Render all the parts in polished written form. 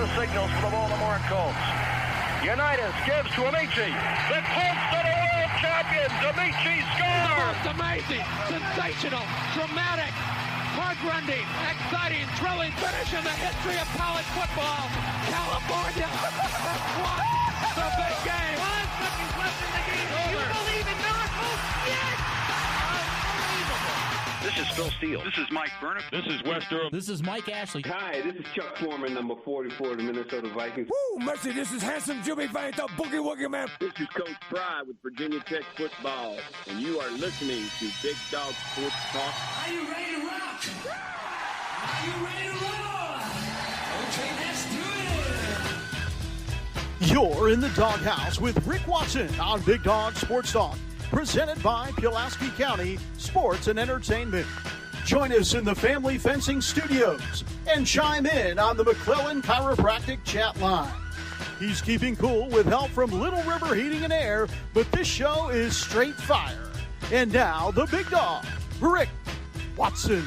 the signals for the Baltimore Colts. Unitas gives to Amici. The Colts are the world champions. Amici scores. It's amazing, sensational, dramatic, heart-rending, exciting, thrilling finish in the history of college football. California has won the big game. 5 seconds left in the game. Do you believe in miracles? Yes! Unbelievable. This is Phil Steele. This is Mike Burnham. This is Wes Durham. This is Mike Ashley. Hi, this is Chuck Foreman, number 44 of the Minnesota Vikings. Woo, mercy, this is handsome Jimmy Vane, the Boogie Woogie Man. This is Coach Fry with Virginia Tech Football, and you are listening to Big Dog Sports Talk. Are you ready to rock? Are you ready to roll? Okay, let's do it. You're in the doghouse with Rick Watson on Big Dog Sports Talk, presented by Pulaski County Sports and Entertainment. Join us in the Family Fencing Studios and chime in on the McClellan Chiropractic chat line. He's keeping cool with help from Little River Heating and Air, but this show is straight fire. And now, the big dog, Rick Watson.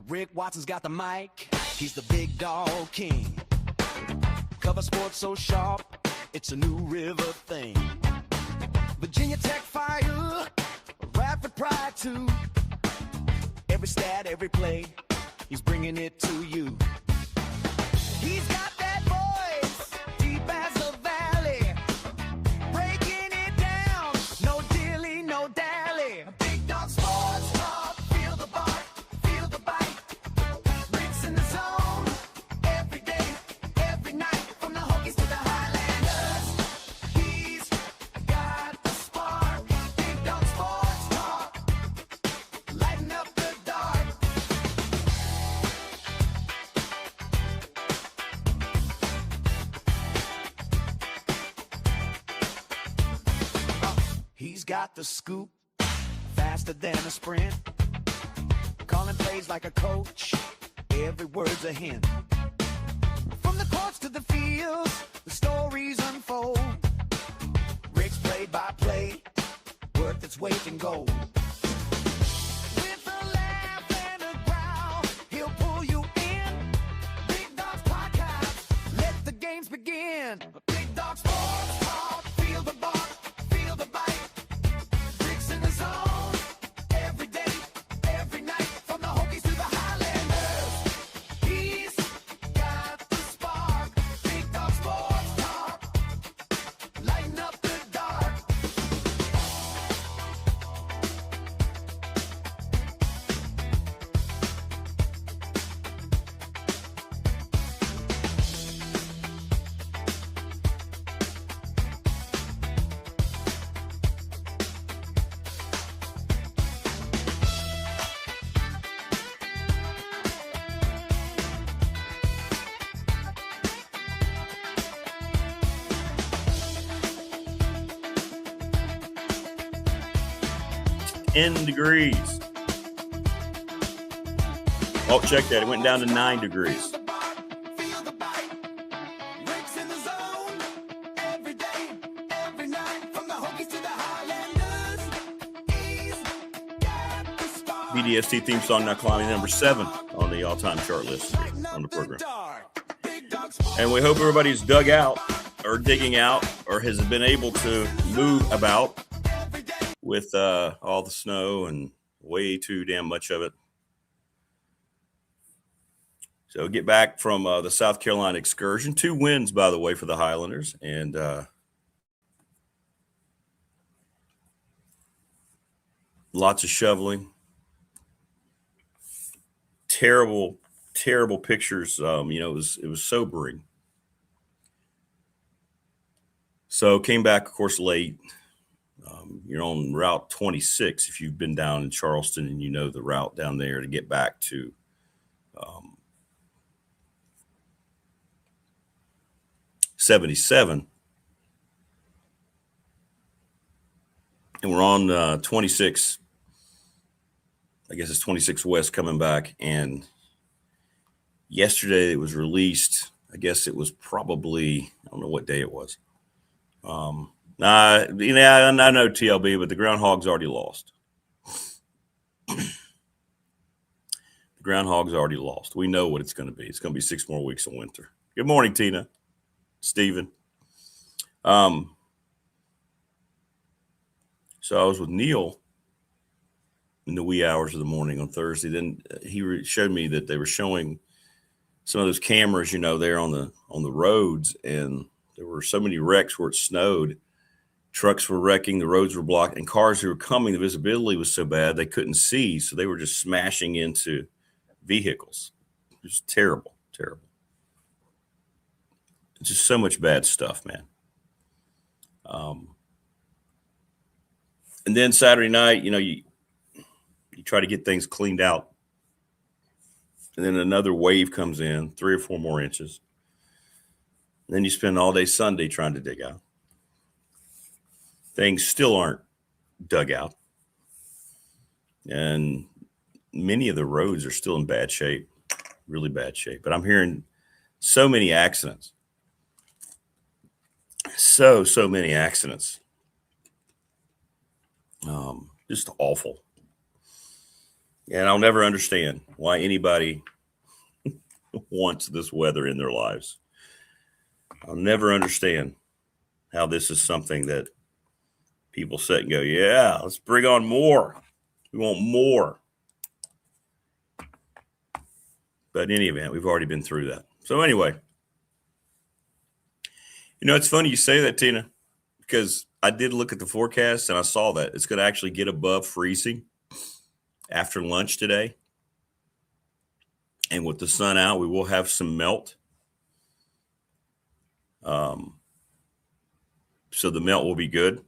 Rick Watson's got the mic, he's the big dog king. Cover sports so sharp, it's a new river thing. Virginia Tech fire, rapid pride too. Every stat, every play, he's bringing it to you. He's got that voice, deep as the valley, breaking it down, no dilly, no dally. Big dog sports talk, feel the bark. He's got the scoop, faster than a sprint. Calling plays like a coach, every word's a hint. From the courts to the fields, the stories unfold. Rick's play-by-play, worth its weight in gold. With a laugh and a growl, he'll pull you in. Big Dog's podcast, let the games begin. Big Dog Sports Talk, feel the bark. Degrees. Oh, check that. It went down to 9 degrees. BDST theme song now climbing number 7 on the all-time chart list on the program. And we hope everybody's dug out or digging out or has been able to move about with all the snow and way too damn much of it. So get back from the South Carolina excursion. 2 wins, by the way, for the Highlanders. And lots of shoveling. Terrible pictures. It was sobering. So came back, of course, late. You're on Route 26 if you've been down in Charleston and you know the route down there to get back to 77. And we're on 26 I guess it's 26 West coming back. And yesterday it was released. I guess it was probably, I don't know what day it was. I know TLB, but the Groundhog's already lost. The Groundhog's already lost. We know what it's going to be. It's going to be 6 more weeks of winter. Good morning, Tina, Steven. So I was with Neil in the wee hours of the morning on Thursday. Then he showed me that they were showing some of those cameras, there on the roads, and there were so many wrecks where it snowed. Trucks were wrecking, the roads were blocked, and cars who were coming, the visibility was so bad they couldn't see, so they were just smashing into vehicles. It was terrible, terrible. It's just so much bad stuff, man. And then Saturday night, you try to get things cleaned out. And then another wave comes in, 3 or 4 more inches. And then you spend all day Sunday trying to dig out. Things still aren't dug out. And many of the roads are still in bad shape, really bad shape. But I'm hearing so many accidents. So many accidents. Just awful. And I'll never understand why anybody wants this weather in their lives. I'll never understand how this is something that people sit and go, yeah, let's bring on more. We want more. But in any event, we've already been through that. So anyway, it's funny you say that, Tina, because I did look at the forecast and I saw that it's going to actually get above freezing after lunch today. And with the sun out, we will have some melt. So the melt will be good.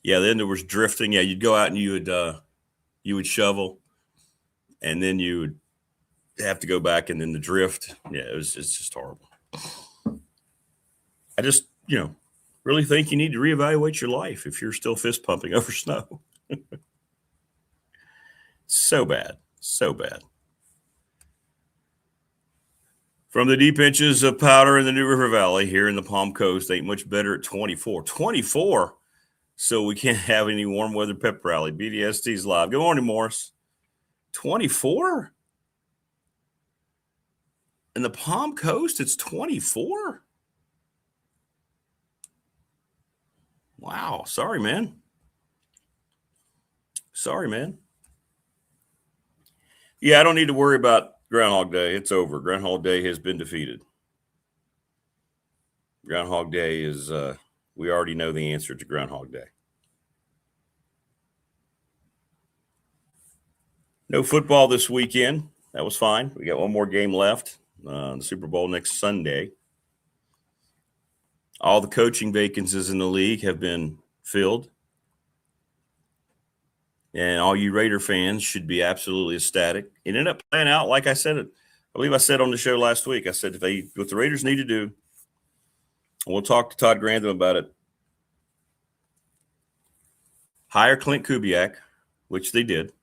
Yeah, then there was drifting. Yeah, you'd go out and you would shovel, and then you would have to go back, and then the drift. Yeah, it's just horrible. I just, really think you need to reevaluate your life if you're still fist pumping over snow. So bad. So bad. From the deep inches of powder in the New River Valley here in the Palm Coast, ain't much better at 24. 24? So we can't have any warm weather pep rally. BDST's live. Good morning, Morris. 24? In the Palm Coast, it's 24? Wow. Sorry, man. Yeah, I don't need to worry about Groundhog Day. It's over. Groundhog Day has been defeated. Groundhog Day is, we already know the answer to Groundhog Day. No football this weekend. That was fine. We got one more game left. The Super Bowl next Sunday. All the coaching vacancies in the league have been filled. And all you Raider fans should be absolutely ecstatic. It ended up playing out like I said it. I believe I said on the show last week. I said what the Raiders need to do, and we'll talk to Todd Grantham about it. Hire Clint Kubiak, which they did.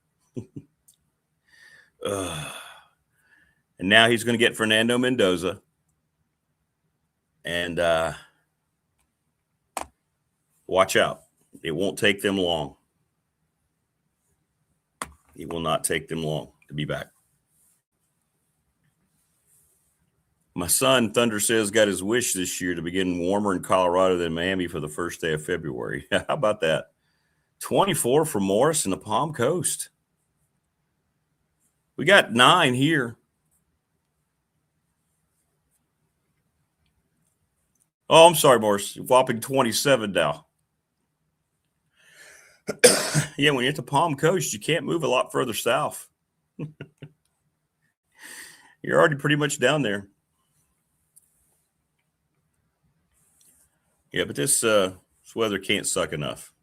And now he's going to get Fernando Mendoza. And watch out. It won't take them long. It will not take them long to be back. My son, Thunder says, got his wish this year to begin warmer in Colorado than Miami for the first day of February. How about that? 24 for Morris in the Palm Coast. We got 9 here. Oh, I'm sorry, Morris. Whopping 27 now. Yeah, when you're at the Palm Coast, you can't move a lot further south. You're already pretty much down there. Yeah, but this weather can't suck enough.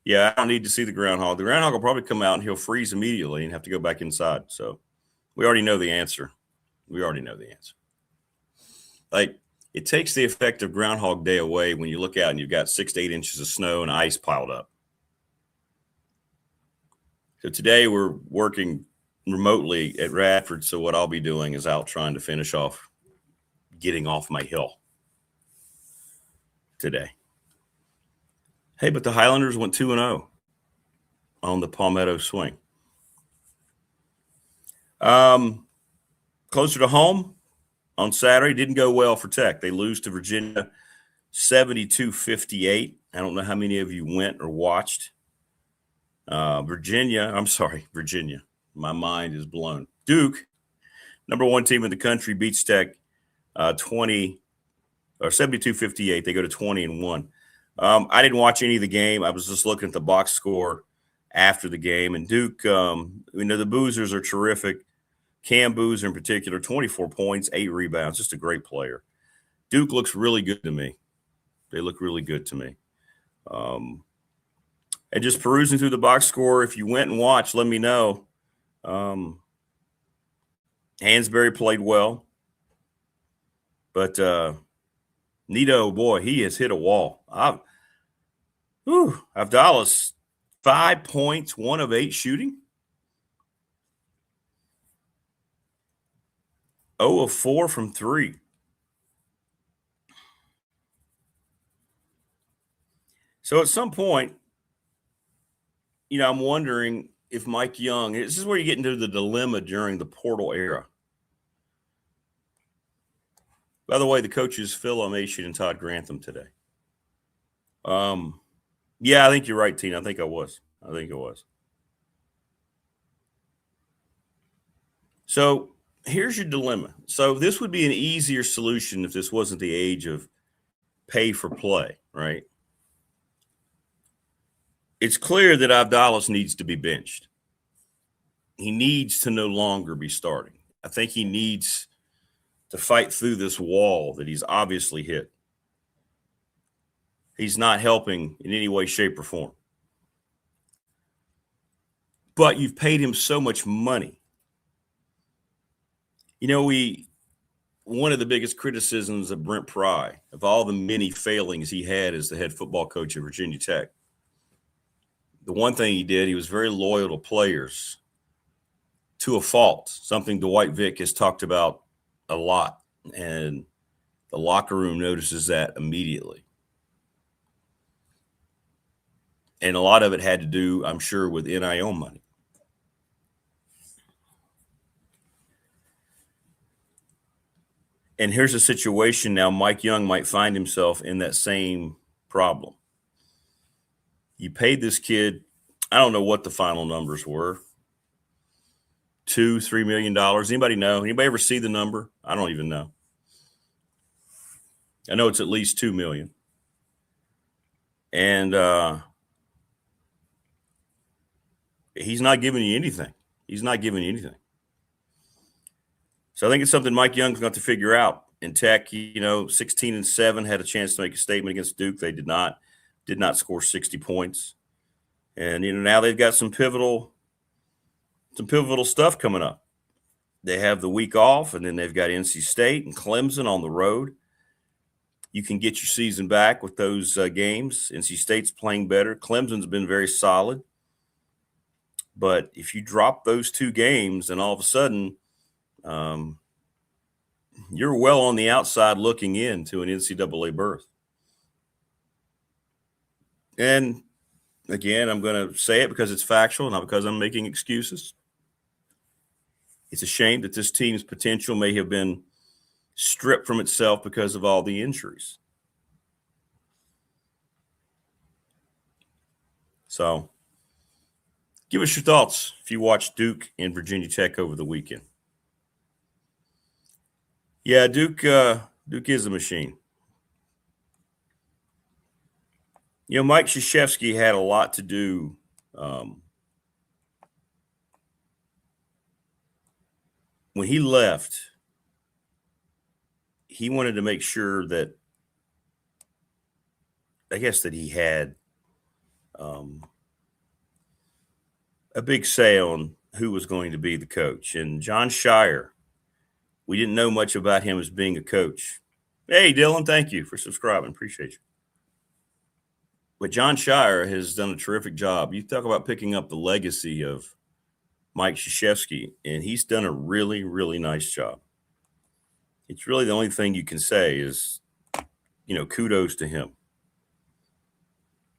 Yeah, I don't need to see the groundhog. The groundhog will probably come out and he'll freeze immediately and have to go back inside. So we already know the answer. Like, it takes the effect of Groundhog Day away when you look out and you've got 6 to 8 inches of snow and ice piled up. So today we're working remotely at Radford. So what I'll be doing is out trying to finish off getting off my hill today. Hey, but the Highlanders went 2-0 on the Palmetto swing. Closer to home on Saturday, didn't go well for Tech. They lose to Virginia 72-58. I don't know how many of you went or watched. Virginia. My mind is blown. Duke, number one team in the country, beats Tech 72-58. They go to 20-1. I didn't watch any of the game. I was just looking at the box score after the game. And Duke, the Boozers are terrific. Cam Boozer in particular, 24 points, 8 rebounds, just a great player. Duke looks really good to me. They look really good to me. And just perusing through the box score, if you went and watched, let me know. Hansberry played well. But Nito, boy, he has hit a wall. Avdalas, 5 points, 1 of 8 shooting. 0 of 4 from 3. So at some point, I'm wondering if Mike Young, this is where you get into the dilemma during the portal era. By the way, the coaches, Phil Elmassian and Todd Grantham today. Yeah, I think you're right, Tina. I think it was. So here's your dilemma. So this would be an easier solution if this wasn't the age of pay for play, right? It's clear that Avdalas needs to be benched. He needs to no longer be starting. I think he needs to fight through this wall that he's obviously hit. He's not helping in any way, shape, or form. But you've paid him so much money. One of the biggest criticisms of Brent Pry, of all the many failings he had as the head football coach of Virginia Tech, the one thing he did, he was very loyal to players to a fault, something Dwight Vick has talked about a lot, and the locker room notices that immediately. And a lot of it had to do, I'm sure, with NIL money. And here's a situation now, Mike Young might find himself in that same problem. You paid this kid, I don't know what the final numbers were, $2-3 million. Anybody know? Anybody ever see the number? I don't even know. I know it's at least $2 million. And he's not giving you anything. So I think it's something Mike Young's got to figure out. In Tech, 16-7 had a chance to make a statement against Duke. They did not score 60 points. And now they've got some pivotal stuff coming up. They have the week off, and then they've got NC State and Clemson on the road. You can get your season back with those games. NC State's playing better. Clemson's been very solid. But if you drop those 2 games, then all of a sudden you're well on the outside looking into an NCAA berth. And again, I'm going to say it because it's factual, not because I'm making excuses. It's a shame that this team's potential may have been stripped from itself because of all the injuries. So give us your thoughts if you watched Duke and Virginia Tech over the weekend. Yeah, Duke is a machine. Mike Krzyzewski had a lot to do when he left. He wanted to make sure that, that he had a big say on who was going to be the coach. And John Shire, we didn't know much about him as being a coach. Hey, Dylan, thank you for subscribing. Appreciate you. But John Shire has done a terrific job. You talk about picking up the legacy of Mike Krzyzewski, and he's done a really, really nice job. It's really the only thing you can say is, kudos to him.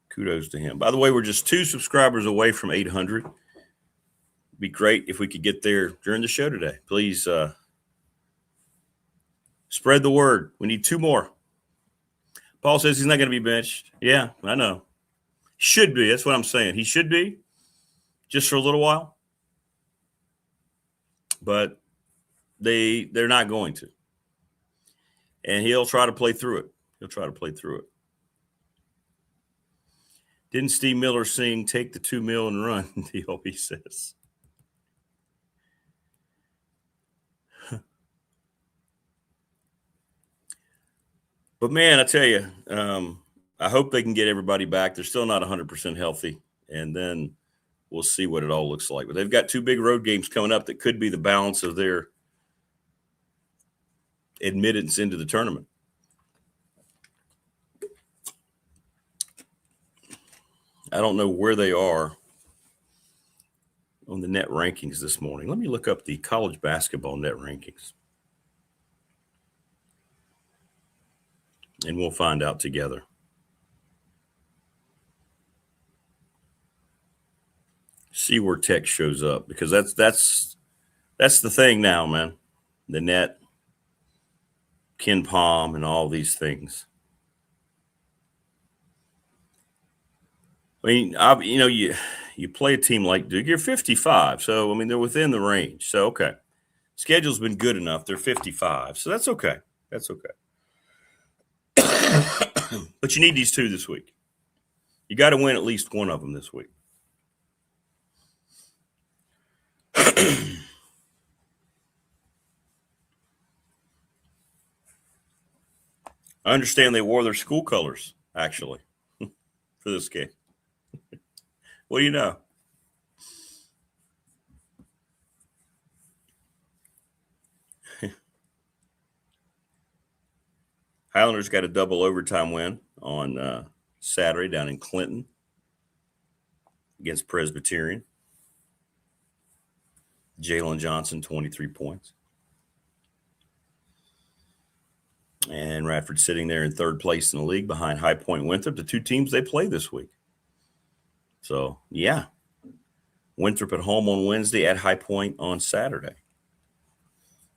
Kudos to him. By the way, we're just 2 subscribers away from 800. It'd be great if we could get there during the show today. Please spread the word. We need 2 more. Paul says he's not going to be benched. Yeah, I know. Should be. That's what I'm saying. He should be, just for a little while. But they're not going to. And he'll try to play through it. Didn't Steve Miller sing "Take the $2 million and Run"? DLB says. But man, I tell you, I hope they can get everybody back. They're still not 100% healthy, and then we'll see what it all looks like. But they've got 2 big road games coming up that could be the balance of their admittance into the tournament. I don't know where they are on the net rankings this morning. Let me look up the college basketball net rankings. And we'll find out together. See where Tech shows up, because that's the thing now, man. The net, Ken Palm, and all these things. I mean, you play a team like Duke, you're 55. So, I mean, they're within the range. So, okay. Schedule's been good enough. They're 55. So that's okay. That's okay. But you need these 2 this week. You got to win at least one of them this week. I understand they wore their school colors, actually, for this game. What do you know? Highlanders got a double overtime win on Saturday down in Clinton against Presbyterian. Jalen Johnson, 23 points. And Radford sitting there in 3rd place in the league behind High Point Winthrop, the 2 teams they play this week. So, yeah. Winthrop at home on Wednesday, at High Point on Saturday.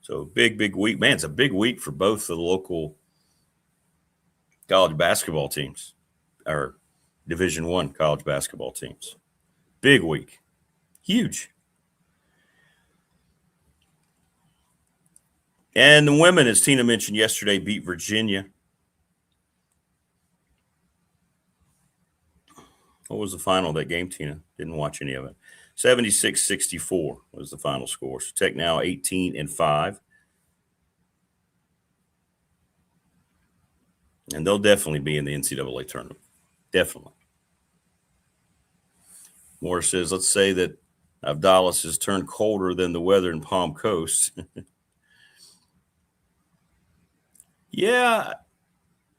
So, big week. Man, it's a big week for both of the local college basketball teams, or Division I college basketball teams. Big week. Huge. And the women, as Tina mentioned yesterday, beat Virginia. What was the final of that game, Tina? Didn't watch any of it. 76-64 was the final score. So Tech now 18-5. And they'll definitely be in the NCAA tournament. Definitely. Moore says, let's say that Abdallas has turned colder than the weather in Palm Coast. Yeah.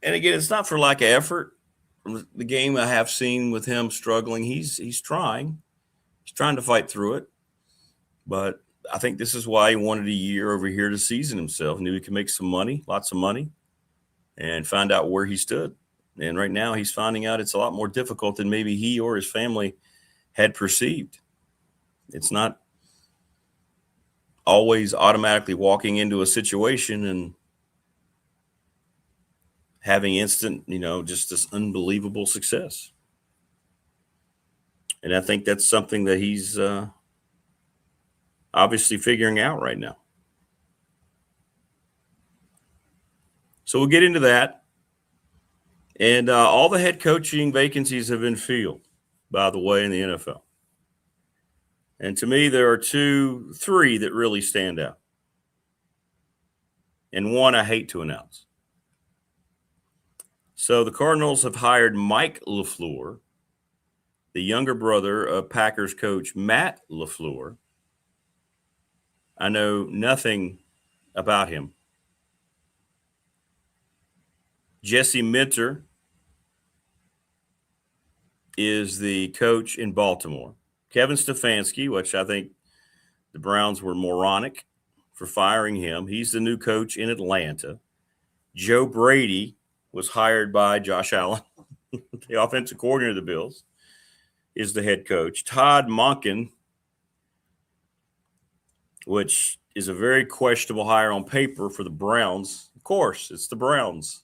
And again, it's not for lack of effort. From the game I have seen with him struggling, he's trying. He's trying to fight through it. But I think this is why he wanted a year over here to season himself. Knew he could make some money, lots of money, and find out where he stood. And right now he's finding out it's a lot more difficult than maybe he or his family had perceived. It's not always automatically walking into a situation and having instant, just this unbelievable success. And I think that's something that he's obviously figuring out right now. So we'll get into that. And all the head coaching vacancies have been filled, by the way, in the NFL. And to me, there are 3 that really stand out. And one I hate to announce. So the Cardinals have hired Mike LaFleur, the younger brother of Packers coach Matt LaFleur. I know nothing about him. Jesse Minter is the coach in Baltimore. Kevin Stefanski, which I think the Browns were moronic for firing him. He's the new coach in Atlanta. Joe Brady was hired by Josh Allen, the offensive coordinator of the Bills, is the head coach. Todd Monken, which is a very questionable hire on paper for the Browns. Of course, it's the Browns.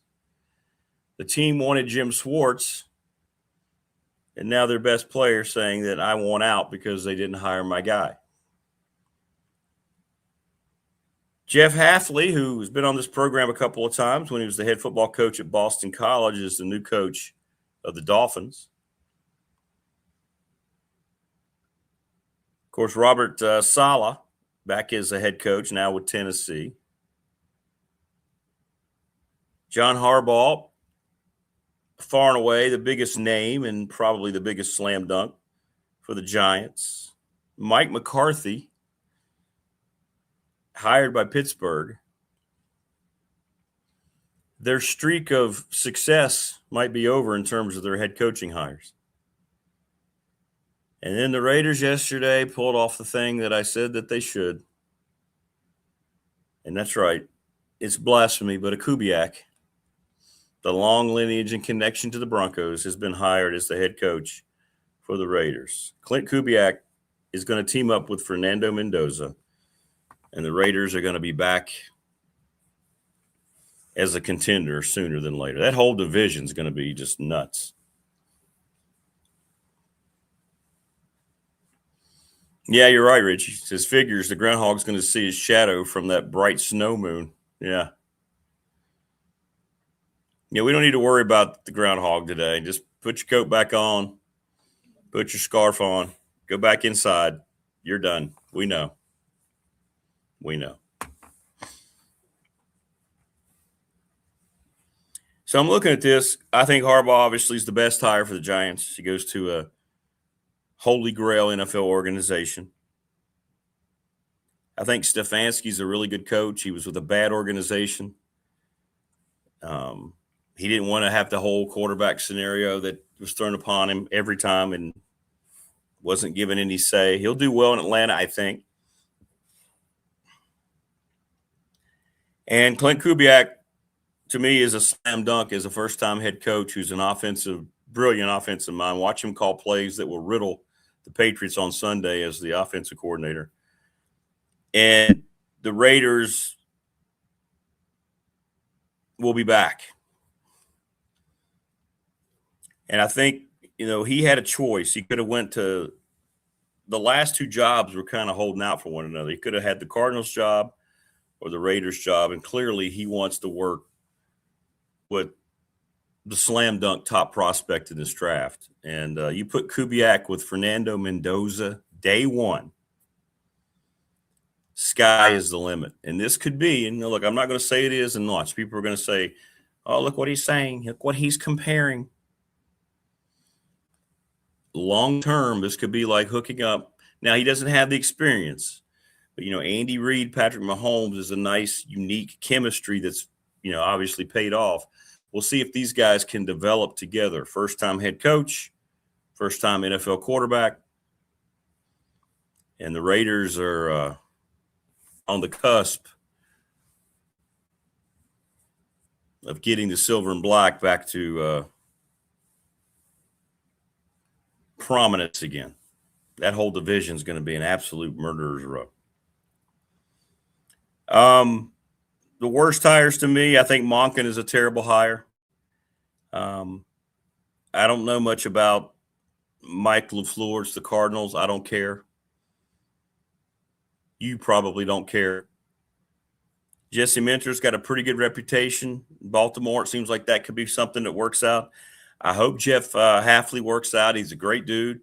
The team wanted Jim Schwartz, and now their best player saying that I want out because they didn't hire my guy. Jeff Hafley, who's been on this program a couple of times when he was the head football coach at Boston College, is the new coach of the Dolphins. Of course, Robert Saleh, back as a head coach, now with Tennessee. John Harbaugh, far and away the biggest name and probably the biggest slam dunk for the Giants. Mike McCarthy, hired by Pittsburgh. Their streak of success might be over in terms of their head coaching hires. And then the Raiders yesterday pulled off the thing that I said that they should. And that's right. It's blasphemy, but a Kubiak, the long lineage and connection to the Broncos, has been hired as the head coach for the Raiders. Clint Kubiak is going to team up with Fernando Mendoza, and the Raiders are going to be back as a contender sooner than later. That whole division is going to be just nuts. Yeah, you're right, Richie. His figures, the groundhog's going to see his shadow from that bright snow moon. Yeah. Yeah, we don't need to worry about the groundhog today. Just put your coat back on, put your scarf on, go back inside. You're done. We know. We know. So I'm looking at this. I think Harbaugh obviously is the best hire for the Giants. He goes to a holy grail NFL organization. I think Stefanski's a really good coach. He was with a bad organization. He didn't want to have the whole quarterback scenario that was thrown upon him every time and wasn't given any say. He'll do well in Atlanta, I think. And Clint Kubiak, to me, is a slam dunk as a first-time head coach who's an brilliant offensive mind. Watch him call plays that will riddle the Patriots on Sunday as the offensive coordinator. And the Raiders will be back. And I think, he had a choice. He could have went to the last two jobs were kind of holding out for one another. He could have had the Cardinals job or the Raiders job. And clearly he wants to work with the slam dunk top prospect in this draft. And you put Kubiak with Fernando Mendoza day one. Sky is the limit. And this could be, and look, I'm not going to say it is and not. People are going to say, oh, look what he's saying. Look what he's comparing. Long term, this could be like hooking up. Now, he doesn't have the experience. But, Andy Reid, Patrick Mahomes is a nice, unique chemistry that's, obviously paid off. We'll see if these guys can develop together. First-time head coach, first-time NFL quarterback. And the Raiders are on the cusp of getting the silver and black back to prominence again. That whole division is going to be an absolute murderer's row. The worst hires to me, I think Monken is a terrible hire. I don't know much about Mike LaFleur. It's the Cardinals. I don't care. You probably don't care. Jesse Minter's got a pretty good reputation in Baltimore. It seems like that could be something that works out. I hope Jeff Hafley works out. He's a great dude.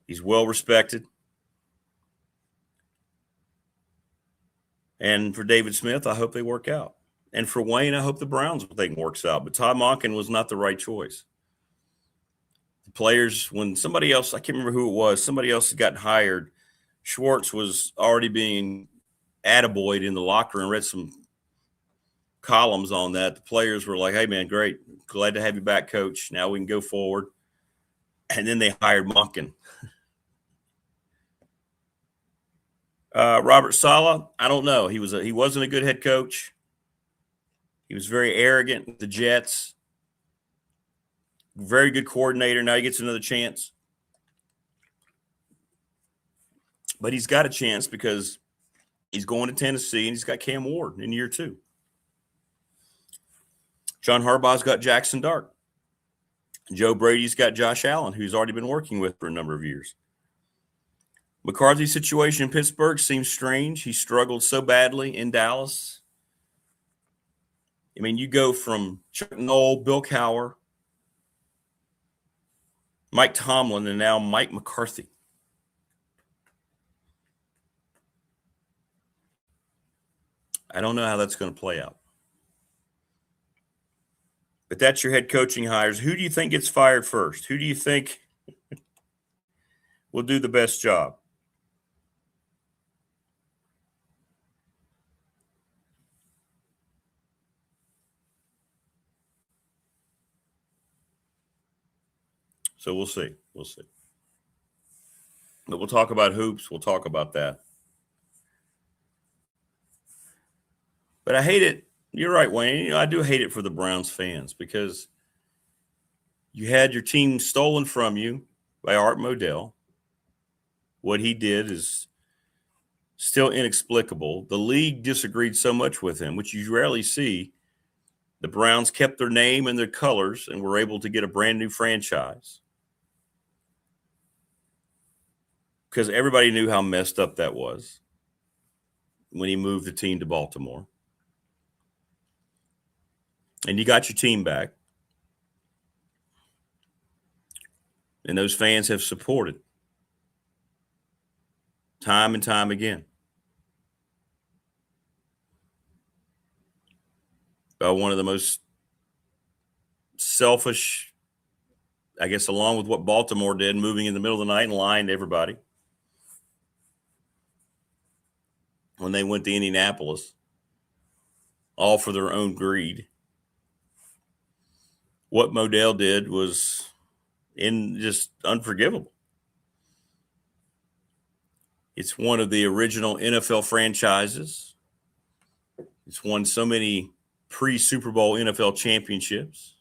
He's well respected. And for David Smith, I hope they work out. And for Wayne, I hope the Browns thing works out. But Todd Monken was not the right choice. The players, when somebody else, I can't remember who it was, somebody else had gotten hired, Schwartz was already being attaboyed in the locker room. Read some columns on that. The players were like, hey, man, great. Glad to have you back, coach. Now we can go forward. And then they hired Monken. Robert Saleh, I don't know. He wasn't a good head coach. He was very arrogant with the Jets. Very good coordinator. Now he gets another chance. But he's got a chance because he's going to Tennessee and he's got Cam Ward in year 2. John Harbaugh's got Jackson Dart. Joe Brady's got Josh Allen, who's already been working with for a number of years. McCarthy's situation in Pittsburgh seems strange. He struggled so badly in Dallas. I mean, you go from Chuck Noll, Bill Cowher, Mike Tomlin, and now Mike McCarthy. I don't know how that's going to play out. But that's your head coaching hires. Who do you think gets fired first? Who do you think will do the best job? So we'll see. We'll see. But we'll talk about hoops. We'll talk about that. But I hate it. You're right, Wayne. I do hate it for the Browns fans because you had your team stolen from you by Art Modell. What he did is still inexplicable. The league disagreed so much with him, which you rarely see. The Browns kept their name and their colors and were able to get a brand new franchise because everybody knew how messed up that was when he moved the team to Baltimore. And you got your team back. And those fans have supported time and time again. By one of the most selfish, I guess, along with what Baltimore did, moving in the middle of the night and lying to everybody when they went to Indianapolis, all for their own greed. What Modell did was just unforgivable. It's one of the original NFL franchises. It's won so many pre-Super Bowl NFL championships.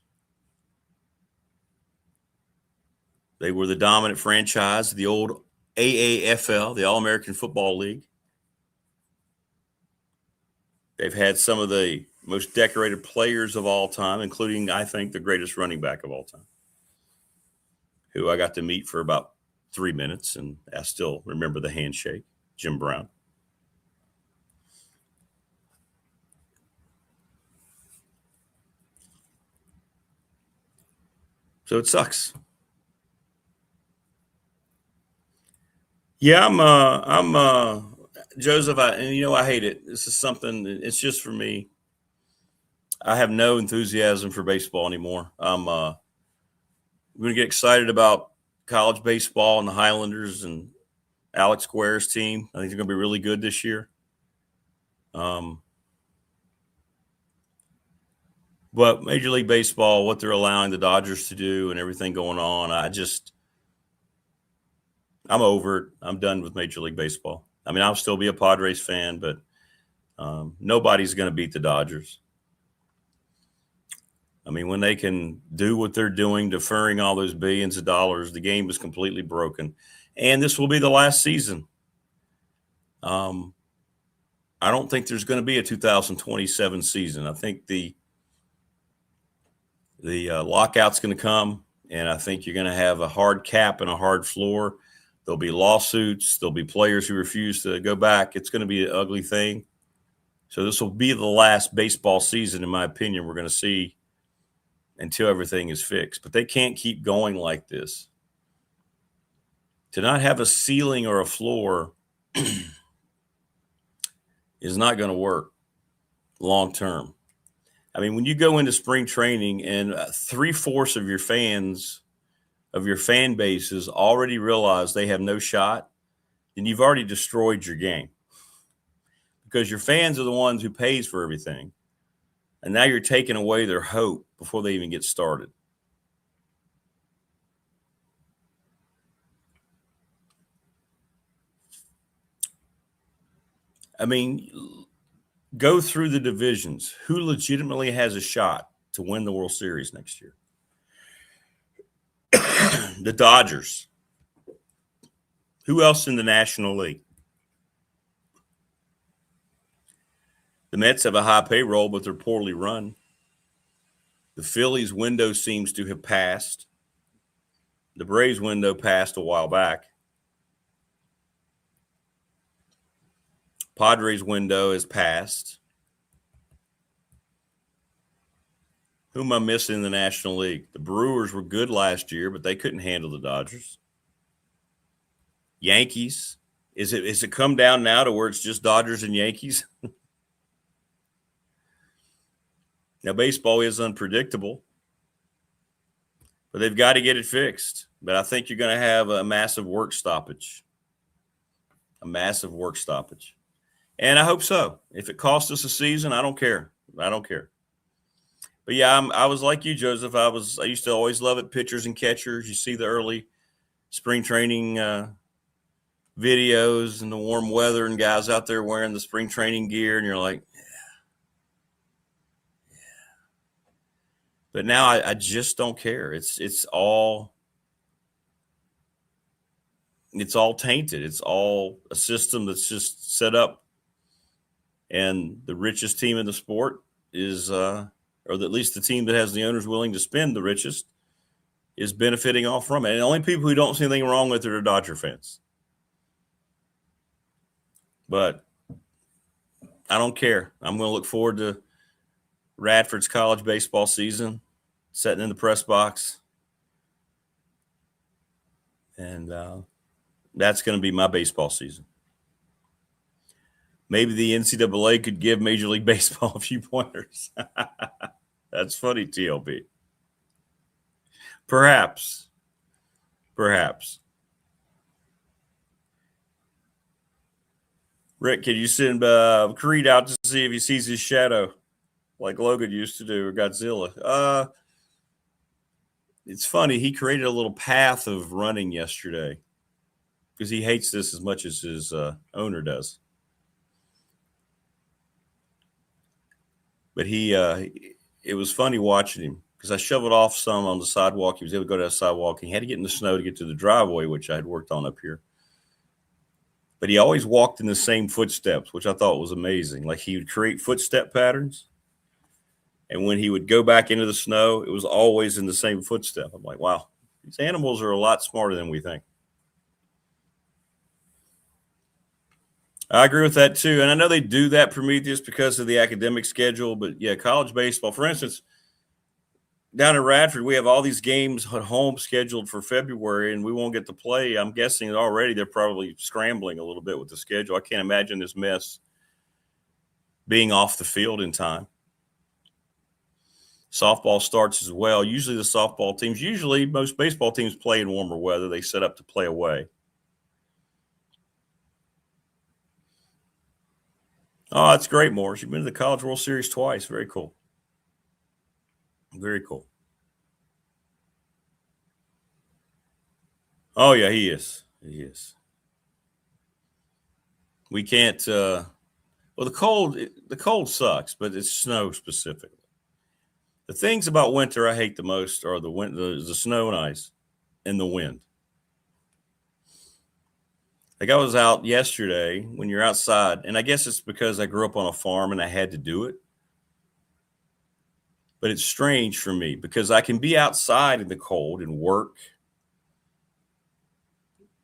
They were the dominant franchise of the old AAFL, the All-American Football League. They've had some of the most decorated players of all time, including, I think, the greatest running back of all time, who I got to meet for about 3 minutes, and I still remember the handshake, Jim Brown. So it sucks. Yeah, I'm Joseph, I hate it. This is something, it's just for me. I have no enthusiasm for baseball anymore. I'm going to get excited about college baseball and the Highlanders and Alex Guerra's team. I think they're going to be really good this year. But Major League Baseball, what they're allowing the Dodgers to do and everything going on, I'm over it. I'm done with Major League Baseball. I mean, I'll still be a Padres fan, but nobody's going to beat the Dodgers. I mean, when they can do what they're doing, deferring all those billions of dollars, the game is completely broken. And this will be the last season. I don't think there's going to be a 2027 season. I think the lockout's going to come, and I think you're going to have a hard cap and a hard floor. There'll be lawsuits. There'll be players who refuse to go back. It's going to be an ugly thing. So this will be the last baseball season, in my opinion, we're going to see until everything is fixed. But they can't keep going like this. To not have a ceiling or a floor is not going to work long term. I mean, when you go into spring training and 3/4 of your fans, of your fan bases already realize they have no shot, then you've already destroyed your game. Because your fans are the ones who pays for everything. And now you're taking away their hope before they even get started. I mean, go through the divisions. Who legitimately has a shot to win the World Series next year? The Dodgers. Who else in the National League? The Mets have a high payroll, but they're poorly run. The Phillies' window seems to have passed. The Braves' window passed a while back. Padres' window is passed. Who am I missing in the National League? The Brewers were good last year, but they couldn't handle the Dodgers. Yankees. Is it come down now to where it's just Dodgers and Yankees? Now, baseball is unpredictable, but they've got to get it fixed. But I think you're going to have a massive work stoppage. A massive work stoppage. And I hope so. If it costs us a season, I don't care. I don't care. But yeah, I was like you, Joseph. I used to always love it, pitchers and catchers. You see the early spring training videos and the warm weather and guys out there wearing the spring training gear, and you're like, yeah. But now I just don't care. It's all tainted. It's all a system that's just set up, and the richest team in the sport is or at least the team that has the owners willing to spend the richest, is benefiting off from it. And the only people who don't see anything wrong with it are Dodger fans. But I don't care. I'm going to look forward to Radford's college baseball season, sitting in the press box. And that's going to be my baseball season. Maybe the NCAA could give Major League Baseball a few pointers. That's funny, TLB. Perhaps. Rick, can you send Creed out to see if he sees his shadow like Logan used to do, or Godzilla? It's funny. He created a little path of running yesterday because he hates this as much as his owner does. But it was funny watching him because I shoveled off some on the sidewalk. He was able to go to the sidewalk. He had to get in the snow to get to the driveway, which I had worked on up here. But he always walked in the same footsteps, which I thought was amazing. Like he would create footstep patterns. And when he would go back into the snow, it was always in the same footstep. I'm like, wow, these animals are a lot smarter than we think. I agree with that too. And I know they do that, Prometheus, because of the academic schedule. But yeah, college baseball, for instance, down in Radford, we have all these games at home scheduled for February, and we won't get to play. I'm guessing that already they're probably scrambling a little bit with the schedule. I can't imagine this mess being off the field in time. Softball starts as well. Usually the softball teams, most baseball teams play in warmer weather. They set up to play away. Oh, that's great, Morris. You've been to the College World Series twice. Very cool. Very cool. Oh, yeah, he is. He is. We can't well, the cold sucks, but it's snow specifically. The things about winter I hate the most are the snow and ice and the wind. Like I was out yesterday when you're outside, and I guess it's because I grew up on a farm and I had to do it. But it's strange for me because I can be outside in the cold and work,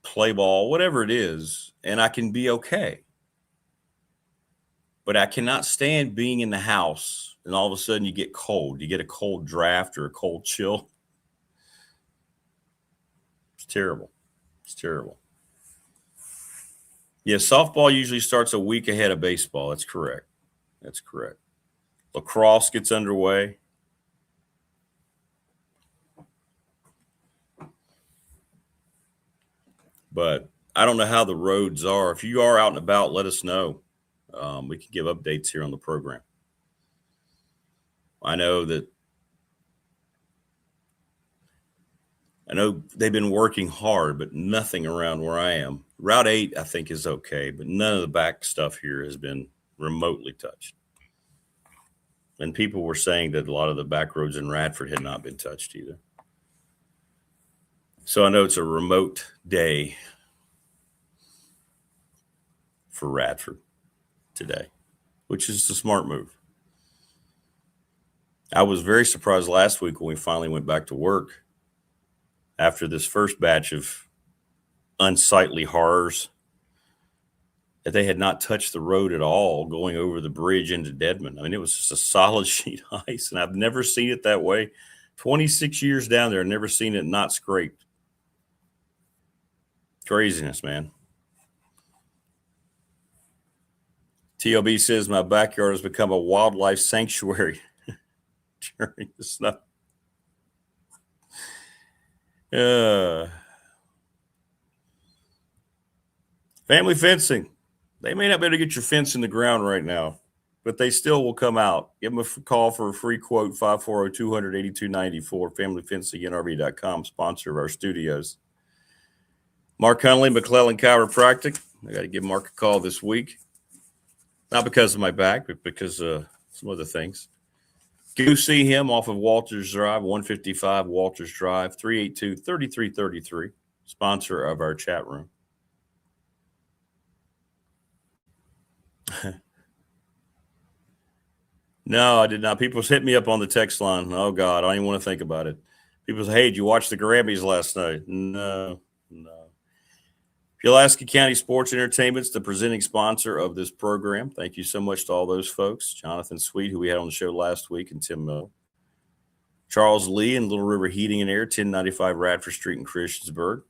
play ball, whatever it is, and I can be okay. But I cannot stand being in the house and all of a sudden you get cold. You get a cold draft or a cold chill. It's terrible. It's terrible. Yeah, softball usually starts a week ahead of baseball. That's correct. That's correct. Lacrosse gets underway. But I don't know how the roads are. If you are out and about, let us know. We can give updates here on the program. I know that I know they've been working hard, but nothing around where I am. Route 8, I think, is okay, but none of the back stuff here has been remotely touched. And people were saying that a lot of the back roads in Radford had not been touched either. So I know it's a remote day for Radford today, which is a smart move. I was very surprised last week when we finally went back to work after this first batch of unsightly horrors that they had not touched the road at all going over the bridge into Dedmon. I mean, it was just a solid sheet of ice, and I've never seen it that way. 26 years down there, I've never seen it not scraped. Craziness, man. TLB says my backyard has become a wildlife sanctuary during the snow. Family fencing. They may not be able to get your fence in the ground right now, but they still will come out. Give them a call for a free quote, 540-200-8294, familyfencing.nrv.com, sponsor of our studios. Mark Hunley, McClellan Chiropractic. I got to give Mark a call this week. Not because of my back, but because of some other things. Go see him off of Walters Drive, 155 Walters Drive, 382-3333, sponsor of our chat room. No, I did not. People hit me up on the text line. Oh, God, I don't even want to think about it. People say, hey, did you watch the Grammys last night? No. Pulaski County Sports Entertainment's the presenting sponsor of this program. Thank you so much to all those folks. Jonathan Sweet, who we had on the show last week, and Tim Mill. Charles Lee and Little River Heating and Air, 1095 Radford Street in Christiansburg.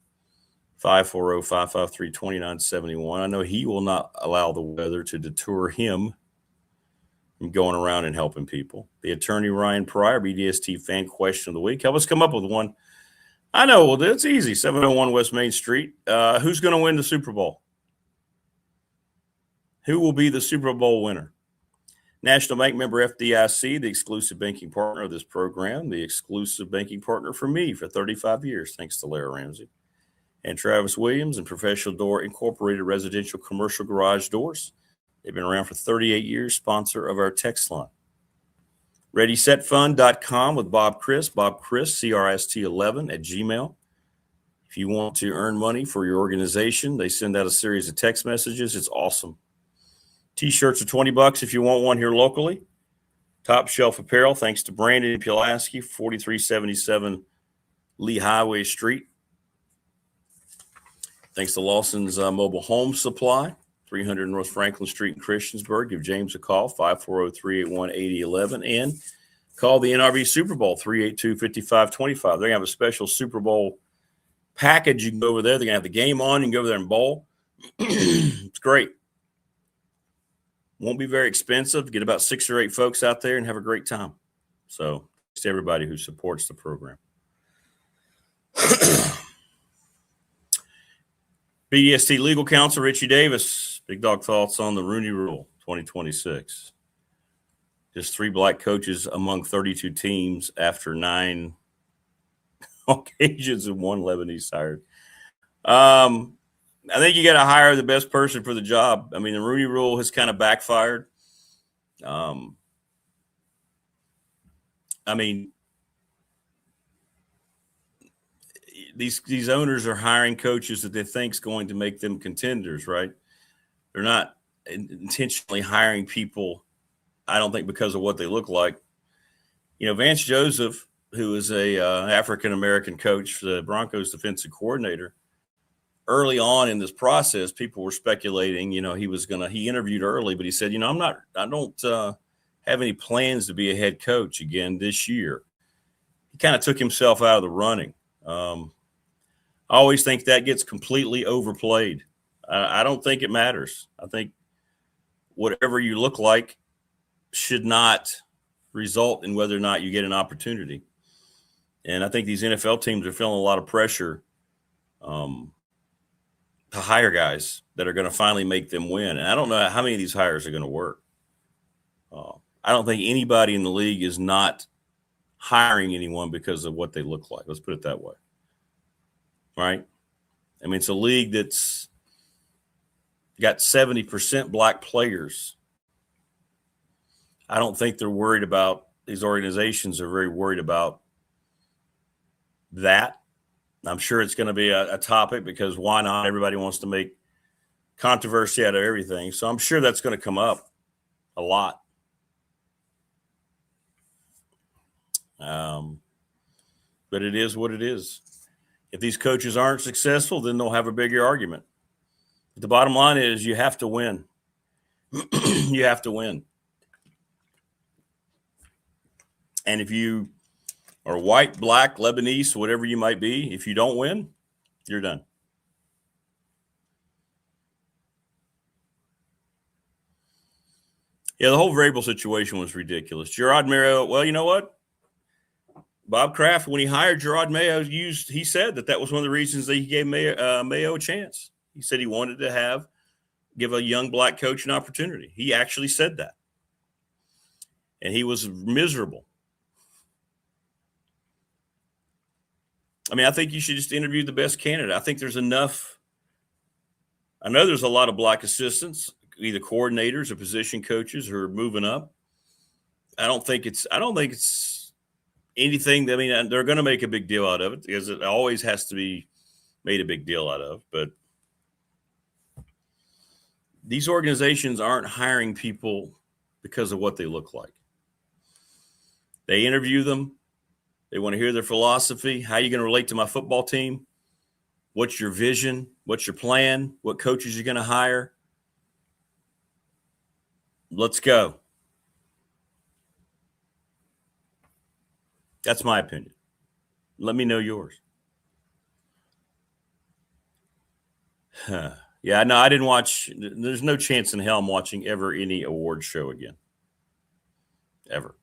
540-553-2971. I know he will not allow the weather to deter him from going around and helping people. The attorney Ryan Pryor, BDST fan question of the week. Help us come up with one. I know. Well, it's easy. 701 West Main Street. Who's going to win the Super Bowl? Who will be the Super Bowl winner? National Bank member FDIC, the exclusive banking partner of this program, the exclusive banking partner for me for 35 years, thanks to Lara Ramsey. And Travis Williams and Professional Door Incorporated Residential Commercial Garage Doors. They've been around for 38 years, sponsor of our text line. ReadySetFund.com with Bob Chris, CRST11 at Gmail. If you want to earn money for your organization, they send out a series of text messages. It's awesome. T-shirts are $20 if you want one here locally. Top Shelf Apparel, thanks to Brandon Pulaski, 4377 Lee Highway Street. Thanks to Lawson's Mobile Home Supply, 300 North Franklin Street in Christiansburg. Give James a call, 540-381-8011. And call the NRV Super Bowl, 382-5525. They're going to have a special Super Bowl package. You can go over there. They're going to have the game on. You can go over there and bowl. It's great. Won't be very expensive. Get about 6 or 8 folks out there and have a great time. So thanks to everybody who supports the program. BDST legal counsel Richie Davis. Big Dog thoughts on the Rooney Rule 2026. Just 3 black coaches among 32 teams after 9 occasions and 1 Lebanese hired. I think you got to hire the best person for the job. I mean, the Rooney Rule has kind of backfired. I mean, these owners are hiring coaches that they think is going to make them contenders, right? They're not intentionally hiring people, I don't think, because of what they look like. You know, Vance Joseph, who is a African-American coach, the Broncos defensive coordinator, early on in this process, people were speculating, you know, he interviewed early, but he said, you know, I don't have any plans to be a head coach again this year. He kind of took himself out of the running. I always think that gets completely overplayed. I don't think it matters. I think whatever you look like should not result in whether or not you get an opportunity. And I think these NFL teams are feeling a lot of pressure to hire guys that are going to finally make them win. And I don't know how many of these hires are going to work. I don't think anybody in the league is not hiring anyone because of what they look like. Let's put it that way. right? I mean, it's a league that's got 70% black players. I don't think they're worried about, these organizations are very worried about that. I'm sure it's going to be a topic because why not? Everybody wants to make controversy out of everything. So I'm sure that's going to come up a lot. But it is what it is. If these coaches aren't successful, then they'll have a bigger argument. But the bottom line is you have to win. You have to win. And if you are white, black, Lebanese, whatever you might be, if you don't win, you're done. Yeah, the whole Vrabel situation was ridiculous. Gerard Mayo, well, you know what? Bob Kraft, when he hired Gerard Mayo, he said that was one of the reasons that he gave Mayo a chance. He said he wanted to give a young black coach an opportunity. He actually said that. And he was miserable. I mean, I think you should just interview the best candidate. I think there's enough. I know there's a lot of black assistants, either coordinators or position coaches who are moving up. I don't think it's anything that, I mean, they're going to make a big deal out of it because it always has to be made a big deal out of. But these organizations aren't hiring people because of what they look like. They interview them. They want to hear their philosophy. How are you going to relate to my football team? What's your vision? What's your plan? What coaches you're going to hire? Let's go. That's my opinion. Let me know yours. Yeah, no, I didn't watch. There's no chance in hell I'm watching ever any award show again. Ever.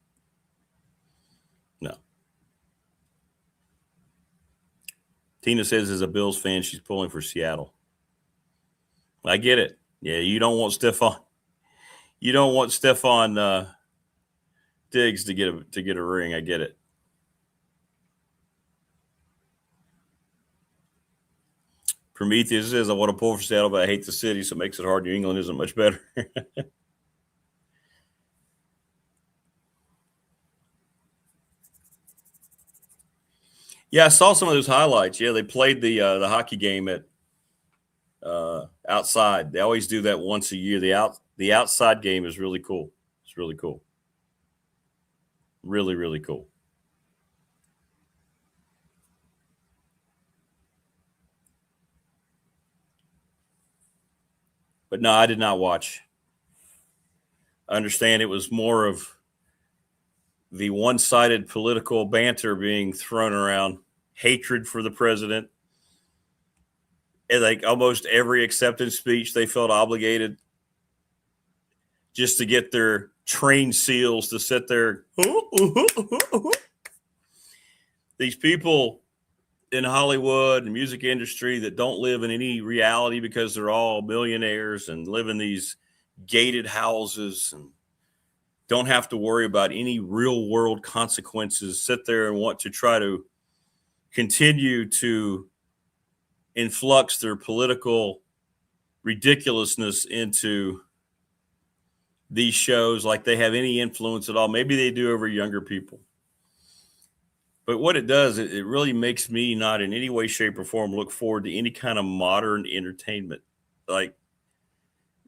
No. Tina says as a Bills fan, she's pulling for Seattle. I get it. Yeah, you don't want Stephon. You don't want Stephon Diggs to get a ring. I get it. Prometheus says, I want to pull for Seattle, but I hate the city, so it makes it hard. New England isn't much better. Yeah, I saw some of those highlights. Yeah, they played the hockey game at outside. They always do that once a year. The outside game is really cool. It's really cool. Really, really cool. But no, I did not watch. I understand it was more of the one-sided political banter being thrown around, hatred for the president. And like almost every acceptance speech, they felt obligated just to get their trained SEALs to sit there. These people in Hollywood and music industry that don't live in any reality because they're all millionaires and live in these gated houses and don't have to worry about any real world consequences, sit there and want to try to continue to influx their political ridiculousness into these shows like they have any influence at all. Maybe they do over younger people. But what it does, it really makes me not in any way, shape, or form look forward to any kind of modern entertainment. Like,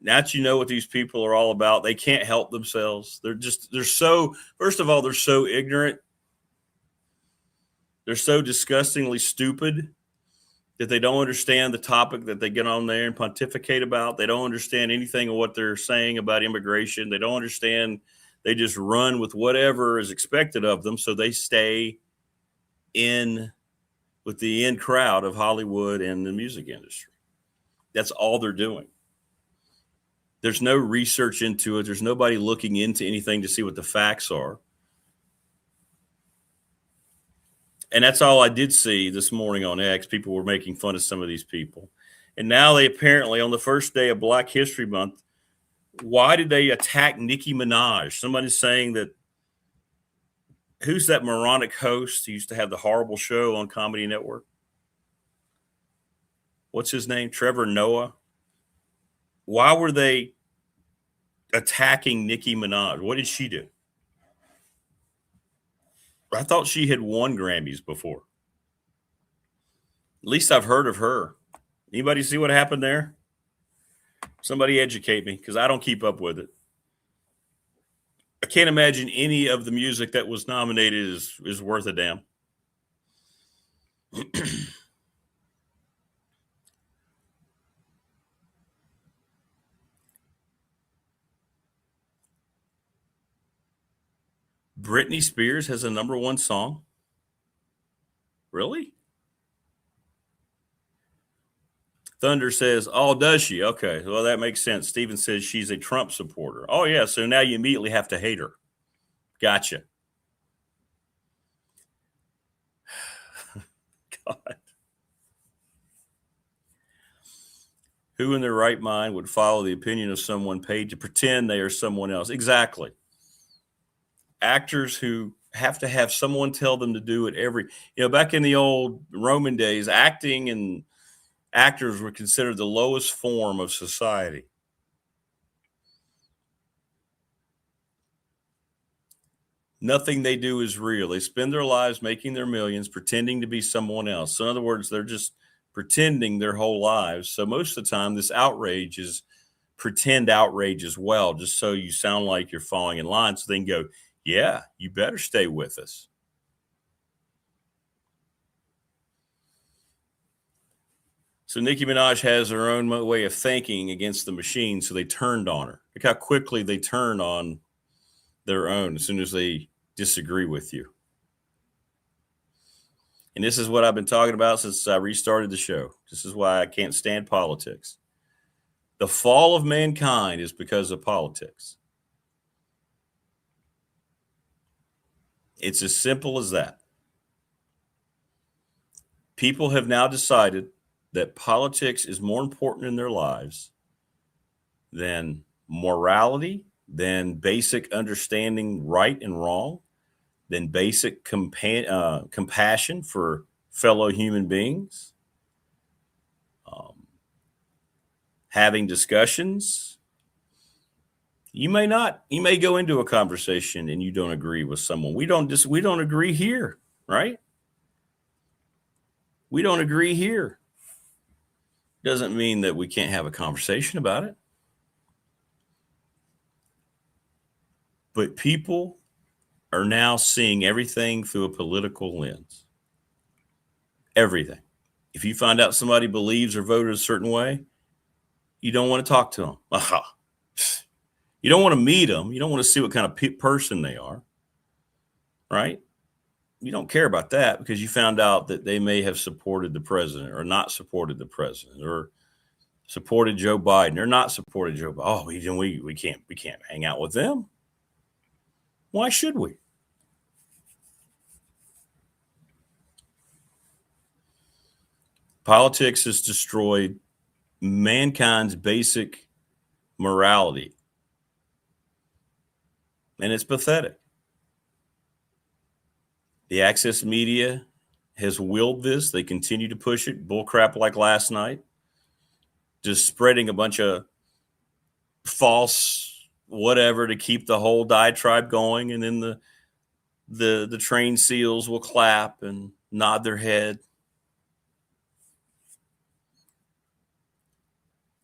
now that you know what these people are all about, they can't help themselves. They're so, first of all, they're so ignorant. They're so disgustingly stupid that they don't understand the topic that they get on there and pontificate about. They don't understand anything of what they're saying about immigration. They don't understand. They just run with whatever is expected of them. So they stay in with the in crowd of Hollywood and the music industry. That's all they're doing. There's no research into it. There's nobody looking into anything to see what the facts are. And that's all I did see this morning on X. People were making fun of some of these people. And now they apparently, on the first day of Black History Month, why did they attack Nicki Minaj? Somebody's saying that, who's that moronic host who used to have the horrible show on Comedy Network? what's his name? Trevor Noah. Why were they attacking Nicki Minaj? What did she do? I thought she had won Grammys before. At least I've heard of her. Anybody see what happened there? Somebody educate me, because I don't keep up with it. I can't imagine any of the music that was nominated is worth a damn. Britney Spears has a #1 song? Really? Thunder says, oh, does she? Okay, well, that makes sense. Steven says she's a Trump supporter. Oh, yeah, so now you immediately have to hate her. Gotcha. God. Who in their right mind would follow the opinion of someone paid to pretend they are someone else? Exactly. Actors who have to have someone tell them to do it back in the old Roman days, acting and actors were considered the lowest form of society. Nothing they do is real. They spend their lives making their millions, pretending to be someone else. So in other words, they're just pretending their whole lives. So most of the time, this outrage is pretend outrage as well, just so you sound like you're falling in line. So they can go, yeah, you better stay with us. So Nicki Minaj has her own way of thinking against the machine, so they turned on her. Look how quickly they turn on their own as soon as they disagree with you. And this is what I've been talking about since I restarted the show. This is why I can't stand politics. The fall of mankind is because of politics. It's as simple as that. People have now decided that politics is more important in their lives than morality, than basic understanding right and wrong, than basic compassion for fellow human beings, having discussions. You may go into a conversation and you don't agree with someone. We don't agree here, right? We don't agree here. Doesn't mean that we can't have a conversation about it. But people are now seeing everything through a political lens. Everything. If you find out somebody believes or voted a certain way, you don't want to talk to them. Aha. You don't want to meet them. You don't want to see what kind of person they are, right? You don't care about that because you found out that they may have supported the president or not supported the president or supported Joe Biden or not supported Joe Biden. Oh, we can't hang out with them. Why should we? Politics has destroyed mankind's basic morality. And it's pathetic. The access media has willed this. They continue to push it. Bullcrap like last night. Just spreading a bunch of false whatever to keep the whole diatribe going. And then the trained seals will clap and nod their head.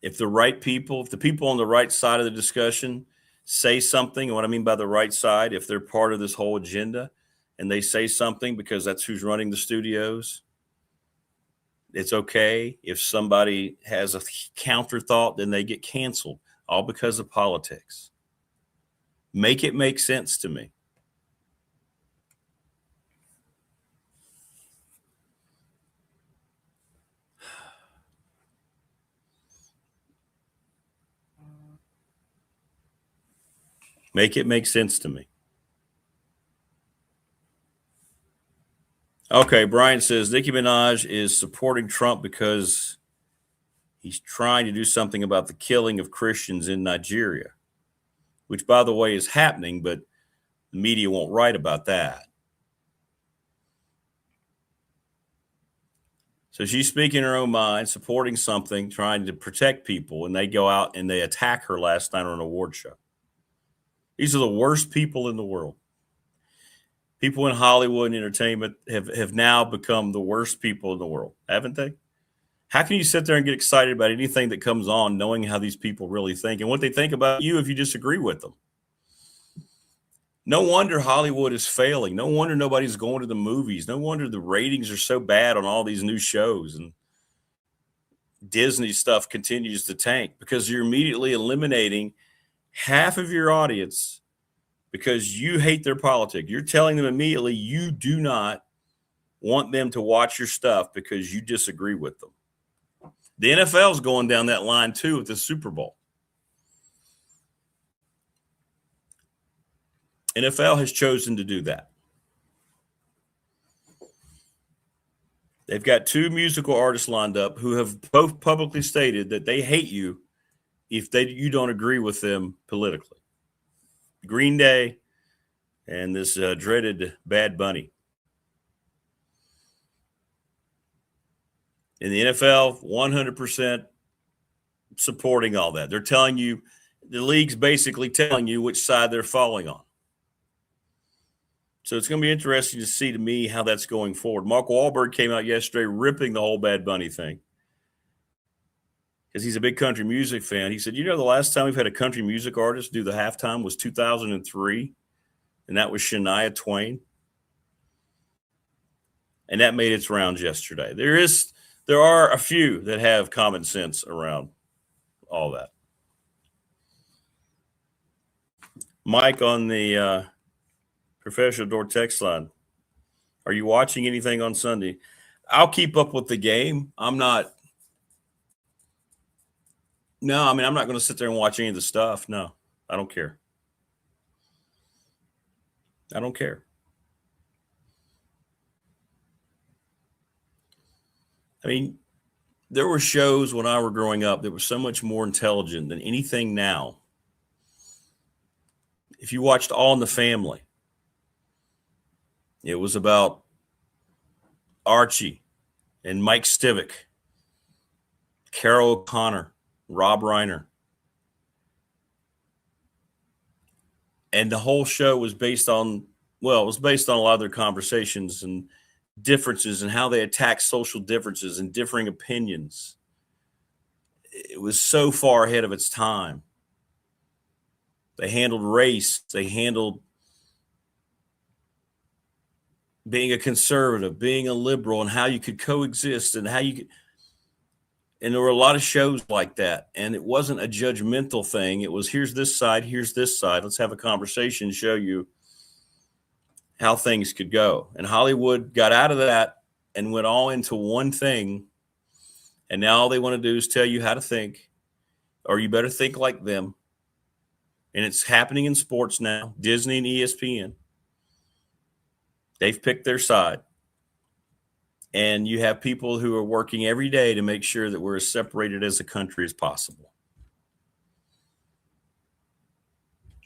If the people on the right side of the discussion say something, and what I mean by the right side, if they're part of this whole agenda and they say something because that's who's running the studios, it's okay. If somebody has a counter thought, then they get canceled, all because of politics. Make it make sense to me. Make it make sense to me. Okay, Brian says Nicki Minaj is supporting Trump because he's trying to do something about the killing of Christians in Nigeria, which, by the way, is happening, but the media won't write about that. So she's speaking her own mind, supporting something, trying to protect people, and they go out and they attack her last night on an award show. These are the worst people in the world. People in Hollywood and entertainment have now become the worst people in the world, haven't they? How can you sit there and get excited about anything that comes on knowing how these people really think and what they think about you if you disagree with them? No wonder Hollywood is failing. No wonder nobody's going to the movies. No wonder the ratings are so bad on all these new shows, and Disney stuff continues to tank because you're immediately eliminating half of your audience because you hate their politics. You're telling them immediately you do not want them to watch your stuff because you disagree with them. The NFL is going down that line too with the Super Bowl. NFL has chosen to do that. They've got 2 musical artists lined up who have both publicly stated that they hate you if you don't agree with them politically. Green Day and this dreaded Bad Bunny. In the NFL, 100% supporting all that. They're telling you, the league's basically telling you which side they're falling on. So it's going to be interesting to see to me how that's going forward. Mark Wahlberg came out yesterday ripping the whole Bad Bunny thing because he's a big country music fan. He said, the last time we've had a country music artist do the halftime was 2003, and that was Shania Twain. And that made its rounds yesterday. There are a few that have common sense around all that. Mike on the Professional Door text line. Are you watching anything on Sunday? I'll keep up with the game. I'm not going to sit there and watch any of the stuff. No, I don't care. I don't care. I mean, there were shows when I was growing up that were so much more intelligent than anything now. If you watched All in the Family, it was about Archie and Mike Stivic, Carol O'Connor, Rob Reiner. And the whole show was based on a lot of their conversations and differences and how they attack social differences and differing opinions. It was so far ahead of its time. They handled race. They handled being a conservative, being a liberal, and how you could coexist and how you could. And there were a lot of shows like that. And it wasn't a judgmental thing. It was, here's this side, here's this side. Let's have a conversation, show you how things could go. And Hollywood got out of that and went all into one thing. And now all they want to do is tell you how to think, or you better think like them. And it's happening in sports now. Disney and ESPN. They've picked their side. And you have people who are working every day to make sure that we're as separated as a country as possible.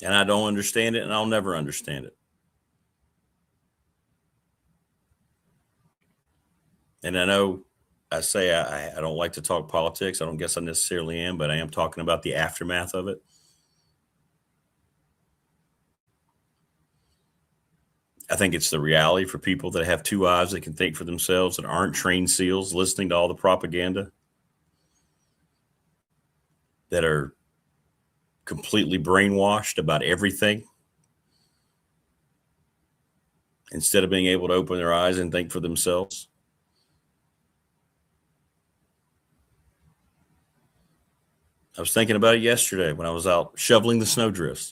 And I don't understand it, and I'll never understand it. And I know I say I don't like to talk politics. I don't guess I necessarily am, but I am talking about the aftermath of it. I think it's the reality for people that have 2 eyes that can think for themselves and aren't trained SEALs listening to all the propaganda, that are completely brainwashed about everything instead of being able to open their eyes and think for themselves. I was thinking about it yesterday when I was out shoveling the snowdrifts.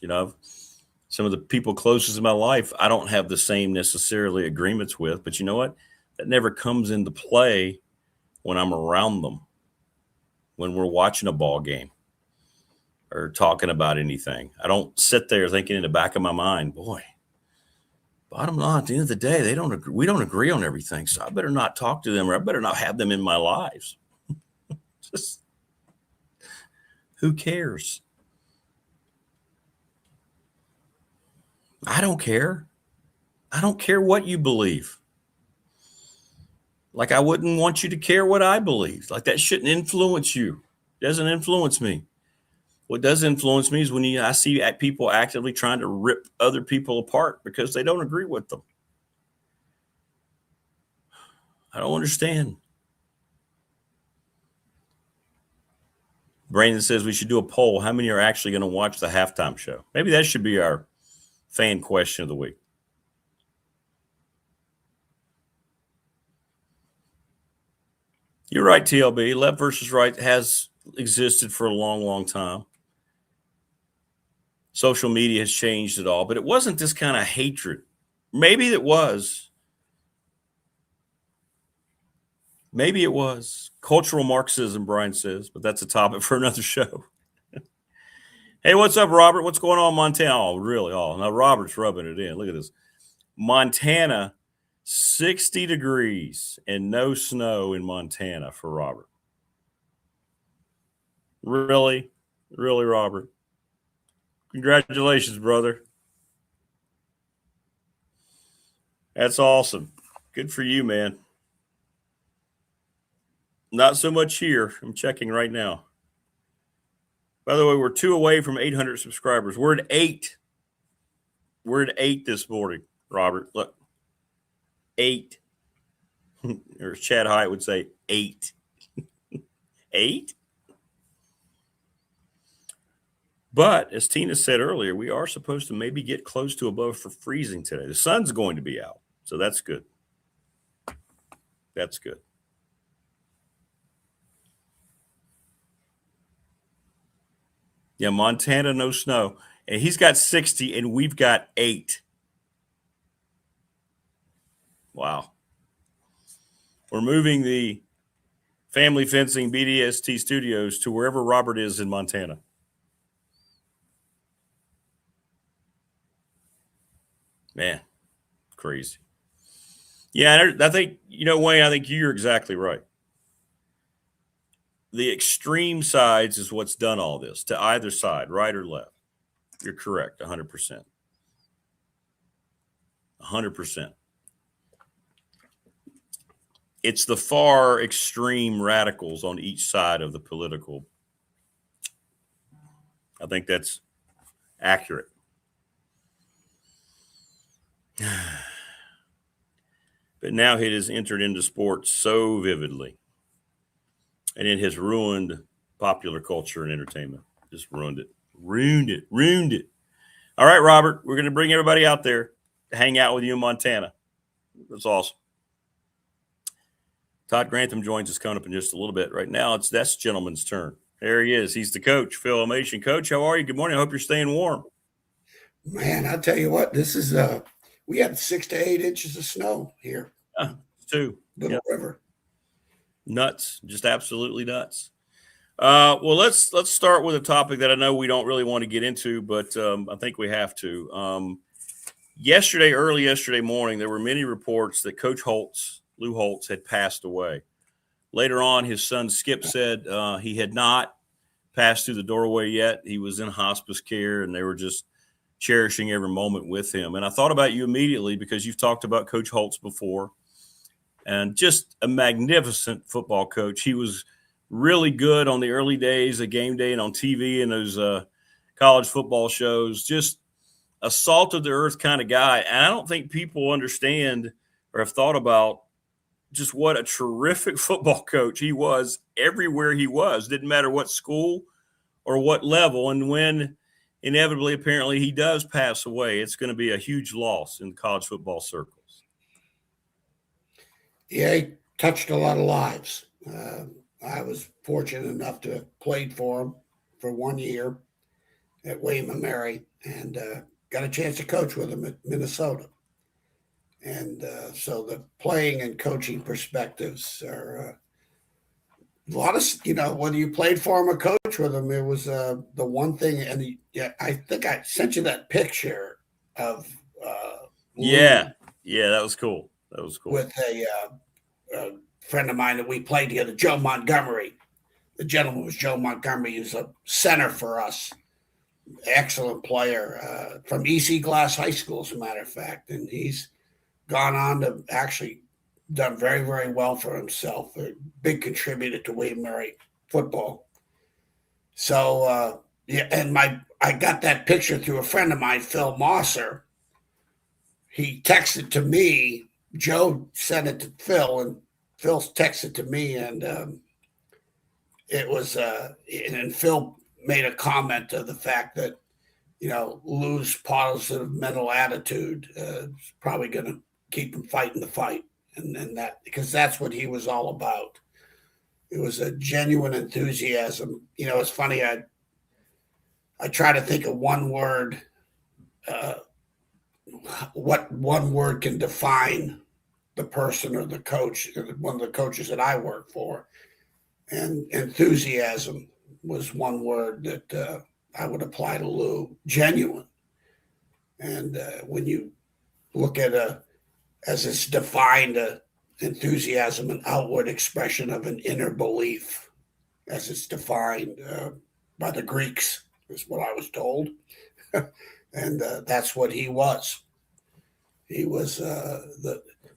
Some of the people closest in my life, I don't have the same necessarily agreements with, but you know what? That never comes into play when I'm around them, when we're watching a ball game or talking about anything. I don't sit there thinking in the back of my mind, boy, bottom line, at the end of the day, we don't agree on everything, so I better not talk to them, or I better not have them in my lives. Just, who cares? I don't care. I don't care what you believe. Like, I wouldn't want you to care what I believe. Like, that shouldn't influence you. It doesn't influence me. What does influence me is when I see people actively trying to rip other people apart because they don't agree with them. I don't understand. Brandon says we should do a poll. How many are actually going to watch the halftime show? Maybe that should be our fan question of the week. You're right, TLB. Left versus right has existed for a long, long time. Social media has changed it all, but it wasn't this kind of hatred. Maybe it was. Maybe it was. Cultural Marxism, Brian says, but that's a topic for another show. Hey, what's up, Robert? What's going on in Montana? Oh, really? Oh, now Robert's rubbing it in. Look at this. Montana, 60 degrees and no snow in Montana for Robert. Really? Really, Robert? Congratulations, brother. That's awesome. Good for you, man. Not so much here. I'm checking right now. By the way, we're 2 away from 800 subscribers. We're at 8. We're at 8 this morning, Robert. Look, 8. Or as Chad Hyatt would say, 8. 8? But as Tina said earlier, we are supposed to maybe get close to above for freezing today. The sun's going to be out, so that's good. That's good. Yeah, Montana, no snow. And he's got 60, and we've got 8. Wow. We're moving the Family Fencing BDST studios to wherever Robert is in Montana. Man, crazy. Yeah, I think, Wayne, I think you're exactly right. The extreme sides is what's done all this, to either side, right or left. You're correct, 100%. 100%. It's the far extreme radicals on each side of the political. I think that's accurate. But now it has entered into sports so vividly. And it has ruined popular culture and entertainment. Just ruined it. Ruined it. All right, Robert, we're going to bring everybody out there to hang out with you in Montana. That's awesome. Todd Grantham joins us coming up in just a little bit. Right now, that's gentleman's turn. There he is. He's the coach, Phil Elmassian. Coach, how are you? Good morning. I hope you're staying warm. Man, I'll tell you what, this is we had 6 to 8 inches of snow here. 2. Little River. Nuts. Just absolutely nuts. Well, let's start with a topic that I know we don't really want to get into, but I think we have to. Early yesterday morning, there were many reports that Coach Lou Holtz, had passed away. Later on, his son Skip said he had not passed through the doorway yet. He was in hospice care, and they were just cherishing every moment with him. And I thought about you immediately because you've talked about Coach Holtz before, and just a magnificent football coach. He was really good on the early days of game day and on TV and those college football shows. Just a salt of the earth kind of guy. And I don't think people understand or have thought about just what a terrific football coach he was everywhere he was. Didn't matter what school or what level. And when inevitably, apparently, he does pass away, it's going to be a huge loss in college football circles. Yeah, he touched a lot of lives. I was fortunate enough to have played for him for 1 year at William & Mary and got a chance to coach with him at Minnesota. And so the playing and coaching perspectives are a lot of, whether you played for him or coach with him, it was the one thing. And I think I sent you that picture of. Yeah, that was cool. With a friend of mine that we played together, Joe Montgomery. The gentleman was Joe Montgomery. He was a center for us. Excellent player from EC Glass High School, as a matter of fact. And he's gone on to actually done very, very well for himself. A big contributor to William Mary football. So, and I got that picture through a friend of mine, Phil Mosser. He texted to me. Joe sent it to Phil, and Phil texted to me, and it was, and Phil made a comment to the fact that, Lou's positive mental attitude is probably going to keep him fighting the fight, and that because that's what he was all about. It was a genuine enthusiasm. It's funny. I try to think of one word. What one word can define the person or the coach? One of the coaches that I work for, and enthusiasm was one word that I would apply to Lou. Genuine, and when you look at as it's defined, enthusiasm, an outward expression of an inner belief, as it's defined by the Greeks, is what I was told. And that's what he was. He was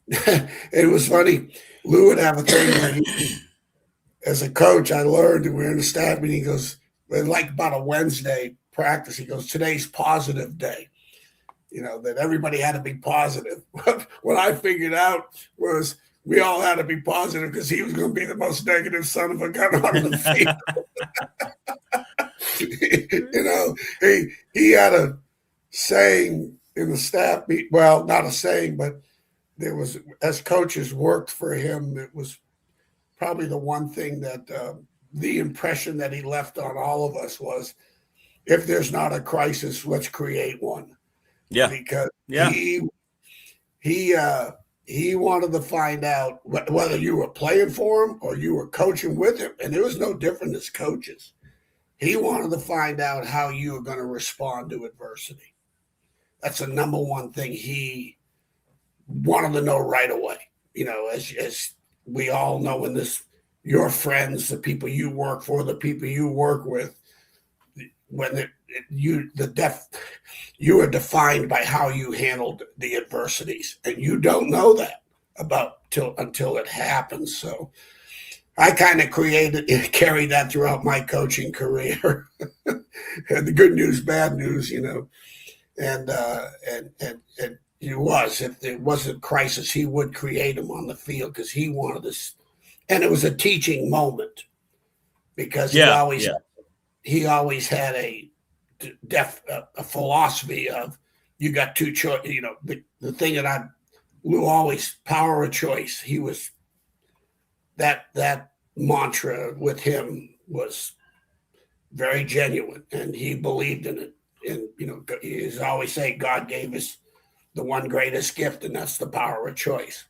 it was funny. Lou would have a thing where as a coach, I learned, and we were in the staff meeting, he goes, like about a Wednesday practice, he goes, today's positive day. That everybody had to be positive. What I figured out was we all had to be positive because he was going to be the most negative son of a gun on the field. He had a saying in the staff meet. Well, not a saying, but there was, as coaches worked for him, it was probably the one thing that the impression that he left on all of us was, if there's not a crisis, let's create one. Yeah, because he wanted to find out whether you were playing for him or you were coaching with him, and there was no different as coaches. He wanted to find out how you were going to respond to adversity. That's the number one thing he wanted to know right away. As we all know in this, your friends, the people you work for, the people you work with, when you are defined by how you handled the adversities, and you don't know that until it happens. So I kind of carried that throughout my coaching career. The good news, bad news, and he was, if there wasn't crisis, he would create them on the field because he wanted this, and it was a teaching moment because he always had a philosophy of, you got two choices. The thing that Lou always, power of choice. He was that mantra with him was very genuine, and he believed in it. And he always say God gave us the one greatest gift, and that's the power of choice.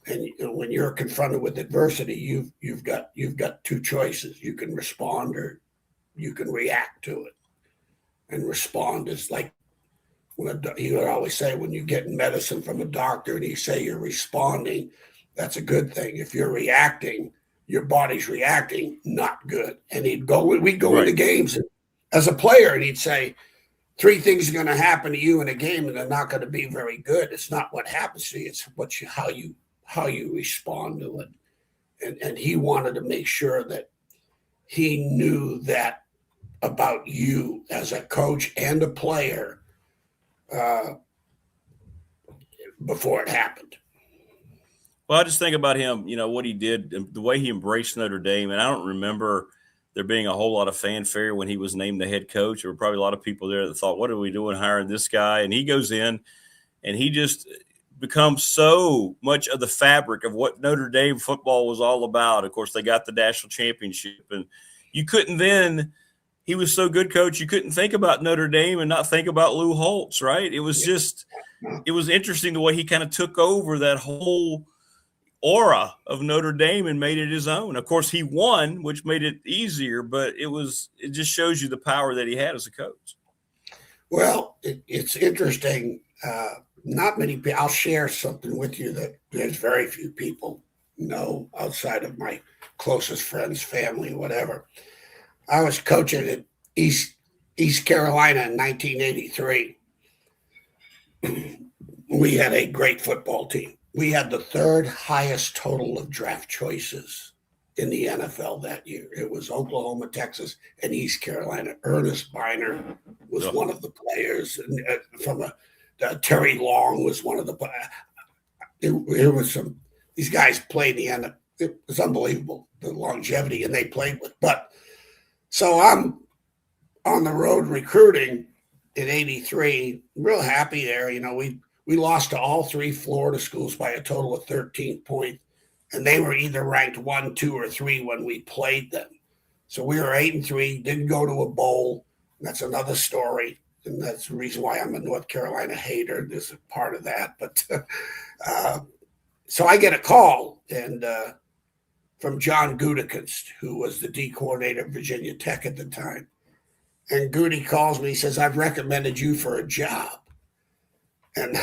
And when you're confronted with adversity, you've got two choices. You can respond or you can react to it. And respond is like he would always say, when you get medicine from a doctor and he say you're responding, that's a good thing. If you're reacting, your body's reacting, not good. And we'd go into games as a player, and he'd say, 3 things are going to happen to you in a game, and they're not going to be very good. It's not what happens to you; it's how you respond to it. And he wanted to make sure that he knew that about you as a coach and a player before it happened. Well, I just think about him, what he did, the way he embraced Notre Dame. And I don't remember there being a whole lot of fanfare when he was named the head coach. There were probably a lot of people there that thought, what are we doing hiring this guy? And he goes in and he just becomes so much of the fabric of what Notre Dame football was all about. Of course, they got the national championship, and you couldn't then – he was so good, Coach, you couldn't think about Notre Dame and not think about Lou Holtz, right? It was just – it was interesting the way he kind of took over that whole aura of Notre Dame and made it his own. Of course, he won, which made it easier, but it just shows you the power that he had as a coach. Well, it's interesting. Not many people – I'll share something with you that there's very few people know outside of my closest friends, family, whatever. I was coaching at East Carolina in 1983. We had a great football team, we had the third highest total of draft choices in the NFL that year. It was Oklahoma, Texas, and East Carolina. Ernest Biner was one of the players, and Terry Long was one of the. It was some. These guys played the NFL. It was unbelievable, the longevity, and they played with. But so I'm on the road recruiting in '83. Real happy there. We lost to all three Florida schools by a total of 13 points, and they were either ranked 1, 2, or 3 when we played them. So we were 8-3, didn't go to a bowl. That's another story, and that's the reason why I'm a North Carolina hater. There's a part of that, but so I get a call and from John Gutekunst, who was the D coordinator at Virginia Tech at the time, and Goody calls me. He says, "I've recommended you for a job." And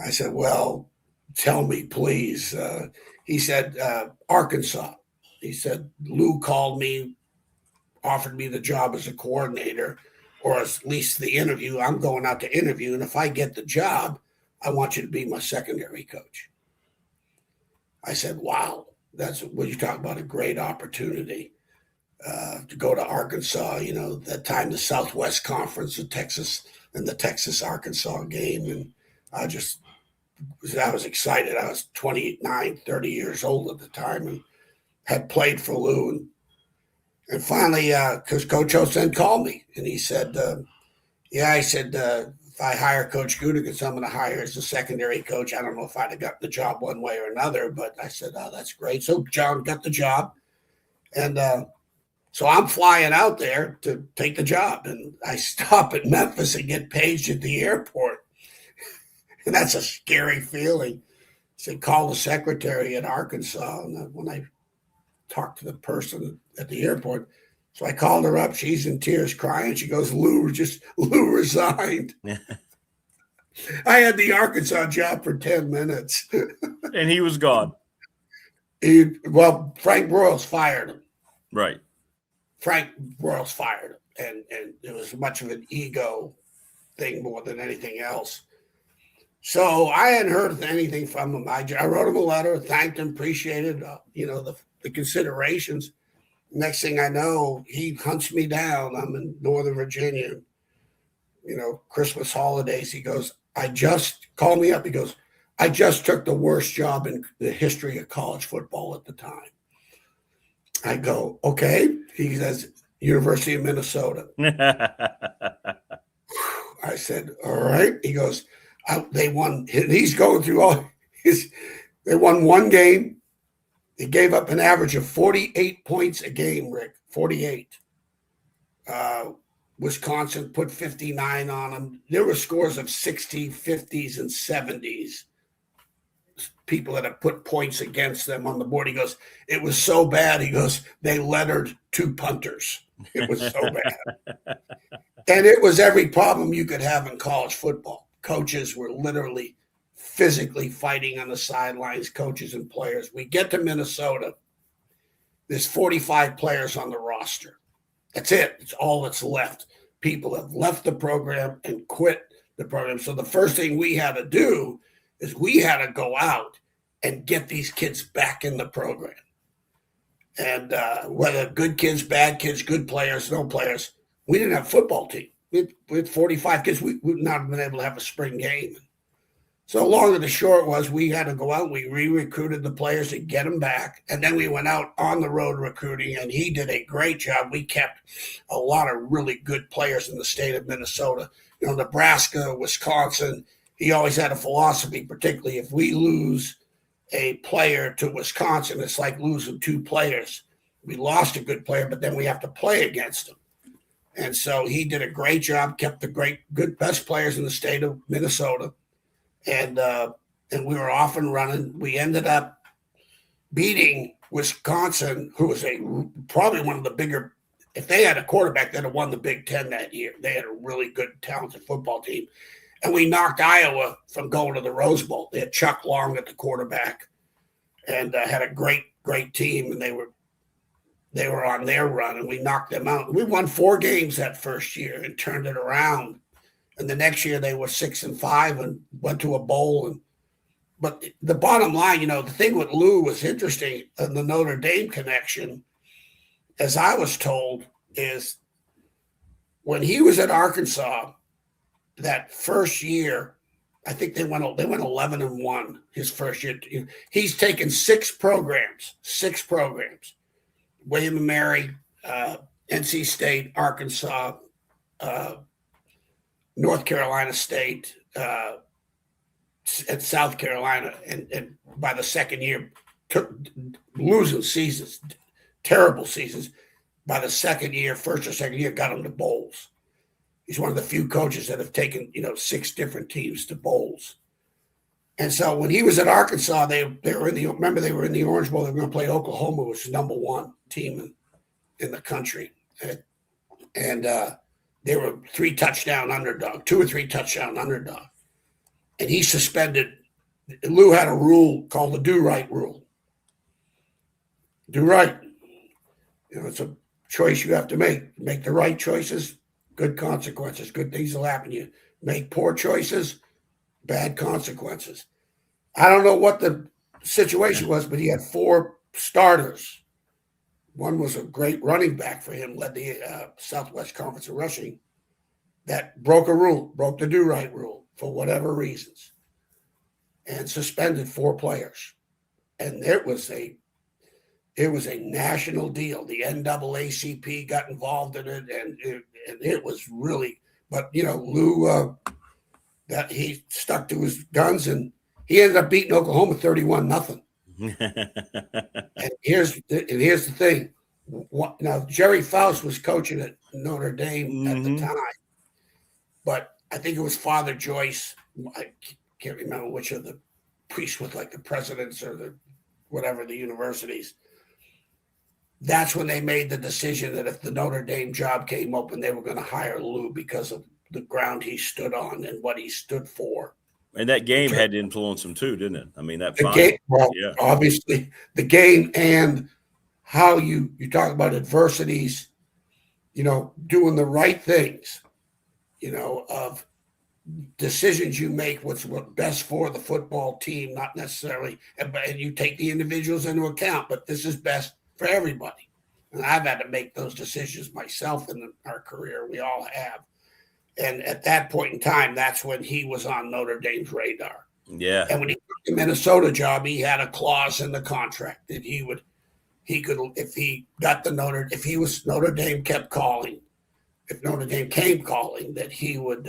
I said, "Well, tell me, please." He said, "Arkansas." He said, "Lou called me, offered me the job as a coordinator, or at least the interview. I'm going out to interview. And if I get the job, I want you to be my secondary coach." I said, "Wow, that's what you talk about, a great opportunity to go to Arkansas." That time the Southwest Conference, the Texas Arkansas game. And I was excited. I was 29, 30 years old at the time and had played for Lou. And finally, because Coach Osen called me and he said, if I hire Coach Gutekunst, I'm going to hire as the secondary coach. I don't know if I'd have gotten the job one way or another, but I said, "Oh, that's great." So John got the job. And so I'm flying out there to take the job. And I stop at Memphis and get paged at the airport. And that's a scary feeling. I said, "Call the secretary at Arkansas." And when I talked to the person at the airport, so I called her up. She's in tears, crying. She goes, Lou resigned." I had the Arkansas job for 10 minutes. And he was gone. Frank Broyles fired him. Right. Frank Broyles fired him. And it was much of an ego thing more than anything else. So I hadn't heard anything from him. I wrote him a letter, thanked him, appreciated, the considerations. Next thing I know, he hunts me down. I'm in Northern Virginia, Christmas holidays. He goes, call me up. He goes, "I just took the worst job in the history of college football at the time." I go, "Okay." He says, "University of Minnesota." I said, "All right." He goes, "They won." He's going through they won one game. They gave up an average of 48 points a game, Rick, 48. Wisconsin put 59 on them. There were scores of 60, 50s, and 70s. People that have put points against them on the board. He goes, "It was so bad." He goes, "They lettered 2 punters. It was so bad." And it was every problem you could have in college football. Coaches were literally physically fighting on the sidelines, coaches and players. We get to Minnesota. There's 45 players on the roster. That's it. It's all that's left. People have left the program and quit the program. So the first thing we had to do is we had to go out and get these kids back in the program. And whether good kids, bad kids, good players, no players, we didn't have a football team. We had 45 kids. We would not have been able to have a spring game. So long and the short was we had to go out. We re-recruited the players to get them back. And then we went out on the road recruiting, and he did a great job. We kept a lot of really good players in the state of Minnesota. Nebraska, Wisconsin, he always had a philosophy, particularly if we lose a player to Wisconsin, it's like losing 2 players. We lost a good player, but then we have to play against them. And so he did a great job, kept the best players in the state of Minnesota. And we were off and running. We ended up beating Wisconsin, who was probably one of the bigger. If they had a quarterback, they'd have won the Big Ten that year. They had a really good, talented football team. And we knocked Iowa from going to the Rose Bowl. They had Chuck Long at the quarterback and had a great, great team. And they were on their run, and we knocked them out. We won 4 games that first year and turned it around. And the next year they were 6-5 and went to a bowl and But the bottom line, the thing with Lou was interesting, and the Notre Dame connection, as I was told, is when he was at Arkansas that first year, I think they went 11-1 his first year. He's taken six programs, William and Mary, NC State, Arkansas, North Carolina State, at South Carolina, and by the second year, took losing seasons, terrible seasons. By the second year, first or second year, got him to bowls. He's one of the few coaches that have taken, six different teams to bowls. And so when he was at Arkansas, they were in the Orange Bowl. They were going to play Oklahoma, which is number one team in the country, and they were 2 or 3 touchdown underdog. And he suspended. Lou had a rule called the do right rule. Do right. It's a choice you have to make. Make the right choices, good consequences. Good things will happen to you. Make poor choices, bad consequences. I don't know what the situation was, but he had 4 starters. One was a great running back for him, led the Southwest Conference of rushing, that broke the do right rule for whatever reasons, and suspended 4 players. And it was a national deal. The NAACP got involved in it, and it was really. But Lou, that he stuck to his guns, and he ended up beating Oklahoma 31-0. And here's the thing. Now Jerry Faust was coaching at Notre Dame at the time, but I think it was Father Joyce. I can't remember which of the priests with like the presidents or the universities. That's when they made the decision that if the Notre Dame job came open, they were going to hire Lou because of the ground he stood on and what he stood for. And that game had to influence him too, didn't it? I mean, that game, obviously the game and how you talk about adversities, doing the right things, of decisions you make, what's best for the football team, not necessarily, and you take the individuals into account, but this is best for everybody. And I've had to make those decisions myself in our career. We all have. And at that point in time, that's when he was on Notre Dame's radar. Yeah. And when he took the Minnesota job, he had a clause in the contract that he could, if he got if he was Notre Dame kept calling, if Notre Dame came calling, that he would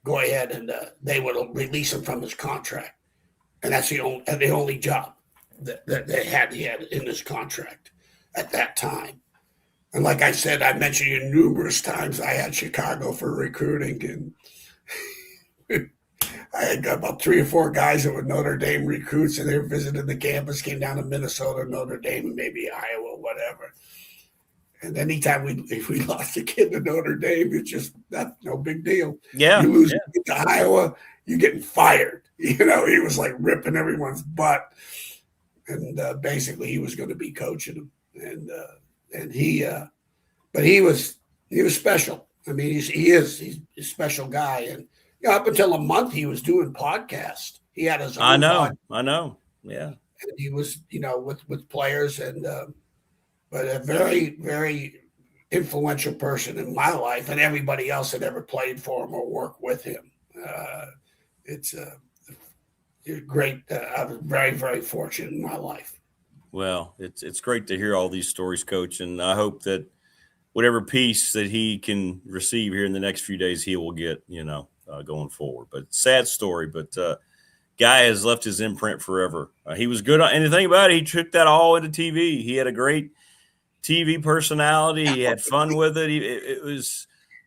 go ahead and they would release him from his contract. And that's the only job that he had in his contract at that time. And like I said, I mentioned you numerous times, I had Chicago for recruiting, and I had got about 3 or 4 guys that were Notre Dame recruits, and they were visiting the campus, came down to Minnesota, Notre Dame, and maybe Iowa, whatever. And anytime we lost a kid to Notre Dame, it's just that's no big deal. Yeah. You lose to Iowa, you're getting fired. He was like ripping everyone's butt. And basically he was going to be coaching them. And he was special. I mean, he's a special guy. And up until a month he was doing podcasts. He had his own I know. Yeah. And he was, with players and but a very, very influential person in my life and everybody else that ever played for him or worked with him. It's great. I was very, very fortunate in my life. Well, it's great to hear all these stories, Coach, and I hope that whatever peace that he can receive here in the next few days, he will get, going forward. But sad story, but guy has left his imprint forever. He was good on anything about it. He took that all into TV. He had a great TV personality. He had fun with it.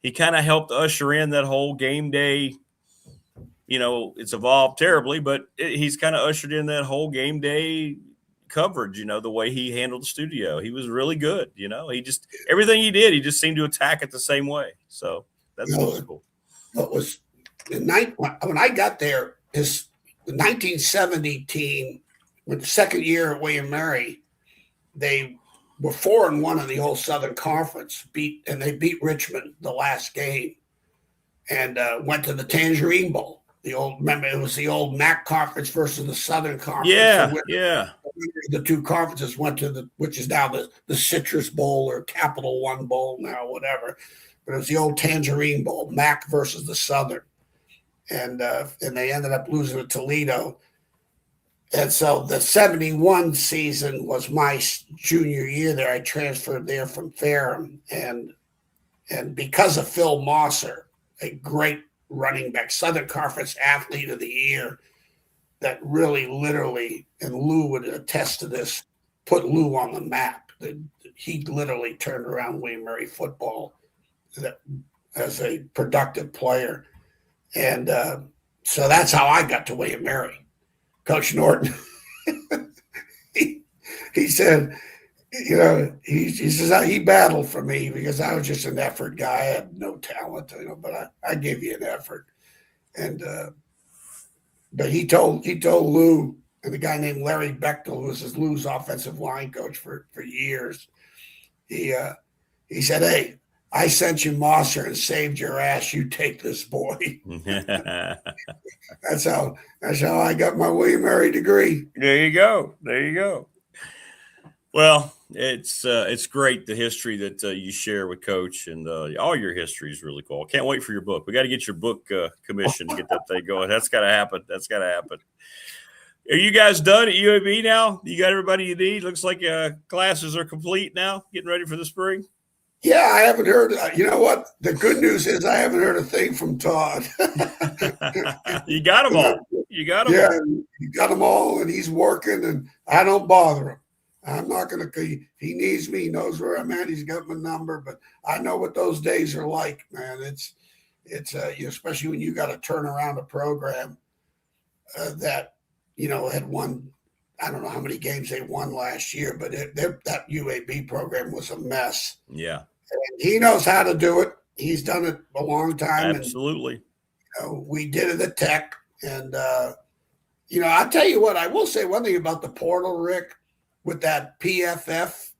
He kind of helped usher in that whole game day. It's evolved terribly, but he's kind of ushered in that whole game day coverage, the way he handled the studio. He was really good. He just, everything he did, he just seemed to attack it the same way. So that's cool. It was when I got there, the 1970 team, with the second year at William Mary, they were 4-1 in the whole Southern Conference. They beat Richmond the last game, and went to the Tangerine Bowl. remember it was the old MAC conference versus the Southern Conference. Yeah, So the two conferences went to which is now the Citrus Bowl or Capital One Bowl now, whatever. But it was the old Tangerine Bowl, MAC versus the Southern, and they ended up losing to Toledo. And so the 71 season was my junior year there. I transferred there from Ferrum, and because of Phil Mosser, a great running back, Southern Conference Athlete of the Year, that really literally, and Lou would attest to this, put Lou on the map. He literally turned around William Mary football as a productive player. And so that's how I got to William Mary. Coach Norton, he said, he says he battled for me because I was just an effort guy. I had no talent, but I gave you an effort. And but he told Lou, and the guy named Larry Bechtel, who was Lou's offensive line coach for years, he said, "Hey, I sent you Mosser and saved your ass. You take this boy." That's how I got my William Mary degree. There you go. Well, it's great, the history that you share with Coach, and all your history is really cool. Can't wait for your book. We got to get your book commissioned to get that thing going. That's got to happen. Are you guys done at UAB now? You got everybody you need? Looks like classes are complete now, getting ready for the spring. Yeah, I haven't heard. You know what? The good news is I haven't heard a thing from Todd. You got them all. You got them all, and he's working, and I don't bother him. I'm not going to. He needs me. He knows where I'm at. He's got my number, but I know what those days are like, man. It's especially when you got to turn around a program that had won. I don't know how many games they won last year, but that UAB program was a mess. Yeah. And he knows how to do it. He's done it a long time. Absolutely. And, we did it at Tech. And, I'll tell you what, I will say one thing about the portal, Rick, with that PFF.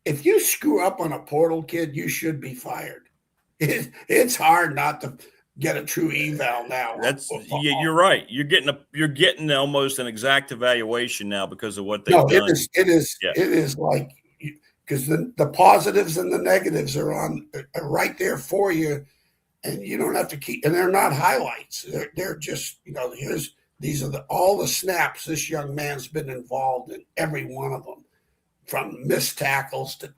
If you screw up on a portal kid, you should be fired. It's hard not to get a true eval now. You're right. You're getting almost an exact evaluation now because of what they've done. It is like, because the positives and the negatives are right there for you, and you don't have to keep. And they're not highlights. They're just these are all the snaps this young man's been involved in, every one of them, from missed tackles to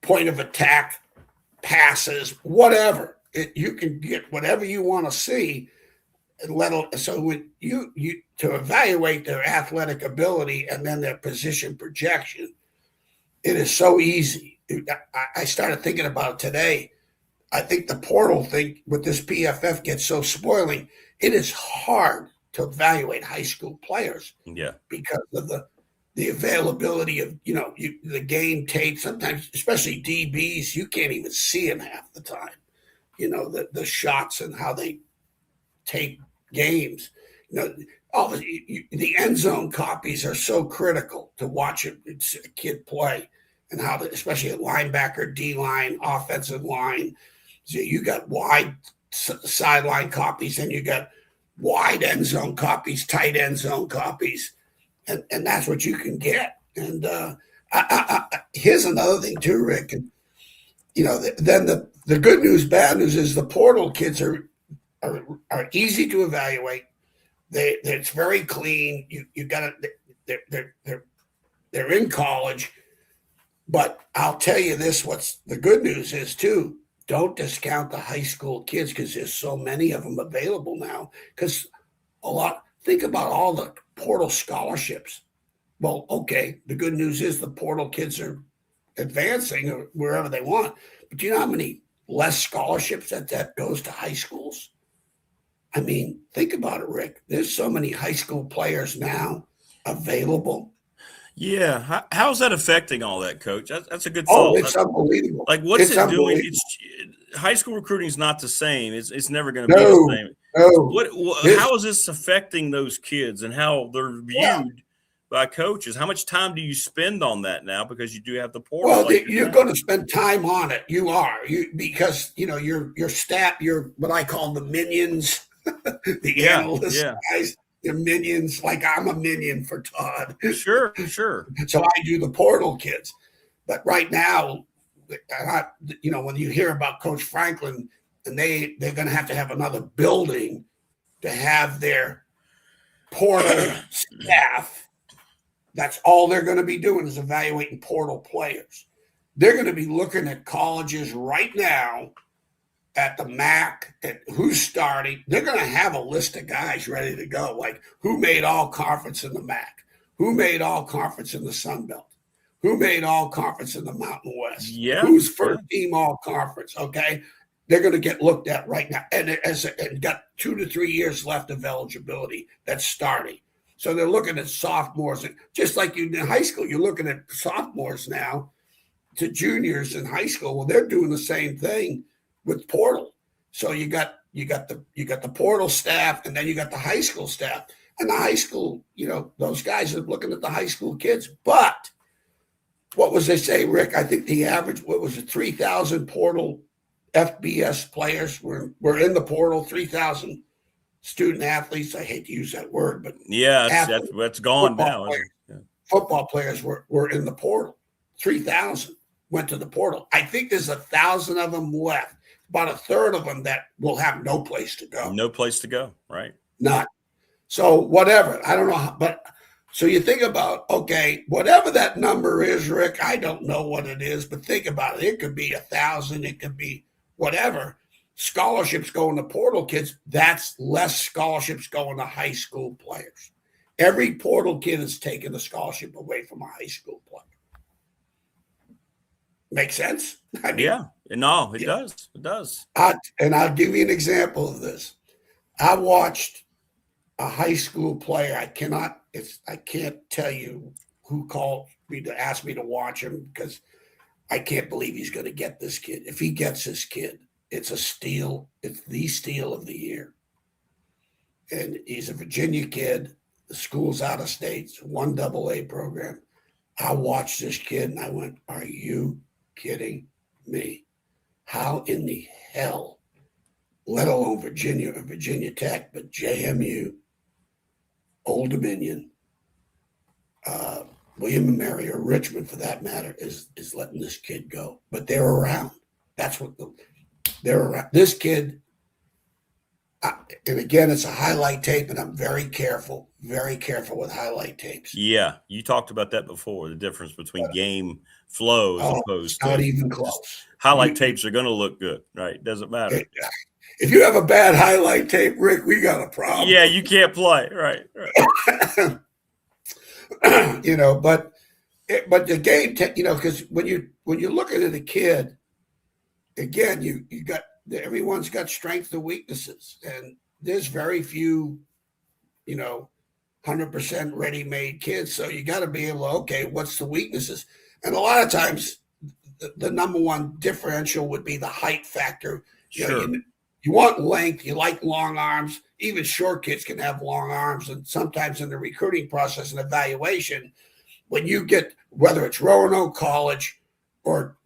point of attack passes, whatever. You can get whatever you want to see, and so when you to evaluate their athletic ability and then their position projection, it is so easy. I started thinking about it today. I think the portal thing with this PFF gets so spoiling. It is hard to evaluate high school players. Yeah, because of the availability of the game tape. Sometimes, especially DBs, you can't even see them half the time. The shots and how they take games. The end zone copies are so critical to watch a kid play, and how especially a linebacker, D line, offensive line. So you got wide sideline copies, and you got wide end zone copies, tight end zone copies. And that's what you can get. And here's another thing too, Rick. And, then the good news, bad news is the portal kids are easy to evaluate. It's very clean. You got it. They're in college, but I'll tell you this: what's the good news is too. Don't discount the high school kids because there's so many of them available now. Because think about all the portal scholarships. Well, okay, the good news is the portal kids are advancing wherever they want. But do you know how many less scholarships that goes to high schools? I mean, think about it, Rick. There's so many high school players now available. Yeah. How's that affecting all that, Coach? That's a good thought. Oh, it's unbelievable. Like, what's it doing? High school recruiting is not the same. It's never going to be the same. No. How is this affecting those kids and how they're viewed by coaches. How much time do you spend on that now? Because you do have the portal. Well, you're going to spend time on it. You are because your staff, your what I call the minions, the analyst guys, they're minions. Like I'm a minion for Todd. Sure. So I do the portal kids, but right now, when you hear about Coach Franklin, and they're going to have another building to have their portal staff. That's all they're going to be doing is evaluating portal players. They're going to be looking at colleges right now at the MAC, at who's starting. They're going to have a list of guys ready to go, like who made all conference in the MAC, who made all conference in the Sun Belt, who made all conference in the Mountain West, who's first team all conference, okay? They're going to get looked at right now. And got 2 to 3 years left of eligibility that's starting. So they're looking at sophomores, just like you in high school. You're looking at sophomores now to juniors in high school. Well, they're doing the same thing with portal. So you got the portal staff, and then you got the high school staff. And the high school, those guys are looking at the high school kids. But what was they say, Rick? I think the average, 3,000 portal FBS players were in the portal, 3,000 student athletes. I hate to use that word, but that's gone now. Football players were in the portal. 3,000 went to the portal. I think there's 1,000 of them left. About a third of them that will have no place to go. No place to go, right? Not. So whatever. I don't know, but so you think about, okay, whatever that number is, Rick, I don't know what it is, but think about it. It could be 1,000. It could be whatever. Scholarships going to portal kids, that's less scholarships going to high school players. Every portal kid is taking a scholarship away from a high school player. Make sense? I mean, no, it does. It does. And I'll give you an example of this. I watched a high school player. I can't tell you who called me to ask me to watch him because I can't believe he's going to get this kid. If he gets this kid, it's a steal. It's the steal of the year. And he's a Virginia kid. The school's out of state. It's a 1AA program. I watched this kid and I went, are you kidding me? How in the hell, let alone Virginia or Virginia Tech, but JMU, Old Dominion, William & Mary, or Richmond for that matter, is letting this kid go. But they're around. That's what they're around. This kid, and again, it's a highlight tape, and I'm very careful with highlight tapes. Yeah, you talked about that before, the difference between game flow as opposed to not even close. Highlight tapes are going to look good, right? Doesn't matter. If you have a bad highlight tape, Rick, we got a problem. Yeah, you can't play, right. But the game, because when you're looking at a kid, again, you got everyone's got strengths and weaknesses, and there's very few, 100% ready-made kids. So you got to be able to, okay, what's the weaknesses? And a lot of times, the number one differential would be the height factor. Sure. You want length. You like long arms. Even short kids can have long arms. And sometimes in the recruiting process and evaluation, when you get, whether it's Roanoke College or,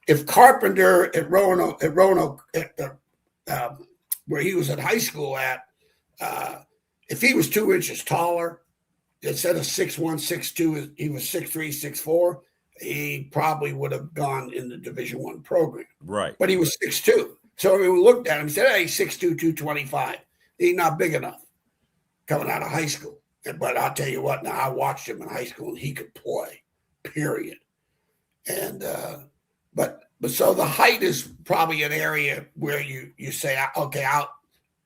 if Carpenter at Roanoke, where he was at high school at, if he was 2 inches taller, instead of 6'1", 6'2", he was 6'3", 6'4", he probably would have gone in the Division I program. Right. But he was 6'2". So we looked at him and said, hey, 6'2", 225. He's not big enough coming out of high school. But I'll tell you what, now I watched him in high school and he could play, period. And but so the height is probably an area where you say, okay,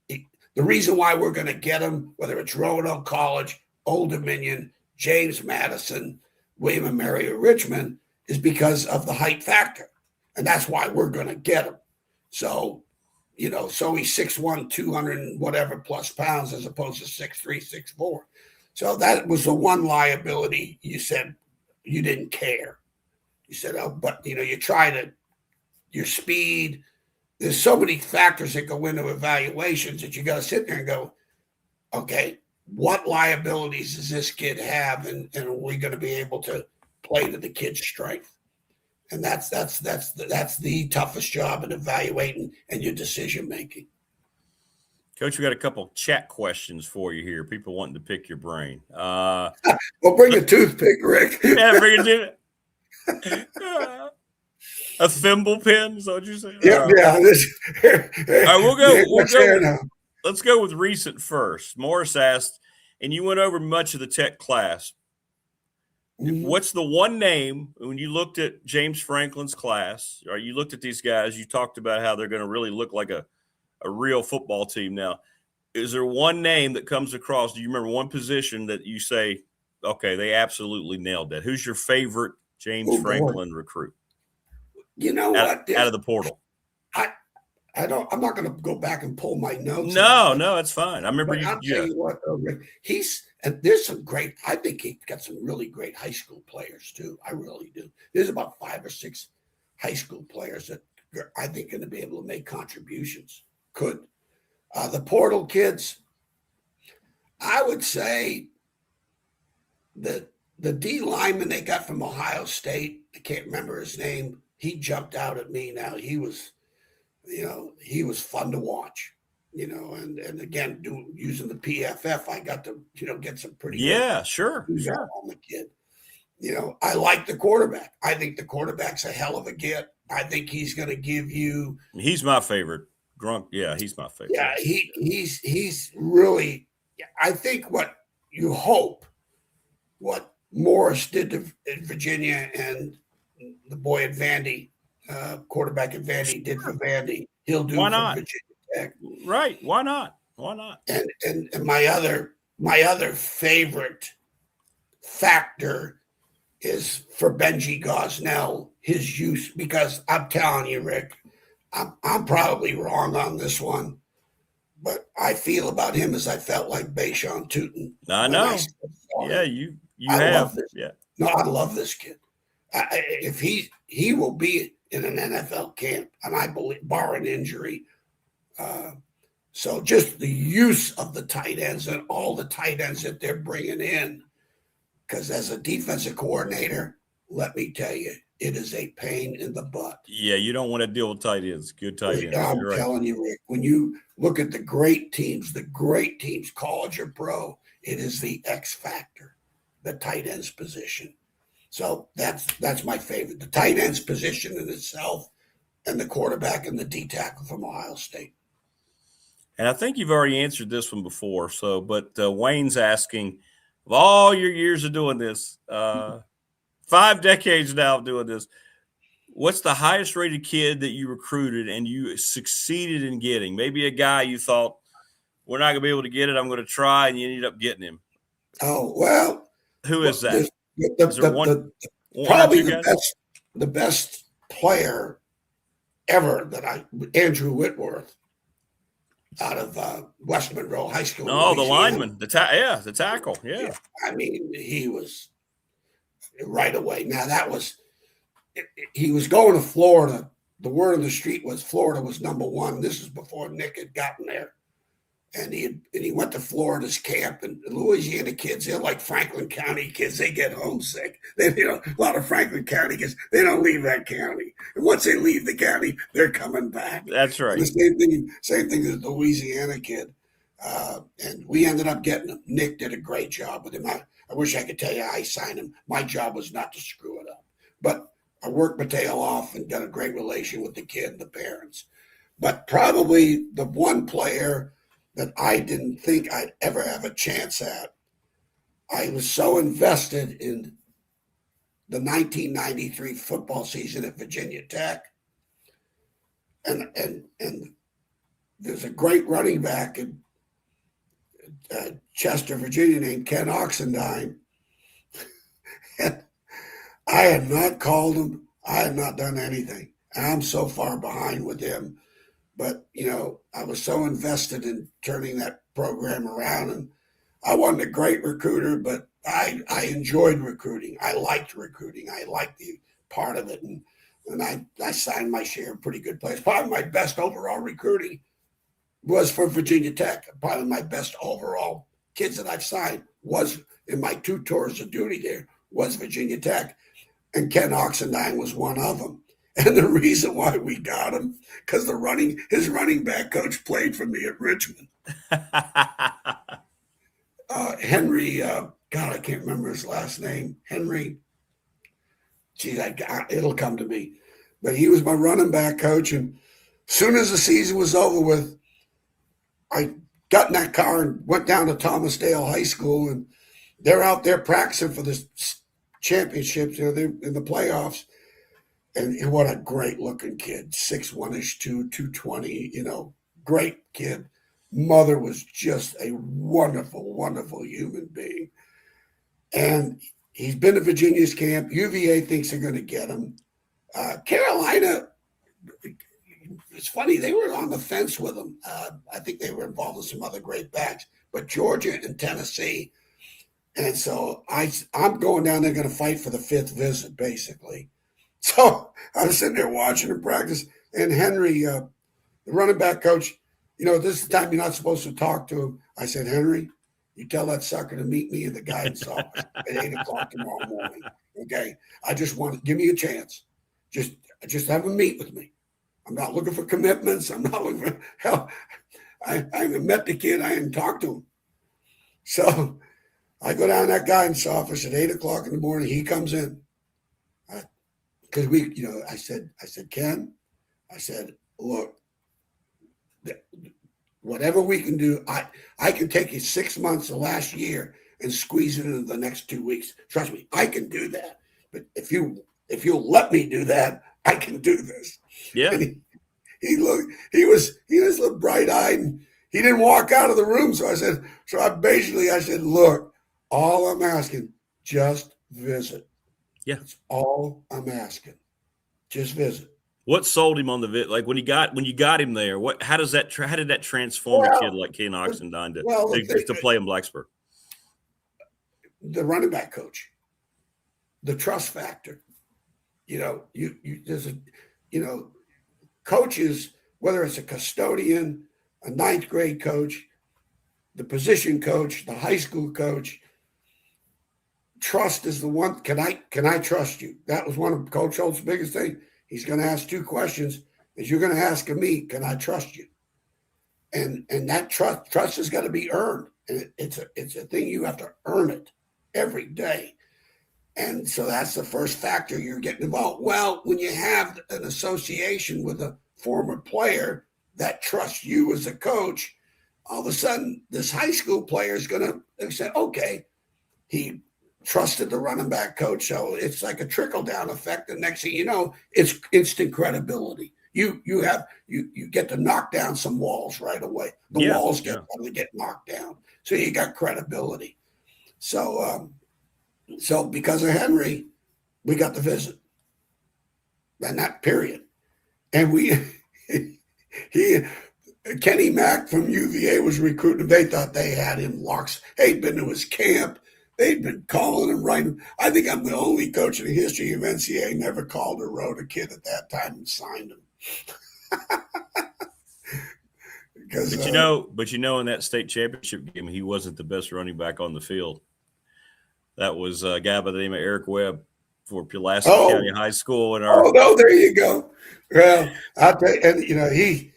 the reason why we're going to get him, whether it's Roanoke College, Old Dominion, James Madison, William & Mary, or Richmond, is because of the height factor. And that's why we're going to get him. So, so he's 6'1", 200 and whatever plus pounds as opposed to 6'3", 6'4". So that was the one liability you said you didn't care. You said, oh, but, you try to, your speed, there's so many factors that go into evaluations that you got to sit there and go, okay, what liabilities does this kid have, and are we going to be able to play to the kid's strength? And that's the toughest job in evaluating and your decision making. Coach, we got a couple chat questions for you here. People wanting to pick your brain. Well, bring a toothpick, Rick. Yeah, bring a toothpick. A thimble pin, is that what you're saying? Yeah. All right, we'll go. Let's go with recent first. Morris asked, and you went over much of the tech class. Mm-hmm. What's the one name when you looked at James Franklin's class, or you looked at these guys, you talked about how they're going to really look like a real football team now. Is there one name that comes across? Do you remember one position that you say, okay, they absolutely nailed that? Who's your favorite James Franklin recruit? You know out of the portal. I'm not going to go back and pull my notes. No, that's fine. I remember you. I'll tell you what, Rick, there's some great. I think he's got some really great high school players too. I really do. There's about 5 or 6 high school players that I think are going to be able to make contributions. The portal kids, I would say that the D lineman they got from Ohio State, I can't remember his name. He jumped out at me. Now he was fun to watch, and again, using the PFF, I got to, get some pretty good sure on the kid. I like the quarterback. I think the quarterback's a hell of a get. I think he's going to give you. He's my favorite. Grunk, yeah, he's my favorite. Yeah, he's really. I think what you hope, what Morris did at Virginia and the boy at Vandy, quarterback at Vandy did for Vandy, he'll do for Virginia Tech. Right? Why not? And my other favorite factor is for Benji Gosnell, his use, because I'm telling you, Rick, I'm probably wrong on this one, but I feel about him as I felt like Bashan Tootin. I know. You have. Yeah. No, I love this kid. If he will be in an NFL camp, and I believe, barring injury. So just the use of the tight ends and all the tight ends that they're bringing in, because as a defensive coordinator, let me tell you, it is a pain in the butt. Yeah, you don't want to deal with tight ends. Good tight ends. I'm telling you, Rick, when you look at the great teams, college or pro, it is the X factor, the tight ends position. So that's my favorite. The tight ends position in itself, and the quarterback and the D tackle from Ohio State. And I think you've already answered this one before. But Wayne's asking, of all your years of doing this, 5 decades now of doing this, what's the highest rated kid that you recruited and you succeeded in getting? Maybe a guy you thought, we're not going to be able to get it, I'm going to try, and you ended up getting him. Oh, well. Who is that? Probably the best player ever Andrew Whitworth out of West Monroe High School. Oh, the lineman, the tackle. Yeah. I mean, he was right away. Now he was going to Florida. The word on the street was Florida was number 1. This is before Nick had gotten there. And he went to Florida's camp, and Louisiana kids, they're like Franklin County kids. They get homesick. A lot of Franklin County kids, they don't leave that county. And once they leave the county, they're coming back. That's right. And the same thing as the Louisiana kid. And we ended up getting him. Nick did a great job with him. I wish I could tell you I signed him. My job was not to screw it up. But I worked my tail off and got a great relation with the kid and the parents. But probably the one player that I didn't think I'd ever have a chance at. I was so invested in the 1993 football season at Virginia Tech. And there's a great running back in Chester, Virginia, named Ken Oxendine. And I had not called him. I had not done anything. And I'm so far behind with him. But, I was so invested in turning that program around, and I wasn't a great recruiter, but I enjoyed recruiting. I liked recruiting. I liked the part of it. And I signed my share of pretty good players. Probably my best overall recruiting was for Virginia Tech. Probably my best overall kids that I've signed was in my 2 tours of duty there was Virginia Tech, and Ken Oxendine was one of them. And the reason why we got him, because his running back coach played for me at Richmond. Henry, God, I can't remember his last name. Henry, geez, it'll come to me. But he was my running back coach. And as soon as the season was over with, I got in that car and went down to Thomas Dale High School. And they're out there practicing for the championships, they're in the playoffs. And what a great-looking kid, 6'1"ish, 220, great kid. Mother was just a wonderful, wonderful human being. And he's been to Virginia's camp. UVA thinks they're going to get him. Carolina, it's funny, they were on the fence with him. I think they were involved in some other great backs. But Georgia and Tennessee. And so I'm going down there going to fight for the 5th visit, basically. So I was sitting there watching him practice, and Henry, the running back coach, this is the time you're not supposed to talk to him. I said, Henry, you tell that sucker to meet me in the guidance office at 8 o'clock tomorrow morning. Okay? I just want to give me a chance. Just have him meet with me. I'm not looking for commitments. I'm not looking for hell. I haven't met the kid. I haven't talked to him. So I go down that guidance office at 8 o'clock in the morning. He comes in. Because I said, Ken, I said, look, whatever we can do, I can take you 6 months of last year and squeeze it into the next 2 weeks. Trust me, I can do that. But if you'll let me do that, I can do this. Yeah. And he was looked bright-eyed, and he didn't walk out of the room. So I said, look, all I'm asking, just visit. Yeah, that's all I'm asking. Just visit. What sold him on the visit? Like when you got him there, how did that transform a kid like Ken Oxendine to play in Blacksburg? The running back coach, the trust factor. Coaches, whether it's a custodian, a 9th grade coach, the position coach, the high school coach. Trust is the one. Can I trust you? That was one of Coach Holt's biggest things. He's going to ask 2 questions. Is you're going to ask of me, can I trust you? And that trust has got to be earned. And it's a thing you have to earn it every day. And so that's the first factor you're getting involved. Well, when you have an association with a former player that trusts you as a coach, all of a sudden this high school player is going to say, okay, he trusted the running back coach. So it's like a trickle-down effect. The next thing you know, it's instant credibility. You get to knock down some walls right away. The walls get knocked down. So you got credibility. So because of Henry, we got the visit. And that period. And Kenny Mack from UVA was recruiting. They thought they had him locked. They'd been to his camp. They'd been calling him, writing. I think I'm the only coach in the history of NCAA never called or wrote a kid at that time and signed him. But in that state championship game, he wasn't the best running back on the field. That was a guy by the name of Eric Webb for Pulaski County High School. There you go. Well, I'll tell you,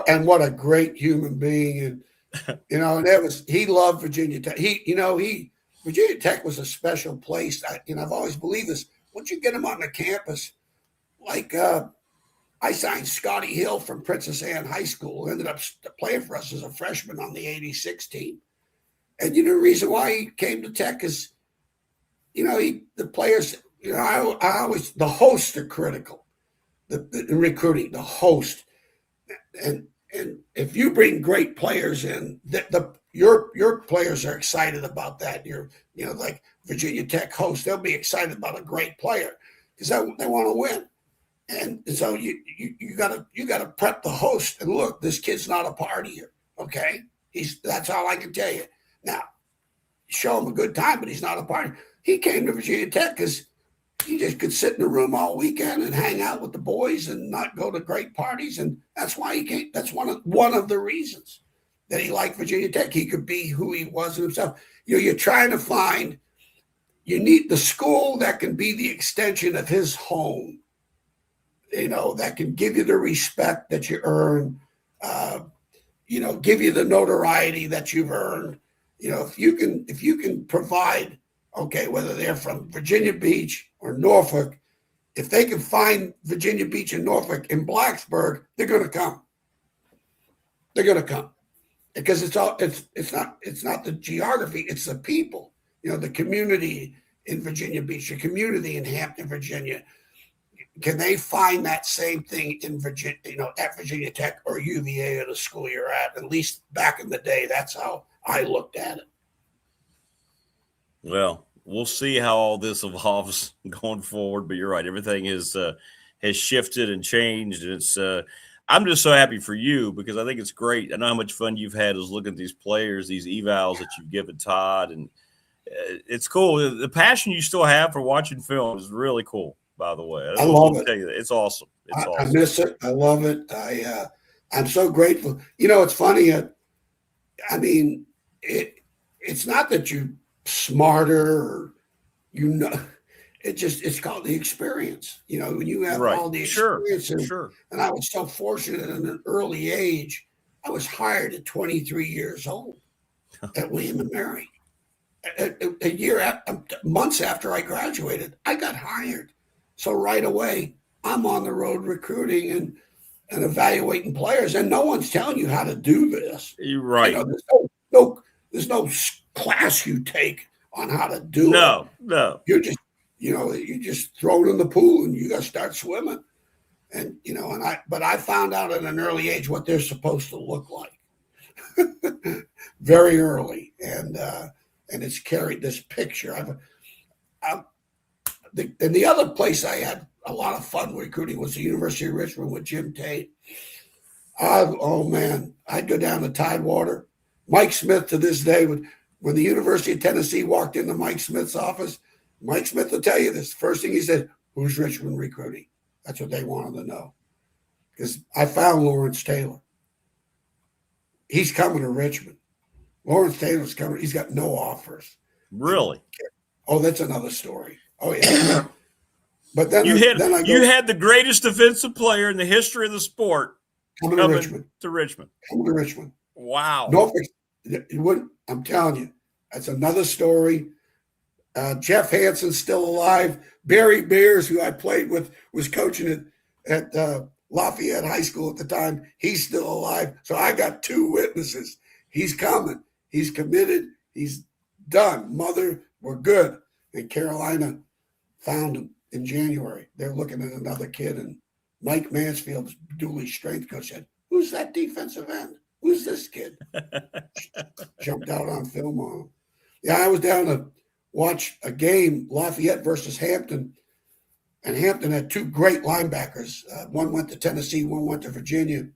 and what a great human being. And, he loved Virginia Tech. Virginia Tech was a special place. I've always believed this. Once you get them on the campus, like I signed Scotty Hill from Princess Anne High School, who ended up playing for us as a freshman on the 86 team. And the reason why he came to Tech is, the players, I always, the hosts are critical. The recruiting, the host. And if you bring great players in, your players are excited about that. Like Virginia Tech host, they'll be excited about a great player because they want to win. And so you gotta prep the host. And look, this kid's not a partier. Okay, that's all I can tell you. Now, show him a good time, but he's not a partier. He came to Virginia Tech because he just could sit in the room all weekend and hang out with the boys and not go to great parties, and that's why he came. That's one of the reasons. that he liked Virginia Tech. He could be who he was himself. You're trying to find, you need the school that can be the extension of his home, that can give you the respect that you earn, give you the notoriety that you've earned. If you can provide, whether they're from Virginia Beach or Norfolk, if they can find Virginia Beach and Norfolk in Blacksburg, they're going to come. They're going to come because it's not the geography, it's the people. The community in Virginia Beach, the community in Hampton, Virginia. Can they find that same thing in Virginia, at Virginia Tech or UVA or the school you're at? At least back in the day, that's how I looked at it. Well, we'll see how all this evolves going forward. But you're right; everything has shifted and changed, and it's. I'm just so happy for you because I think it's great. I know how much fun you've had is looking at these players, these evals that you've given Todd, and it's cool. The passion you still have for watching film is really cool. By the way, I love it. It's awesome. Awesome. I miss it. I love it. I'm so grateful. It's funny. It's not that you're smarter or it's called the experience. When you have all the experience. Sure. And I was so fortunate at an early age. I was hired at 23 years old at William and Mary. Months after I graduated, I got hired. So right away, I'm on the road recruiting and evaluating players, and no one's telling you how to do this. You're right. There's no class you take on how to do it. No. You're just, you just throw it in the pool and you got to start swimming. And but I found out at an early age what they're supposed to look like, very early, and it's carried this picture. And the other place I had a lot of fun recruiting was the University of Richmond with Jim Tate. Oh man, I'd go down to Tidewater. Mike Smith to this day, when the University of Tennessee walked into Mike Smith's office, Mike Smith will tell you this. First thing he said, "Who's Richmond recruiting?" That's what they wanted to know. Because I found Lawrence Taylor. He's coming to Richmond. Lawrence Taylor's coming. He's got no offers. Really? Oh, that's another story. Oh yeah, but then you had the greatest defensive player in the history of the sport coming to Richmond. Coming to Richmond. Wow. Norfolk. I'm telling you, that's another story. Jeff Hanson's still alive. Barry Beers, who I played with, was coaching at Lafayette High School at the time. He's still alive. So I got two witnesses. He's coming. He's committed. He's done. Mother, we're good. And Carolina found him in January. They're looking at another kid, and Mike Mansfield's dually strength coach said, "Who's that defensive end? Who's this kid?" Jumped out on film on him. Yeah, I was down to watch a game, Lafayette versus Hampton, and Hampton had two great linebackers. One went to Tennessee, one went to Virginia.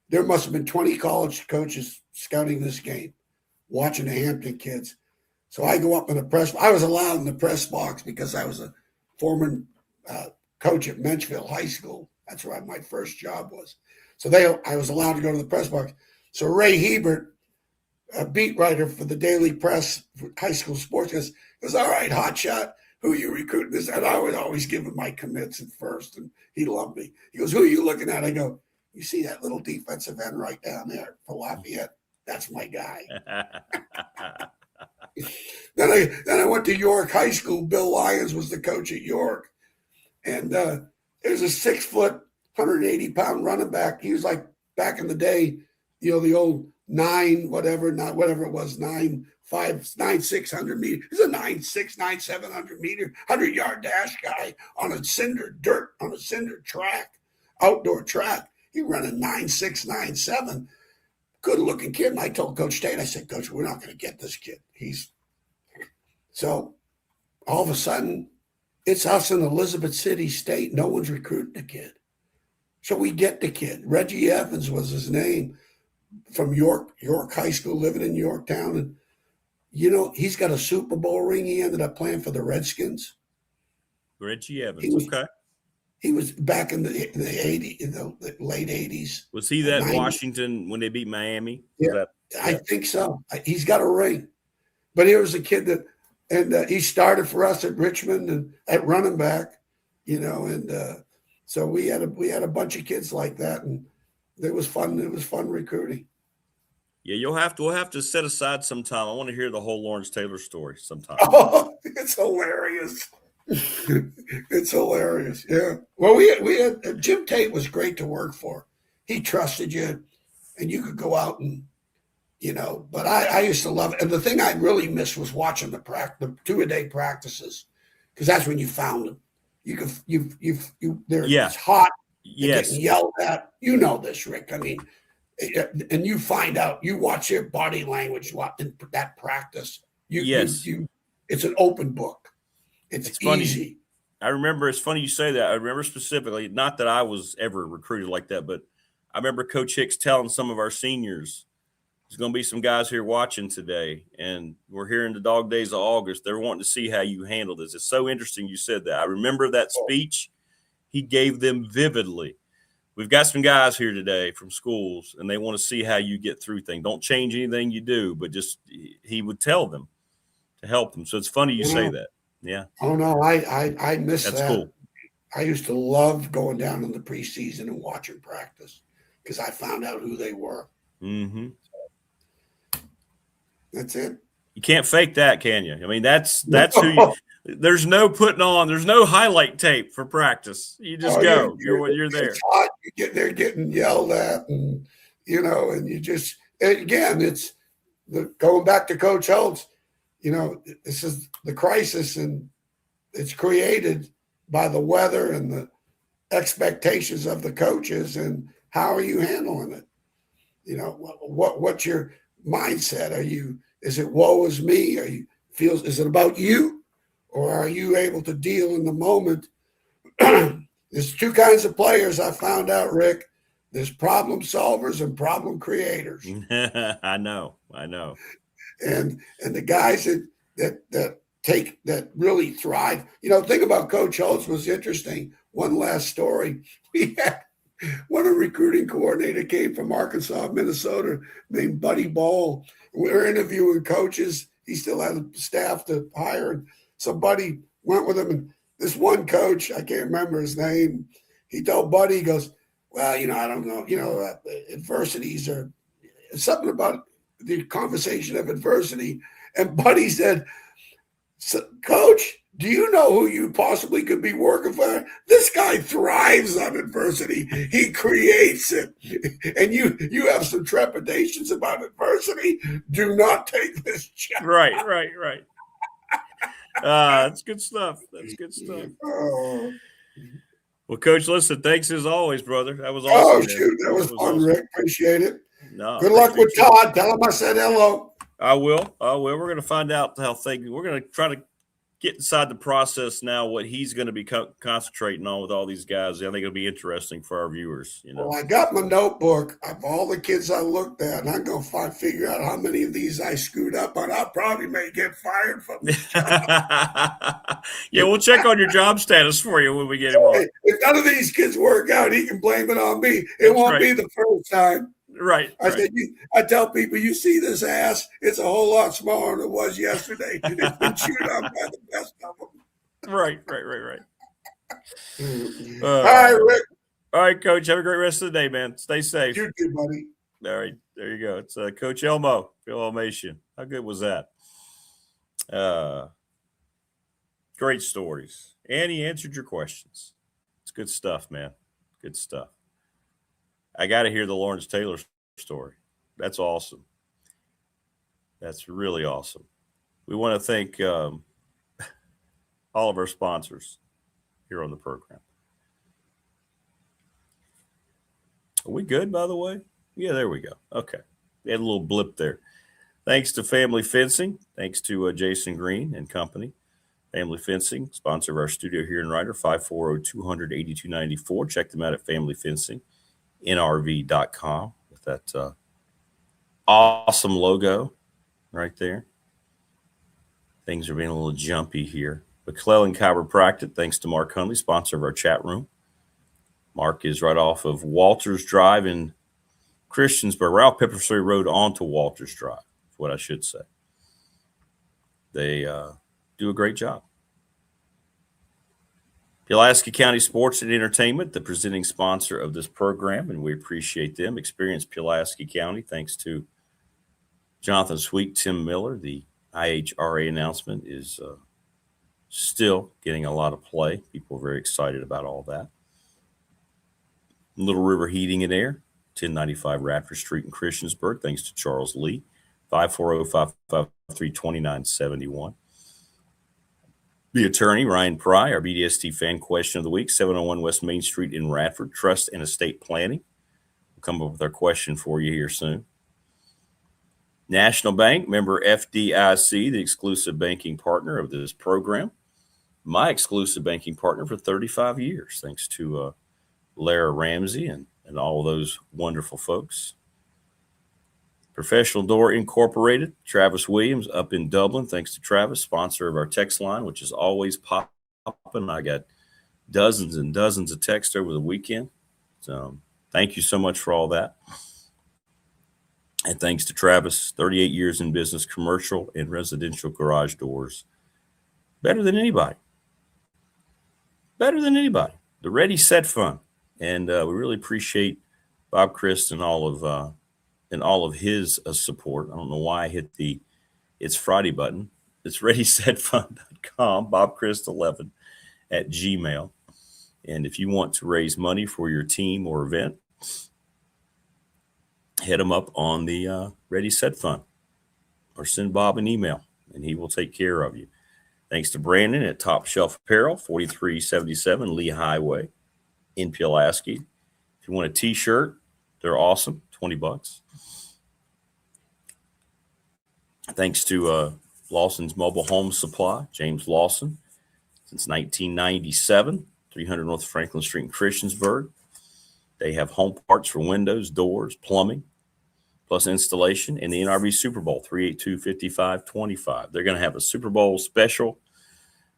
There must have been 20 college coaches scouting this game, watching the Hampton kids. So I go up in the press. I was allowed in the press box because I was a former coach at Menchville High School. That's where my first job was. So I was allowed to go to the press box. So Ray Hebert, a beat writer for the Daily Press for high school sports, goes, "All right, hotshot, who are you recruiting this?" And I would always give him my commits at first, and he loved me. He goes, "Who are you looking at?" I go, "You see that little defensive end right down there for Lafayette? That's my guy." Then I went to York High School. Bill Lyons was the coach at York. And there's a 6 foot, 180-pound running back. He was like back in the day, the old 600 meter. He's a 9'6", 700 meter, 100-yard dash guy on a cinder track, outdoor track. He ran a 9'6", 9'7". Good looking kid. And I told Coach Tate, I said, "Coach, we're not going to get this kid." So all of a sudden, it's us in Elizabeth City State. No one's recruiting the kid. So we get the kid. Reggie Evans was his name, from York High School, living in Yorktown. And, he's got a Super Bowl ring. He ended up playing for the Redskins. Reggie Evans, okay. He was back in the 80s, in the late 80s. Was he that 90s. Washington when they beat Miami? Yeah. I think so. He's got a ring. But here was a kid that, and he started for us at Richmond and at running back, and so we had a bunch of kids like that, and it was fun. It was fun recruiting. Yeah, we'll have to set aside some time. I want to hear the whole Lawrence Taylor story sometime. Oh, it's hilarious. It's hilarious. Yeah. Well, we had Jim Tate was great to work for. He trusted you, and you could go out and, but I used to love it. And the thing I really missed was watching the 2-a-day practices, because that's when you found them. It's hot. Yes. Getting yelled at. You know this, Rick. I mean, and you find out, you watch their body language in that practice. It's an open book. It's easy. Funny. I remember, it's funny you say that. I remember specifically, not that I was ever recruited like that, but I remember Coach Hicks telling some of our seniors, there's going to be some guys here watching today, and we're here in the dog days of August. They're wanting to see how you handle this. It's so interesting you said that. I remember that speech he gave them vividly. We've got some guys here today from schools, and they want to see how you get through things. Don't change anything you do, but just he would tell them to help them. So it's funny you say that. Yeah. Oh, no, I miss that. That's cool. I used to love going down in the preseason and watching practice because I found out who they were. Mm-hmm. That's it. You can't fake that, can you? I mean, that's who you – there's no putting on – there's no highlight tape for practice. You just go. You're there. It's hot. They're getting yelled at, and, and you just – again, it's going back to Coach Holtz. This is the crisis, and it's created by the weather and the expectations of the coaches, and how are you handling it? What's your mindset? Is it woe is me? Is it about you, or are you able to deal in the moment? There's two kinds of players I found out, Rick. There's problem solvers and problem creators. I know. And the guys that really thrive. Think about Coach Holtz was interesting. One last story. We had one recruiting coordinator came from Arkansas, Minnesota, named Buddy Ball. We were interviewing coaches. He still had a staff to hire. And so Buddy went with him. And this one coach, I can't remember his name, he told Buddy, he goes, well, I don't know, adversities are something about the conversation of adversity. And Buddy said, Coach, do you know who you possibly could be working for? This guy thrives on adversity. He creates it. And you have some trepidations about adversity. Do not take this job. Right. That's good stuff. Oh. Well, Coach, listen, thanks as always, brother. That was awesome. Oh, shoot. That was fun, awesome. Rick. Appreciate it. No, good luck with Todd. Tell him I said hello. I will. We're going to find out how things – we're going to try to get inside the process now, what he's going to be concentrating on with all these guys. I think it'll be interesting for our viewers. Well, I got my notebook of all the kids I looked at, and I'm going to figure out how many of these I screwed up on. I probably may get fired from this job. Yeah, we'll check on your job status for you when we get him on. If none of these kids work out, he can blame it on me. It won't be the first time. Right. Said, I tell people, you see this ass, it's a whole lot smaller than it was yesterday. It's been chewed up by the best of them. Right. All right, Rick. All right, Coach. Have a great rest of the day, man. Stay safe. You too, buddy. All right. There you go. It's Coach Elmo, Elmassian. How good was that? Great stories. And he answered your questions. It's good stuff, man. Good stuff. I got to hear the Lawrence Taylor story. That's awesome. That's really awesome. We want to thank all of our sponsors here on the program. Are we good, by the way? Yeah, there we go. Okay. We had a little blip there. Thanks to Family Fencing. Thanks to Jason Green and company. Family Fencing, sponsor of our studio here in Ryder, 540-200-8294. Check them out at Family Fencing. NRV.com with that awesome logo right there. Things are being a little jumpy here. McClellan Chiropractic, thanks to Mark Hunley, sponsor of our chat room. Mark is right off of Walters Drive in Christiansburg, Ralph Peppersley Road onto Walters Drive, is what I should say. They do a great job. Pulaski County Sports and Entertainment, the presenting sponsor of this program, and we appreciate them. Experience Pulaski County, thanks to Jonathan Sweet, Tim Miller. The IHRA announcement is still getting a lot of play. People are very excited about all that. Little River Heating and Air, 1095 Raptor Street in Christiansburg, thanks to Charles Lee, 540-553-2971. The attorney, Ryan Pry, our BDST fan question of the week, 701 West Main Street in Radford, Trust and Estate Planning. We'll come up with our question for you here soon. National Bank, member FDIC, the exclusive banking partner of this program. My exclusive banking partner for 35 years, thanks to Lara Ramsey and all those wonderful folks. Professional Door Incorporated, Travis Williams up in Dublin. Thanks to Travis, sponsor of our text line, which is always popping. I got dozens and dozens of texts over the weekend. So thank you so much for all that. And thanks to Travis, 38 years in business, commercial and residential garage doors. Better than anybody. Better than anybody. The Ready Set Fund. And we really appreciate Bob Christ and all of his support. I don't know why I hit the It's Friday button. It's readysetfund.com, bobchrist11 at Gmail. And if you want to raise money for your team or event, hit him up on the Ready Set Fund or send Bob an email and he will take care of you. Thanks to Brandon at Top Shelf Apparel, 4377 Lee Highway in Pulaski. If you want a t-shirt, they're awesome, $20. Thanks to Lawson's Mobile Home Supply, James Lawson, since 1997, 300 North Franklin Street in Christiansburg. They have home parts for windows, doors, plumbing, plus installation, and the NRB Super Bowl, 382-5525. They're going to have a Super Bowl special.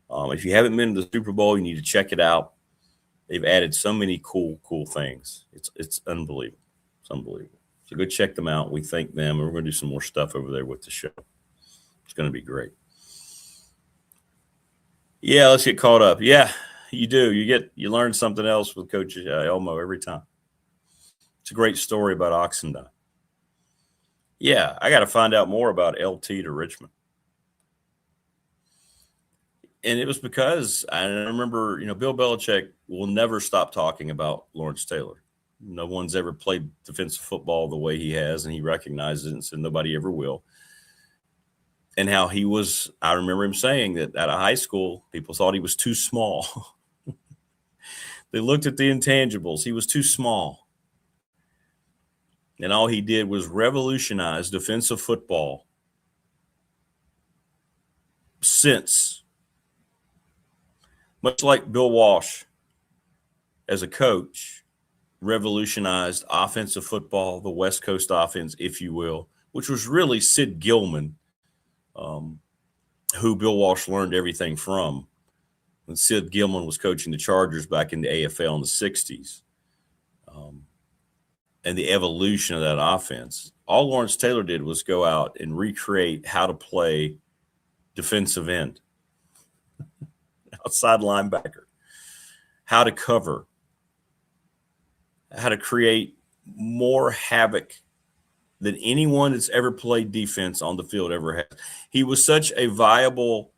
If you haven't been to the Super Bowl, you need to check it out. They've added so many cool things. It's unbelievable. It's unbelievable. So go check them out. We thank them, and we're going to do some more stuff over there with the show. It's going to be great. Yeah, let's get caught up. Yeah, you do. You learn something else with Coach Elmo every time. It's a great story about Oxendine. Yeah, I got to find out more about LT to Richmond. And it was because I remember, Bill Belichick will never stop talking about Lawrence Taylor. No one's ever played defensive football the way he has, and he recognizes it and said nobody ever will. And how I remember him saying that out of high school, people thought he was too small. They looked at the intangibles. He was too small. And all he did was revolutionize defensive football since. Much like Bill Walsh, as a coach, revolutionized offensive football, the West Coast offense, if you will, which was really Sid Gilman, who Bill Walsh learned everything from when Sid Gilman was coaching the Chargers back in the AFL in the 60s. And the evolution of that offense. All Lawrence Taylor did was go out and recreate how to play defensive end, outside linebacker, how to cover, how to create more havoc than anyone that's ever played defense on the field ever has. He was such a viable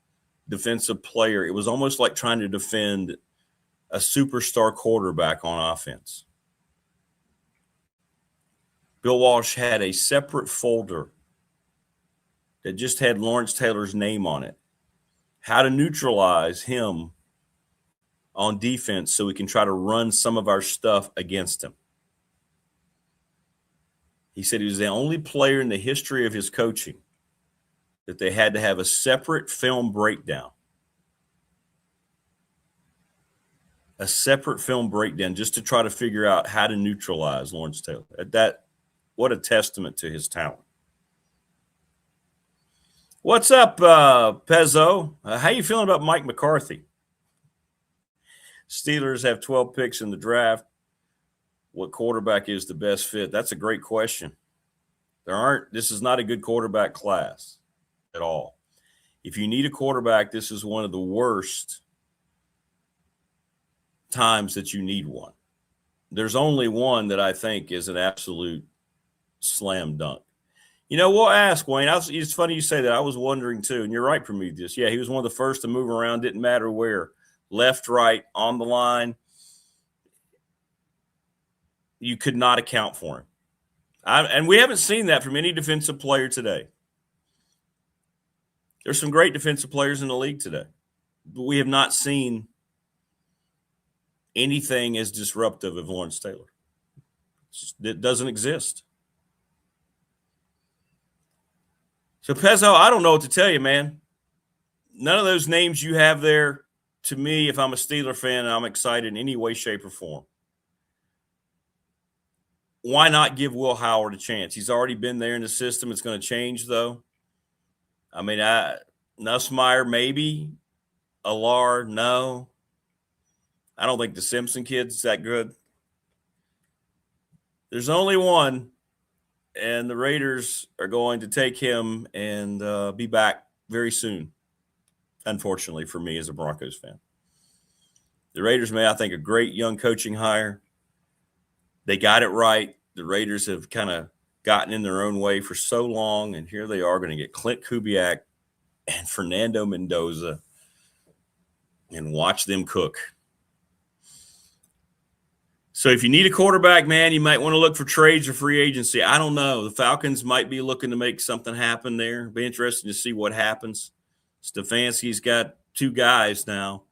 defensive player. It was almost like trying to defend a superstar quarterback on offense. Bill Walsh had a separate folder that just had Lawrence Taylor's name on it. How to neutralize him on defense so we can try to run some of our stuff against him. He said he was the only player in the history of his coaching that they had to have a separate film breakdown. A separate film breakdown just to try to figure out how to neutralize Lawrence Taylor. What a testament to his talent. What's up, Pezzo? How you feeling about Mike McCarthy? Steelers have 12 picks in the draft. what quarterback is the best fit? That's a great question. This is not a good quarterback class at all. If you need a quarterback, this is one of the worst times that you need one. There's only one that I think is an absolute slam dunk. We'll ask, Wayne. It's funny you say that. I was wondering too, and you're right, Prometheus. Yeah, he was one of the first to move around. Didn't matter where. Left, right, on the line. You could not account for him. And we haven't seen that from any defensive player today. There's some great defensive players in the league today, but we have not seen anything as disruptive of Lawrence Taylor. It doesn't exist. So, Pezzo, I don't know what to tell you, man. None of those names you have there, to me, if I'm a Steeler fan, I'm excited in any way, shape, or form. Why not give Will Howard a chance? He's already been there in the system. It's going to change, though. I mean, Nussmeier, maybe. Alar, no. I don't think the Simpson kid's that good. There's only one, and the Raiders are going to take him and be back very soon, unfortunately for me as a Broncos fan. The Raiders made, I think, a great young coaching hire. They got it right. The Raiders have kind of gotten in their own way for so long, and here they are going to get Clint Kubiak and Fernando Mendoza and watch them cook. So if you need a quarterback, man, you might want to look for trades or free agency. I don't know. The Falcons might be looking to make something happen there. Be interesting to see what happens. Stefanski's got two guys now.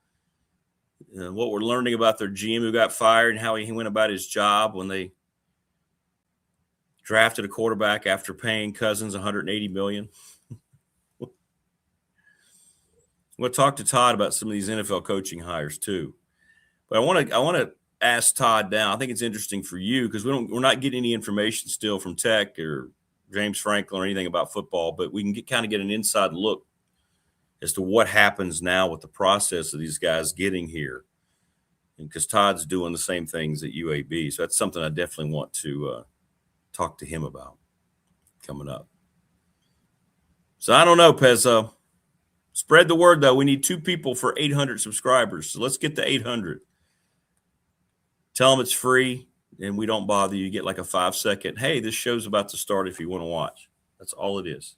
What we're learning about their GM who got fired and how he went about his job when they drafted a quarterback after paying Cousins $180 million. We'll talk to Todd about some of these NFL coaching hires too. But I want to ask Todd now. I think it's interesting for you because we're not getting any information still from Tech or James Franklin or anything about football, but we can kind of get an inside look as to what happens now with the process of these guys getting here. And because Todd's doing the same things at UAB. So that's something I definitely want to talk to him about coming up. So I don't know, Pezzo. Spread the word, though. We need 2 people for 800 subscribers. So let's get to 800. Tell them it's free and we don't bother you. You get like a 5-second, hey, this show's about to start if you want to watch. That's all it is.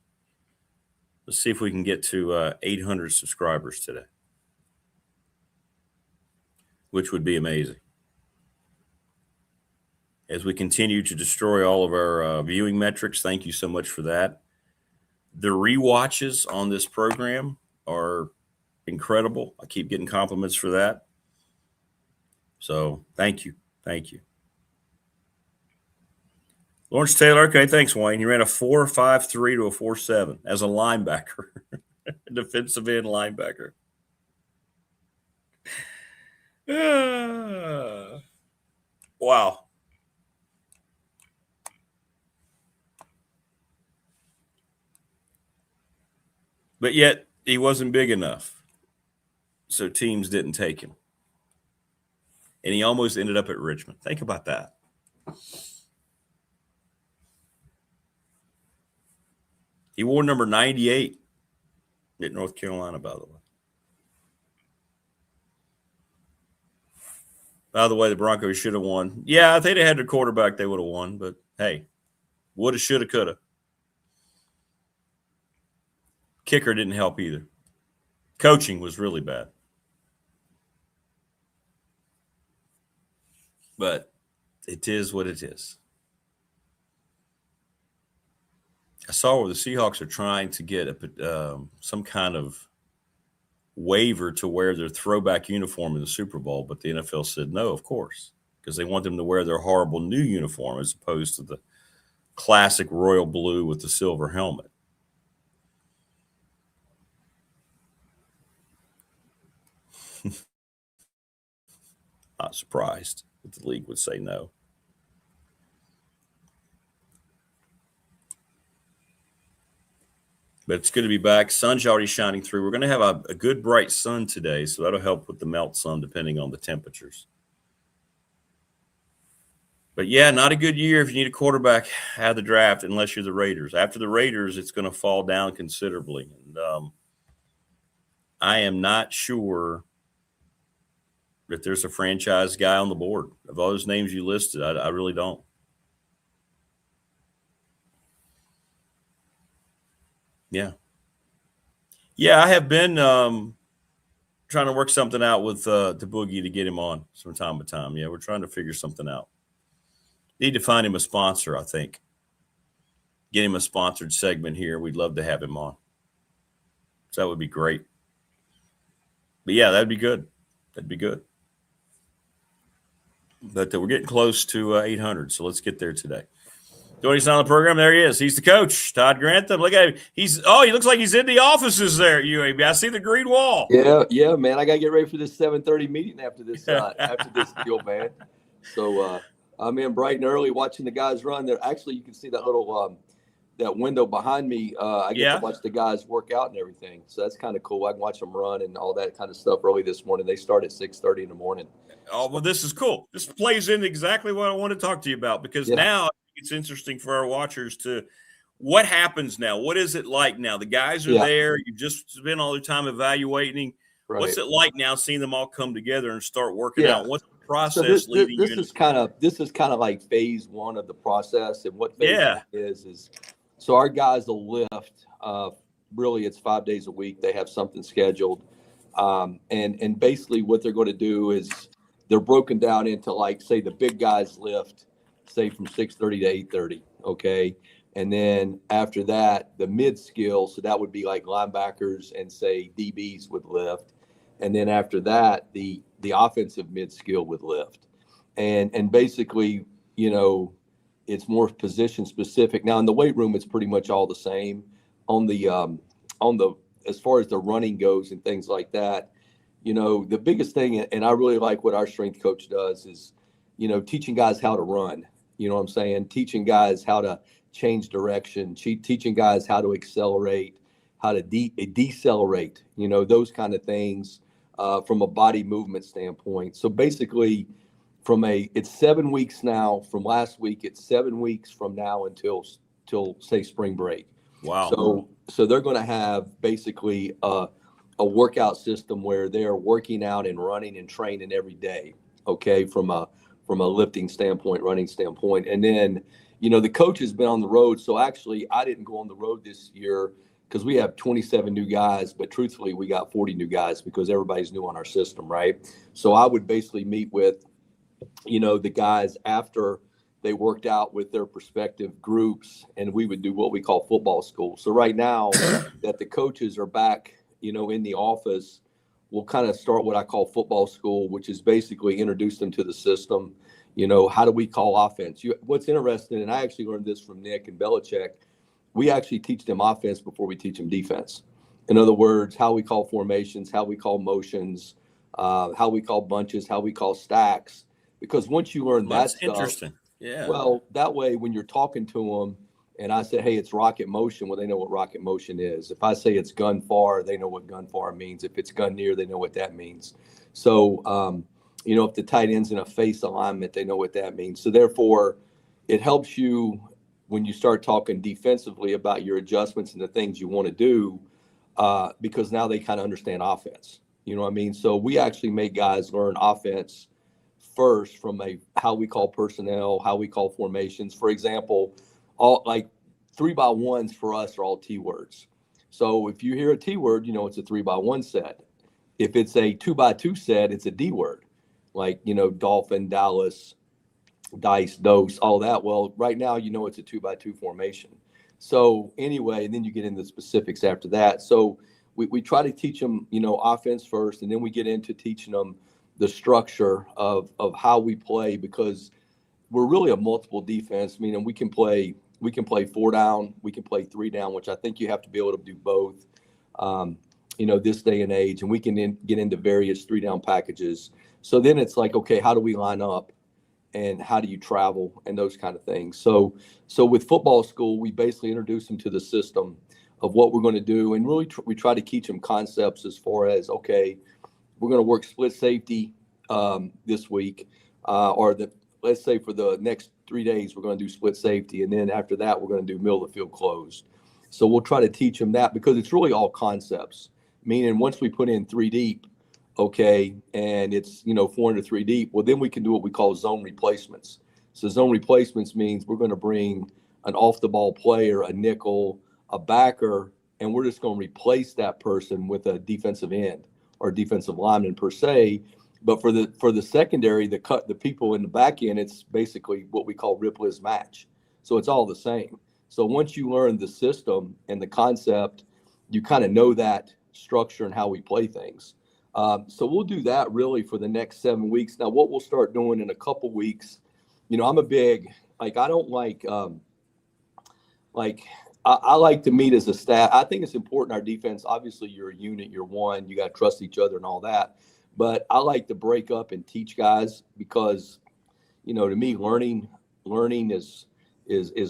Let's see if we can get to 800 subscribers today, which would be amazing. As we continue to destroy all of our viewing metrics, thank you so much for that. The rewatches on this program are incredible. I keep getting compliments for that. So thank you. Thank you. Lawrence Taylor, okay, thanks, Wayne. He ran a 4.53 to a 4.7 as a linebacker, defensive end linebacker. Wow. But yet he wasn't big enough, so teams didn't take him. And he almost ended up at Richmond. Think about that. He wore number 98 at North Carolina, by the way. By the way, the Broncos should have won. Yeah, if they'd have had their quarterback, they would have won. But, hey, woulda, shoulda, coulda. Kicker didn't help either. Coaching was really bad. But it is what it is. I saw where the Seahawks are trying to get some kind of waiver to wear their throwback uniform in the Super Bowl, but the NFL said no, of course, because they want them to wear their horrible new uniform as opposed to the classic royal blue with the silver helmet. Not surprised that the league would say no. But it's good to be back. Sun's already shining through. We're going to have a good, bright sun today, so that'll help with the melt sun depending on the temperatures. But yeah, not a good year if you need a quarterback out of the draft unless you're the Raiders. After the Raiders, it's going to fall down considerably. And I am not sure that there's a franchise guy on the board. Of all those names you listed, I really don't. Yeah. Yeah, I have been trying to work something out with the Boogie to get him on from time to time. Yeah, we're trying to figure something out. Need to find him a sponsor, I think. Get him a sponsored segment here. We'd love to have him on. So that would be great. But yeah, that'd be good. That'd be good. But we're getting close to 800, so let's get there today. Joining us on the program, there he is. He's the coach, Todd Grantham. Look at him. He looks like he's in the offices there at UAB. I see the green wall. Yeah, man. I got to get ready for this 7:30 meeting after this deal, man. So I'm in bright and early watching the guys run. There, actually, you can see that little that window behind me. I get to watch the guys work out and everything. So that's kind of cool. I can watch them run and all that kind of stuff early this morning. They start at 6:30 in the morning. Oh, well, this is cool. This plays in exactly what I want to talk to you about because now it's interesting for our watchers to what happens now. What is it like now? The guys are there. You've just spent all the time evaluating. Right. What's it like now seeing them all come together and start working out? What's the process leading you? This is kind of like phase one of the process. And what phase is so our guys will lift. Really, it's 5 days a week. They have something scheduled. And basically what they're going to do is they're broken down into, like, say the big guys lift, say from 6:30 to 8:30. Okay. And then after that, the mid skill, so that would be like linebackers and say DBs would lift. And then after that, the offensive mid skill would lift. And basically, it's more position specific. Now in the weight room, it's pretty much all the same. On the as far as the running goes and things like that, the biggest thing, and I really like what our strength coach does is, teaching guys how to run. You know what I'm saying? Teaching guys how to change direction, teaching guys how to accelerate, how to decelerate, those kind of things from a body movement standpoint. So basically it's 7 weeks now from last week. It's 7 weeks from now until say spring break. Wow. So they're going to have basically a workout system where they're working out and running and training every day. Okay. From a lifting standpoint, running standpoint. And then, the coach has been on the road. So actually I didn't go on the road this year because we have 27 new guys, but truthfully we got 40 new guys because everybody's new on our system. Right. So I would basically meet with, the guys after they worked out with their respective groups, and we would do what we call football school. So right now that the coaches are back, in the office, we'll kind of start what I call football school, which is basically introduce them to the system. How do we call offense? What's interesting, and I actually learned this from Nick and Belichick, we actually teach them offense before we teach them defense. In other words, how we call formations, how we call motions, how we call bunches, how we call stacks. Because once you learn that stuff, interesting. Yeah. Well, that way when you're talking to them and I say, hey, it's rocket motion, well, they know what rocket motion is. If I say it's gun far, they know what gun far means. If it's gun near, they know what that means. So, if the tight end's in a face alignment, they know what that means. So therefore, it helps you when you start talking defensively about your adjustments and the things you want to do, because now they kind of understand offense. You know what I mean? So we actually make guys learn offense first from how we call personnel, how we call formations. For example, all like 3x1s for us are all T words. So if you hear a T word, it's a 3x1 set. If it's a 2x2 set, it's a D word, like, dolphin, Dallas, dice, dose, all that. Well, right now, it's a 2x2 formation. So anyway, and then you get into the specifics after that. So we try to teach them, offense first, and then we get into teaching them the structure of how we play, because we're really a multiple defense, meaning we can play 4 down, we can play 3 down, which I think you have to be able to do both, this day and age, and we can get into various 3 down packages. So then it's like, okay, how do we line up and how do you travel and those kind of things. So with football school, we basically introduce them to the system of what we're going to do. And really we try to teach them concepts as far as, okay, we're going to work split safety this week, or let's say for the next 3 days, we're going to do split safety. And then after that, we're going to do middle of the field closed. So we'll try to teach them that because it's really all concepts, meaning once we put in 3 deep, okay, and it's, 400 3 deep, well, then we can do what we call zone replacements. So zone replacements means we're going to bring an off-the-ball player, a nickel, a backer, and we're just going to replace that person with a defensive end or defensive lineman per se. But for the secondary, the people in the back end, it's basically what we call rip, liz, match. So it's all the same. So once you learn the system and the concept, you kind of know that structure and how we play things. So we'll do that really for the next 7 weeks. Now, what we'll start doing in a couple weeks, I'm a big, I don't I like to meet as a staff. I think it's important, our defense, obviously you're a unit, you're one, you got to trust each other and all that. But I like to break up and teach guys because, to me, learning is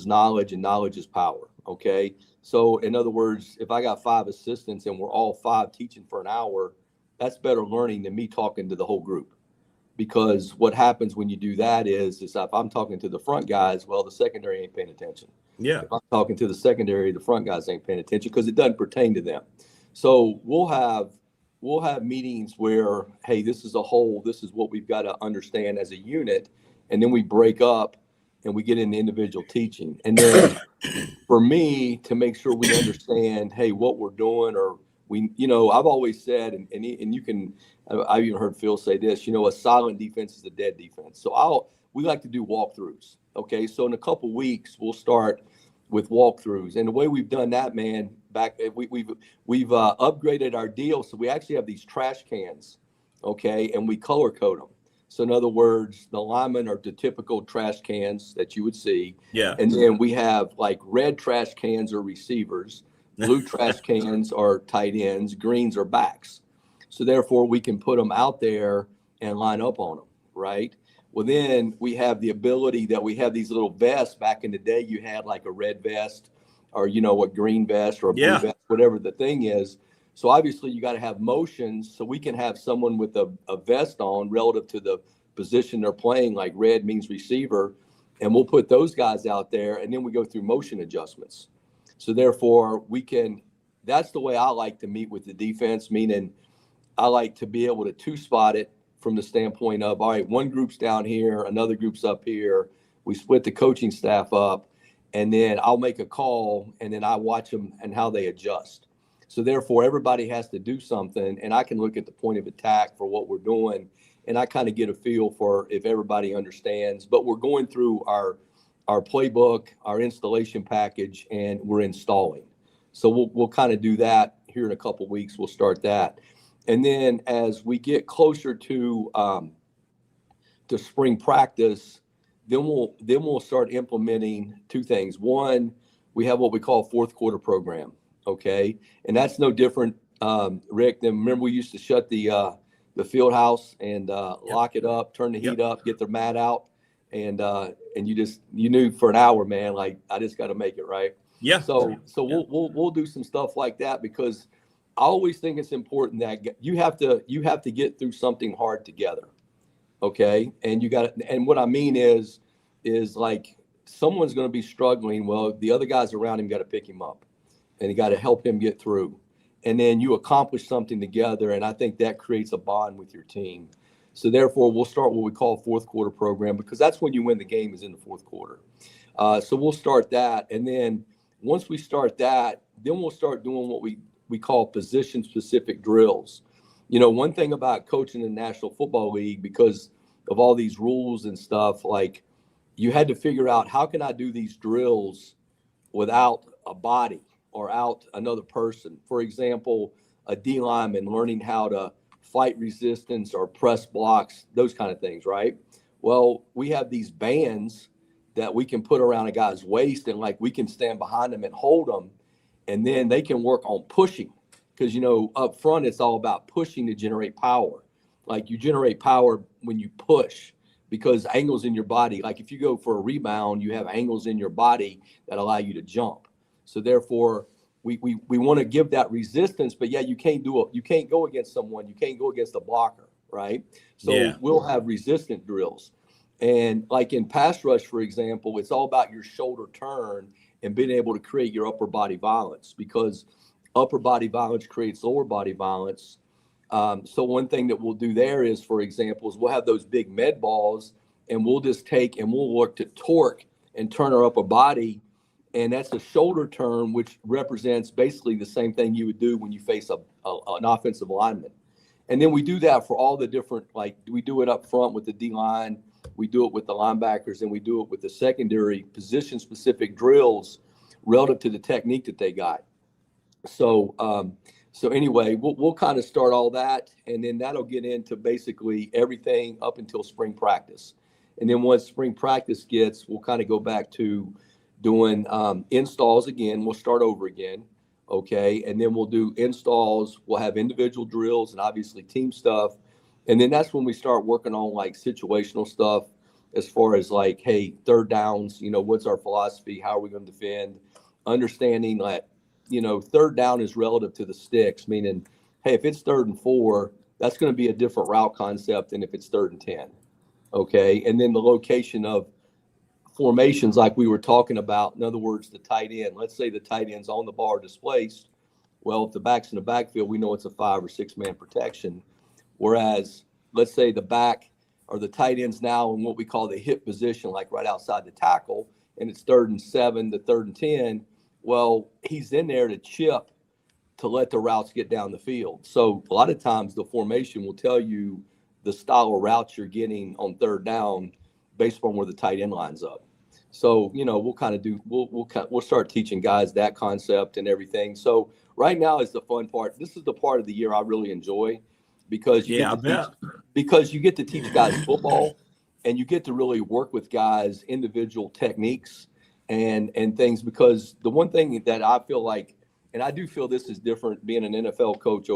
knowledge, and knowledge is power. Okay. So in other words, if I got 5 assistants and we're all 5 teaching for an hour, that's better learning than me talking to the whole group. Because what happens when you do that is if I'm talking to the front guys, well, the secondary ain't paying attention. Yeah. If I'm talking to the secondary, the front guys ain't paying attention because it doesn't pertain to them. So we'll have meetings where, hey, this is a whole, this is what we've got to understand as a unit. And then we break up and we get into individual teaching. And then for me to make sure we understand, hey, what we're doing, or I've always said, and you can, I've even heard Phil say this, a silent defense is a dead defense. So we like to do walkthroughs. Okay. So in a couple weeks, we'll start with walkthroughs. And the way we've done that, man, we've upgraded our deal. So we actually have these trash cans. Okay. And we color code them. So in other words, the linemen are the typical trash cans that you would see. Yeah. And then we have like red trash cans are receivers. Blue trash cans are tight ends, greens are backs. So therefore we can put them out there and line up on them, right? Well, then we have the ability that we have these little vests. Back in the day, you had like a red vest or, a green vest or a blue vest, whatever the thing is. So obviously you got to have motions so we can have someone with a vest on relative to the position they're playing, like red means receiver. And we'll put those guys out there and then we go through motion adjustments. So therefore that's the way I like to meet with the defense, meaning I like to be able to 2-spot it from the standpoint of, all right, one group's down here, another group's up here. We split the coaching staff up, and then I'll make a call, and then I watch them and how they adjust. So therefore, everybody has to do something, and I can look at the point of attack for what we're doing, and I kind of get a feel for if everybody understands. But we're going through our playbook, our installation package, and we're installing. So we'll kind of do that here in a couple of weeks. We'll start that. And then as we get closer to spring practice, then we'll start implementing 2 things. One, we have what we call fourth quarter program. Okay. And that's no different, Rick, than remember we used to shut the field house and lock it up, turn the heat up, get the mat out. And you knew for an hour, man, like I just got to make it right. Yeah. So we'll do some stuff like that because I always think it's important that you have to get through something hard together. Okay. And what I mean is like someone's going to be struggling. Well, the other guys around him got to pick him up and you got to help him get through. And then you accomplish something together. And I think that creates a bond with your team. So therefore we'll start what we call fourth quarter program because that's when you win the game is in the fourth quarter. So we'll start that. And then once we start that, then we'll start doing what we call position specific drills. One thing about coaching in the National Football League, because of all these rules and stuff, like you had to figure out how can I do these drills without a body or out another person. For example, a D lineman learning how to fight resistance or press blocks, those kind of things, right? Well, we have these bands that we can put around a guy's waist and like we can stand behind them and hold them. And then they can work on pushing because, up front, it's all about pushing to generate power. Like you generate power when you push because angles in your body, like if you go for a rebound, you have angles in your body that allow you to jump. So therefore, we want to give that resistance, but you can't you can't go against someone. You can't go against a blocker, right? So we'll have resistant drills. And like in pass rush, for example, it's all about your shoulder turn and being able to create your upper body violence, because upper body violence creates lower body violence. So one thing that we'll do there is, for example, is we'll have those big med balls, and we'll just take and we'll work to torque and turn our upper body. And that's a shoulder turn, which represents basically the same thing you would do when you face an offensive lineman. And then we do that for all the different, like we do it up front with the D-line, we do it with the linebackers, and we do it with the secondary position-specific drills relative to the technique that they got. So anyway, we'll kind of start all that, and then that'll get into basically everything up until spring practice. And then once spring practice gets, we'll kind of go back to doing installs again. We'll start over again, okay? And then we'll do installs. We'll have individual drills and obviously team stuff. And then that's when we start working on like situational stuff as far as like, hey, third downs, what's our philosophy? How are we going to defend? Understanding that, third down is relative to the sticks, meaning, hey, if it's 3rd and 4, that's going to be a different route concept than if it's 3rd and 10. Okay. And then the location of formations, like we were talking about, in other words, the tight end, let's say the tight end's on the bar displaced. Well, if the back's in the backfield, we know it's a 5 or 6 man protection. Whereas let's say the back or the tight end's now in what we call the hip position, like right outside the tackle, and it's 3rd and 7 to 3rd and 10. Well, he's in there to chip to let the routes get down the field. So a lot of times the formation will tell you the style of routes you're getting on 3rd down based on where the tight end lines up. So, we'll kind of do, we'll start teaching guys that concept and everything. So right now is the fun part. This is the part of the year I really enjoy, because you get to teach guys football, and you get to really work with guys' individual techniques and things. Because the one thing that I feel like, and I do feel this is different being an NFL coach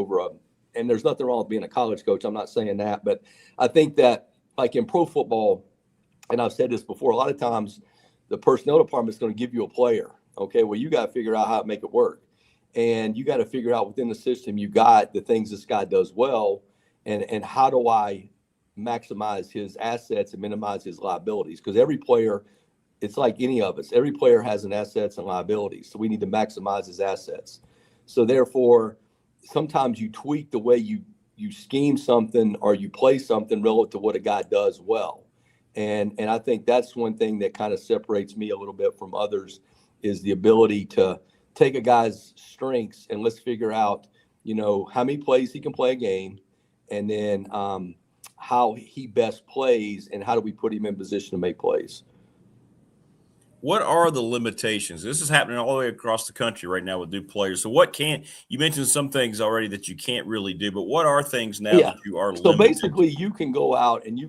and there's nothing wrong with being a college coach, I'm not saying that, but I think that like in pro football, and I've said this before, a lot of times the personnel department is going to give you a player. Okay, well, you got to figure out how to make it work. And you got to figure out within the system you got the things this guy does well, and how do I maximize his assets and minimize his liabilities? Because every player, it's like any of us, every player has an assets and liabilities. So we need to maximize his assets. So therefore, sometimes you tweak the way you scheme something or you play something relative to what a guy does well. And I think that's one thing that kind of separates me a little bit from others, is the ability to take a guy's strengths and let's figure out, how many plays he can play a game, and then how he best plays and how do we put him in position to make plays. What are the limitations? This is happening all the way across the country right now with new players. So you mentioned some things already that you can't really do, but what are things now that you are limited? So basically you can go out and you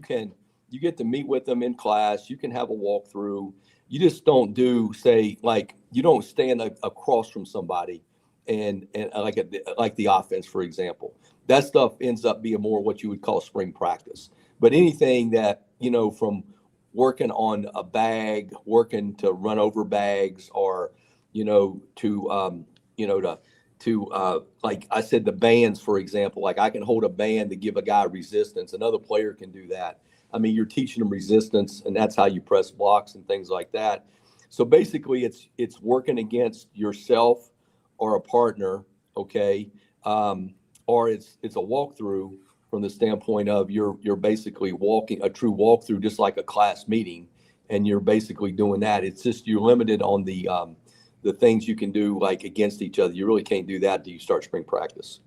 get to meet with them in class. You can have a walkthrough. You just don't do, say, like, you don't stand across from somebody and like the offense, for example. That stuff ends up being more what you would call spring practice. But anything that, from working on a bag, working to run over bags, or, like I said, the bands, for example, like I can hold a band to give a guy resistance. Another player can do that. I mean, you're teaching them resistance, and that's how you press blocks and things like that. So basically it's working against yourself or a partner. Okay. Or it's a walkthrough from the standpoint of you're basically walking a true walkthrough, just like a class meeting. And you're basically doing that. It's just, you're limited on the things you can do like against each other. You really can't do that until you start spring practice.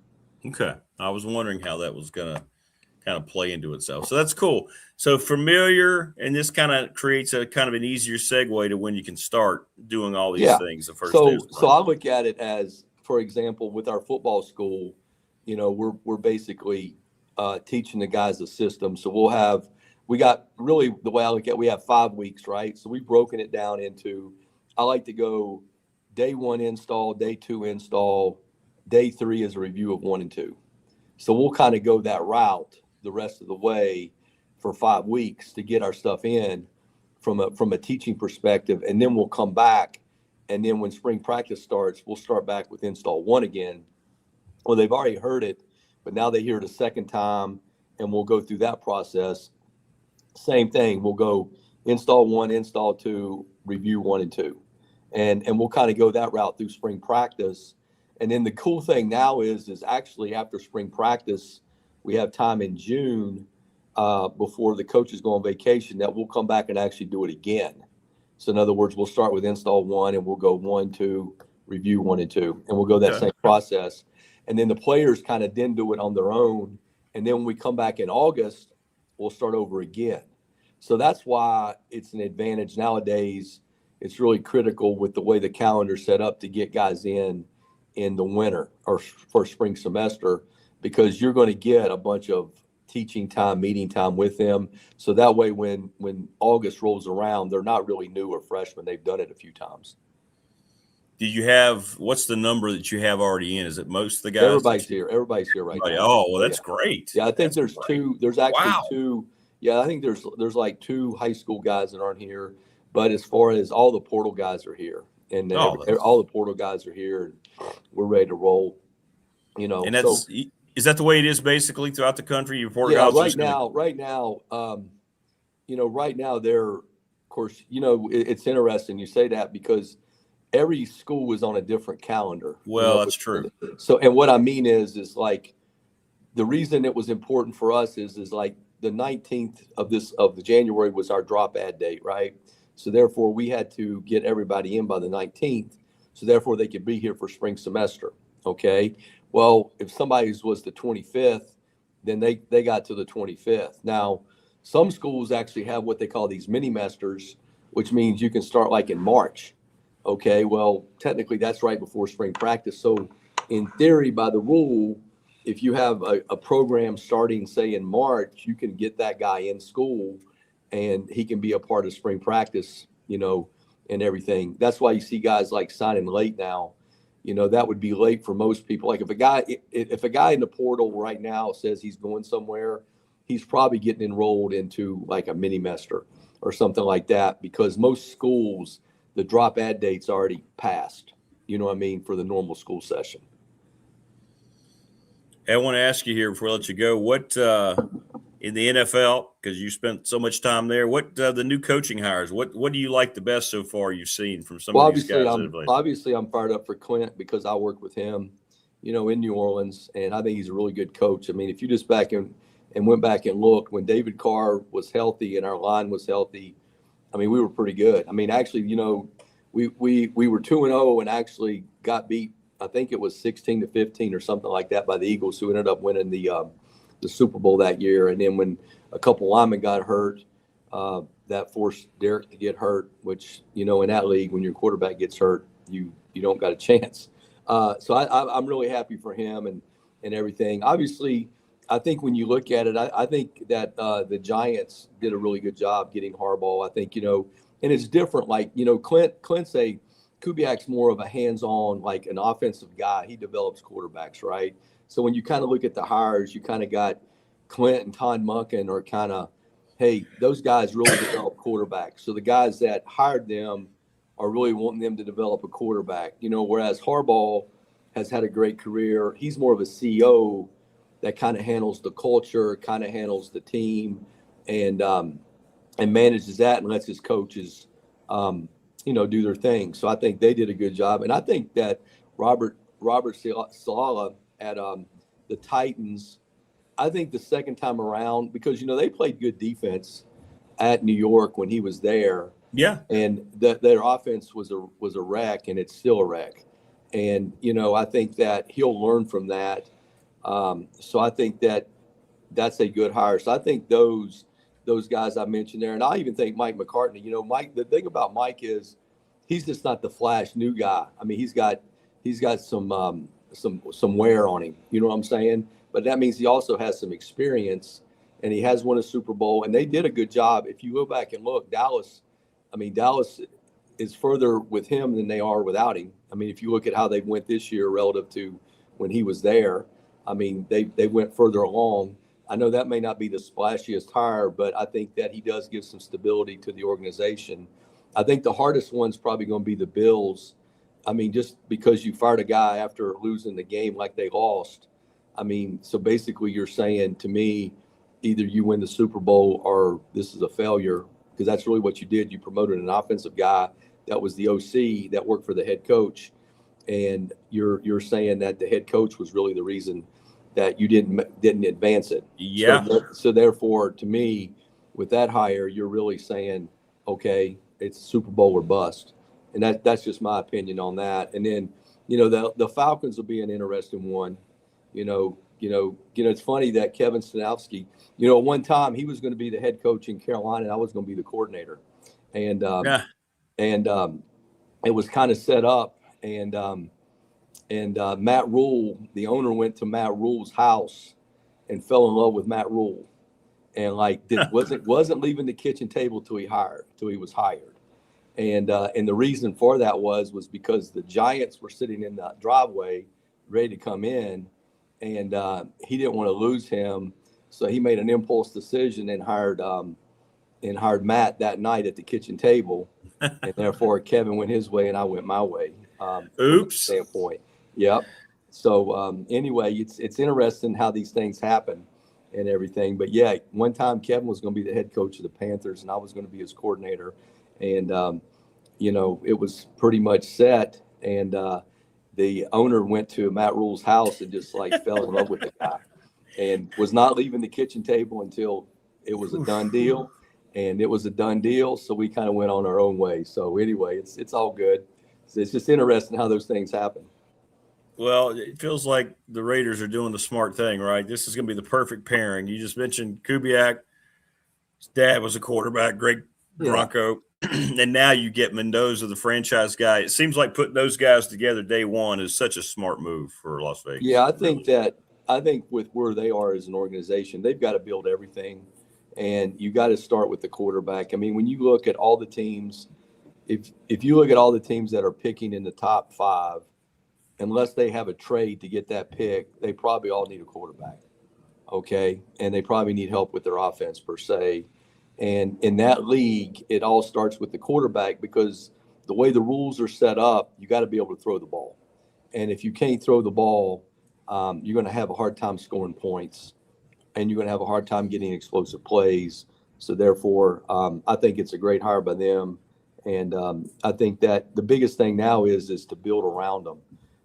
Okay. I was wondering how that was going to kind of play into itself. So that's cool. So familiar, and this kind of creates a kind of an easier segue to when you can start doing all these things the first day. So I look at it as, for example, with our football school, we're basically teaching the guys a system. So we got really, the way I look at it, we have 5 weeks, right? So we've broken it down into, I like to go day 1 install, day 2 install, day 3 is a review of 1 and 2. So we'll kind of go that route the rest of the way for 5 weeks to get our stuff in from a teaching perspective. And then we'll come back. And then when spring practice starts, we'll start back with install 1 again. Well, they've already heard it, but now they hear it a second time, and we'll go through that process. same thing. We'll go install 1, install 2, review 1 and 2. And we'll kind of go that route through spring practice. And then the cool thing now is actually after spring practice, we have time in June before the coaches go on vacation that we'll come back and actually do it again. So in other words, we'll start with install 1 and we'll go 1, 2, review 1 and 2, and we'll go that same process. And then the players kind of then do it on their own. And then when we come back in August, we'll start over again. So that's why it's an advantage nowadays. It's really critical with the way the calendar's set up to get guys in the winter or for spring semester, because you're going to get a bunch of teaching time, meeting time with them. So that way, when August rolls around, they're not really new or freshmen. They've done it a few times. Do you have, what's the number that you have already in? Is it most of the guys? Everybody's here right now. Oh, well, that's great. Yeah, I think there's two. There's actually two. Yeah, I think there's like 2 high school guys that aren't here. But as far as all the portal guys are here, and all the portal guys are here, and we're ready to roll. You know, and that's is that the way it is basically throughout the country? You portal guys right now, you know, right now they're, of course, you know, it's interesting you say that because every school is on a different calendar. Well, that's true. So, and what I mean is like the reason it was important for us is like the 19th of the January was our drop ad date, right? So therefore, we had to get everybody in by the 19th. So therefore, they could be here for spring semester. Okay. Well, if somebody's was the 25th, then they got to the 25th. Now, some schools actually have what they call these mini-mesters, which means you can start like in March. Okay. Well, technically, that's right before spring practice. So in theory, by the rule, if you have a program starting, say, in March, you can get that guy in school and he can be a part of spring practice, you know, and everything. That's why you see guys like signing late now. You know, that would be late for most people. Like if a guy in the portal right now says he's going somewhere, he's probably getting enrolled into like a mini mester or something like that, because most schools, the drop ad date's already passed, you know what I mean, for the normal school session. I want to ask you here before I let you go, what in the NFL, because you spent so much time there, what the new coaching hires, what do you like the best so far you've seen from some of these guys? Obviously, I'm fired up for Clint because I worked with him, you know, in New Orleans, and I think he's a really good coach. I mean, if you just went back and looked when David Carr was healthy and our line was healthy, I mean, we were pretty good. I mean, actually, you know, we were 2-0 and actually got beat. I think it was 16-15 or something like that by the Eagles, who ended up winning the Super Bowl that year. And then when a couple linemen got hurt, that forced Derek to get hurt, which, you know, in that league, when your quarterback gets hurt, you don't got a chance. So I'm really happy for him and everything. Obviously, I think when you look at it, I think that the Giants did a really good job getting Harbaugh. I think, you know, and it's different. Like, you know, Kubiak's more of a hands-on, like an offensive guy. He develops quarterbacks, right? So when you kind of look at the hires, you kind of got Clint and Todd Monken are kind of, hey, those guys really develop quarterbacks. So the guys that hired them are really wanting them to develop a quarterback, you know, whereas Harbaugh has had a great career. He's more of a CEO that kind of handles the culture, kind of handles the team, and manages that and lets his coaches, you know, do their thing. So I think they did a good job. And I think that Robert Saleh at the Titans, I think the second time around, because, you know, they played good defense at New York when he was there. Yeah. And their offense was a wreck, and it's still a wreck. And, you know, I think that he'll learn from that. So I think that that's a good hire. So I think those guys I mentioned there, and I even think Mike McCartney, you know, Mike, the thing about Mike is he's just not the flash new guy. I mean, he's got some wear on him, you know what I'm saying? But that means he also has some experience, and he has won a Super Bowl, and they did a good job. If you go back and look, Dallas is further with him than they are without him. I mean, if you look at how they went this year relative to when he was there, I mean, they went further along. I know that may not be the splashiest hire, but I think that he does give some stability to the organization. I think the hardest one's probably going to be the Bills. I mean, just because you fired a guy after losing the game like they lost. I mean, so basically you're saying to me, either you win the Super Bowl or this is a failure, because that's really what you did. You promoted an offensive guy that was the OC that worked for the head coach, and you're saying that the head coach was really the reason that you didn't advance it. Yeah. So therefore, to me, with that hire, you're really saying, okay, it's Super Bowl or bust, and that's just my opinion on that. And then, the Falcons will be an interesting one. It's funny that Kevin Stanowski, one time he was going to be the head coach in Carolina, and I was going to be the coordinator, and it was kind of set up, and Matt Rule, the owner, went to Matt Rule's house and fell in love with Matt Rule, and wasn't leaving the kitchen table till he was hired, and the reason for that was because the Giants were sitting in the driveway ready to come in, and he didn't want to lose him, so he made an impulse decision and hired Matt that night at the kitchen table, and therefore Kevin went his way and I went my way. Oops. Standpoint. Yep. So anyway, it's interesting how these things happen and everything. But yeah, one time Kevin was going to be the head coach of the Panthers and I was going to be his coordinator, and it was pretty much set. And the owner went to Matt Rule's house and just fell in love with the guy, and was not leaving the kitchen table until it was a done deal. And it was a done deal, so we kind of went on our own way. So anyway, it's all good. It's just interesting how those things happen. Well, it feels like the Raiders are doing the smart thing, right? This is going to be the perfect pairing. You just mentioned Kubiak. His dad was a quarterback, great Bronco. And now you get Mendoza, the franchise guy. It seems like putting those guys together day one is such a smart move for Las Vegas. Yeah, I think with where they are as an organization, they've got to build everything. And you got to start with the quarterback. I mean, when you look at all the teams, if you look at all the teams that are picking in the top 5, unless they have a trade to get that pick, they probably all need a quarterback. Okay. And they probably need help with their offense per se. And in that league, it all starts with the quarterback, because the way the rules are set up, you got to be able to throw the ball. And if you can't throw the ball, you're going to have a hard time scoring points, and you're going to have a hard time getting explosive plays. So therefore, I think it's a great hire by them. And I think that the biggest thing now is to build around them.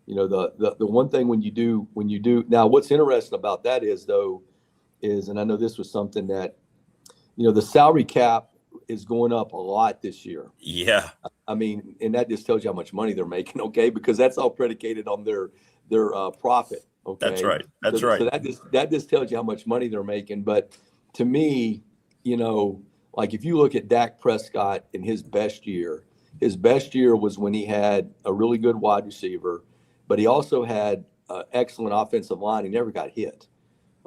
The one thing when you do now, what's interesting about that is, and I know this was something that, the salary cap is going up a lot this year. Yeah. I mean, and that just tells you how much money they're making. Okay. Because that's all predicated on their profit. Okay. That's right. That's right. So that just tells you how much money they're making. But to me, if you look at Dak Prescott in his best year was when he had a really good wide receiver, but he also had an excellent offensive line. He never got hit.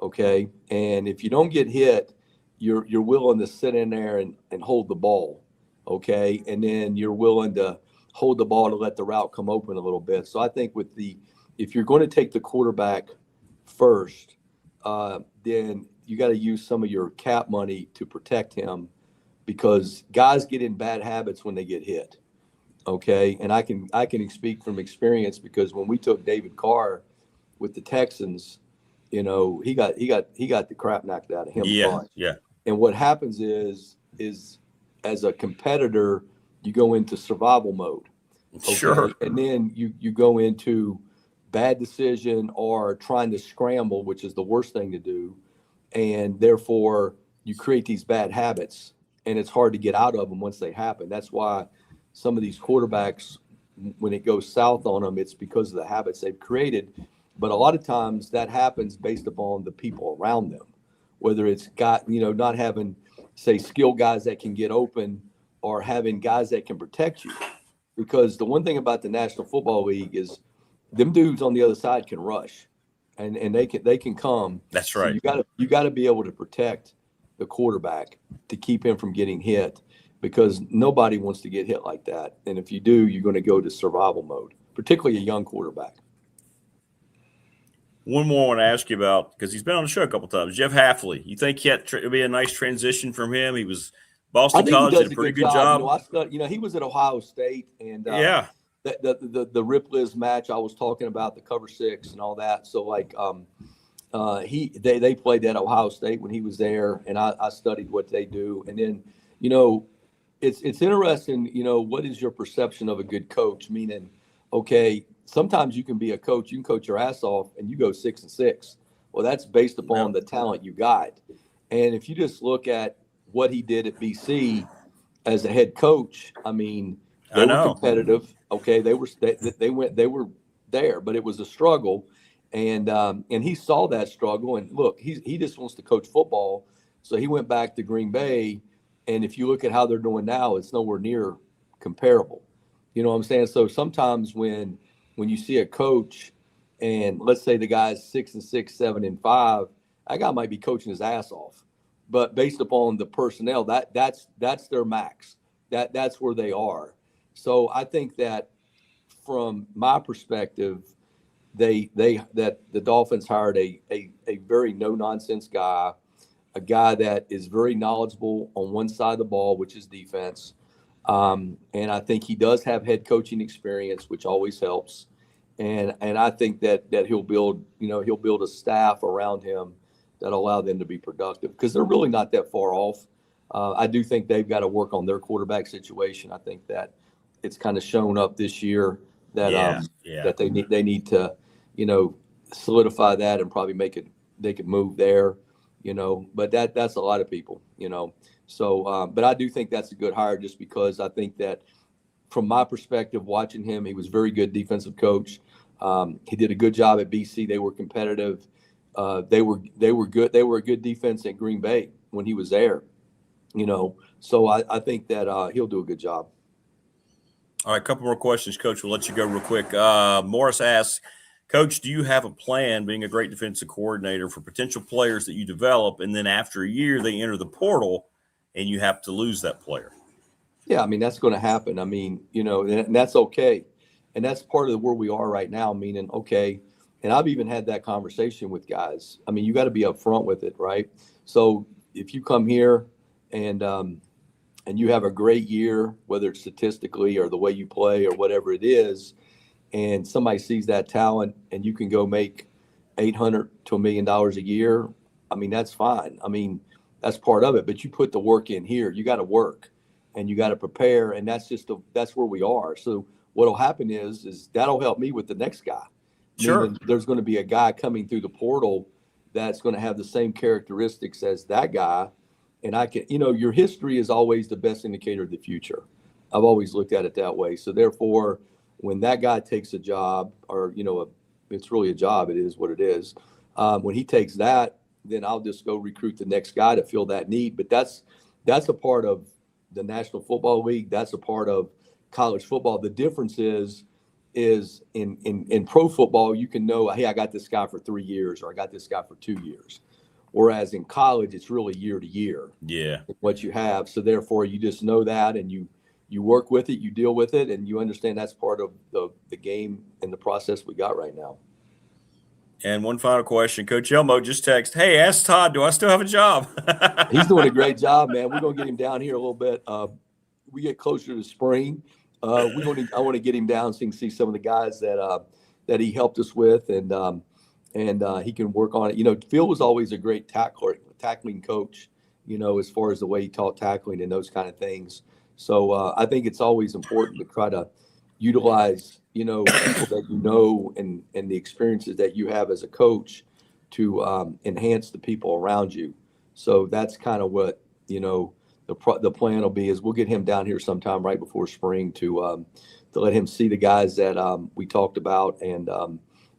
Okay. And if you don't get hit, you're willing to sit in there and hold the ball. Okay. And then you're willing to hold the ball to let the route come open a little bit. So I think if you're going to take the quarterback first, then you got to use some of your cap money to protect him, because guys get in bad habits when they get hit. Okay. And I can speak from experience, because when we took David Carr with the Texans, he got the crap knocked out of him. Yeah. Yeah. And what happens is as a competitor, you go into survival mode. Okay? Sure. And then you go into bad decision or trying to scramble, which is the worst thing to do. And therefore you create these bad habits, and it's hard to get out of them once they happen. That's why some of these quarterbacks, when it goes south on them, it's because of the habits they've created. But a lot of times that happens based upon the people around them, whether it's not having, say, skilled guys that can get open, or having guys that can protect you. Because the one thing about the National Football League is them dudes on the other side can rush, and they can come. That's right. So you got to be able to protect the quarterback to keep him from getting hit, because nobody wants to get hit like that. And if you do, you're going to go to survival mode, particularly a young quarterback. One more I want to ask you about, because he's been on the show a couple of times. Jeff Hafley, you think it'd be a nice transition from him? He was Boston College, did a pretty good job. He was at Ohio State, and yeah, the Ripley's match I was talking about, the cover 6 and all that. So They played at Ohio State when he was there, and I studied what they do. And then, it's interesting, what is your perception of a good coach? Meaning, okay, sometimes you can be a coach, you can coach your ass off and you go 6-6. Well, that's based upon the talent you got. And if you just look at what he did at BC as a head coach, I mean, they were competitive. Okay, they were there, but it was a struggle. And he saw that struggle. And look, he just wants to coach football. So he went back to Green Bay. And if you look at how they're doing now, it's nowhere near comparable. You know what I'm saying? So sometimes when you see a coach and let's say the guy's 6-6, 7-5, that guy might be coaching his ass off. But based upon the personnel, that's their max. That's where they are. So I think that from my perspective, that the Dolphins hired a very no nonsense guy, a guy that is very knowledgeable on one side of the ball, which is defense. And I think he does have head coaching experience, which always helps. And I think that he'll build a staff around him that allow them to be productive because they're really not that far off. I do think they've got to work on their quarterback situation. I think that it's kind of shown up this year that that they need to, solidify that and probably they could move there, but that's a lot of people, So, but I do think that's a good hire just because I think that from my perspective, watching him, he was a very good defensive coach. He did a good job at BC. They were competitive. They were good. They were a good defense at Green Bay when he was there, So I think that he'll do a good job. All right, a couple more questions, Coach. We'll let you go real quick. Morris asks, Coach, do you have a plan, being a great defensive coordinator, for potential players that you develop, and then after a year they enter the portal and you have to lose that player? Yeah, I mean, that's going to happen. I mean, and that's okay. And that's part of where we are right now, meaning, okay, and I've even had that conversation with guys. I mean, you got to be upfront with it, right? So if you come here and you have a great year, whether it's statistically or the way you play or whatever it is, and somebody sees that talent and you can go make $800 to $1 million a year, I mean, that's fine. I mean, that's part of it, but you put the work in here. You got to work and you got to prepare, and that's where we are. So what'll happen is that'll help me with the next guy. Sure. Meaning there's going to be a guy coming through the portal that's going to have the same characteristics as that guy. And I can, your history is always the best indicator of the future. I've always looked at it that way. So therefore, when that guy takes a job, or, it's really a job, it is what it is. When he takes that, then I'll just go recruit the next guy to fill that need. But that's a part of the National Football League. That's a part of college football. The difference is in pro football, you can know, hey, I got this guy for 3 years, or I got this guy for 2 years. Whereas in college, it's really year to year. Yeah. What you have. So therefore, you just know that, and you work with it, you deal with it, and you understand that's part of the game and the process we got right now. And one final question. Coach Elmo just texted, hey, ask Todd, do I still have a job? He's doing a great job, man. We're going to get him down here a little bit. We get closer to spring. I want to get him down so he can see some of the guys that he helped us with, and he can work on it. Phil was always a great tackling coach, as far as the way he taught tackling and those kind of things. So I think it's always important to try to utilize, people that and the experiences that you have as a coach to enhance the people around you. So that's kind of what, the plan will be, is we'll get him down here sometime right before spring to let him see the guys that we talked about and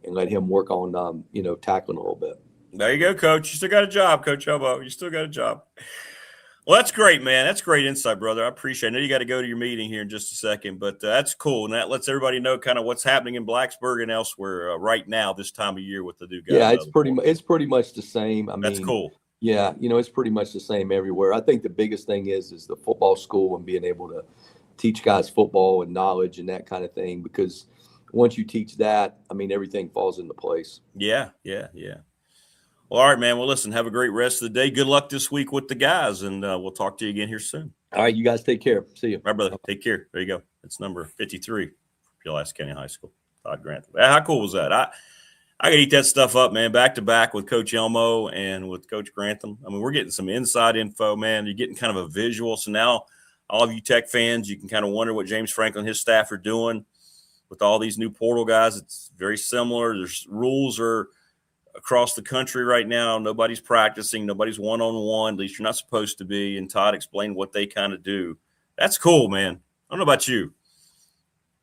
let him work on, tackling a little bit. There you go, Coach. You still got a job, Coach Elmo. You still got a job. Well, that's great, man. That's great insight, brother. I appreciate it. I know you got to go to your meeting here in just a second, but that's cool. And that lets everybody know kind of what's happening in Blacksburg and elsewhere right now this time of year with the new guys. Yeah, it's pretty much the same. I mean, that's cool. Yeah, it's pretty much the same everywhere. I think the biggest thing is the football school and being able to teach guys football and knowledge and that kind of thing, because once you teach that, I mean, everything falls into place. Yeah. Well, all right, man. Well, listen, have a great rest of the day. Good luck this week with the guys, and we'll talk to you again here soon. All right, you guys take care. See you. All right, brother. Take care. There you go. It's number 53 for Pulaski County High School, Todd Grantham. How cool was that? I could eat that stuff up, man, back to back with Coach Elmo and with Coach Grantham. I mean, we're getting some inside info, man. You're getting kind of a visual. So now all of you Tech fans, you can kind of wonder what James Franklin and his staff are doing with all these new portal guys. It's very similar. There's rules are across the country right now. Nobody's practicing. Nobody's one-on-one. At least you're not supposed to be. And Todd explained what they kind of do. That's cool, man. I don't know about you,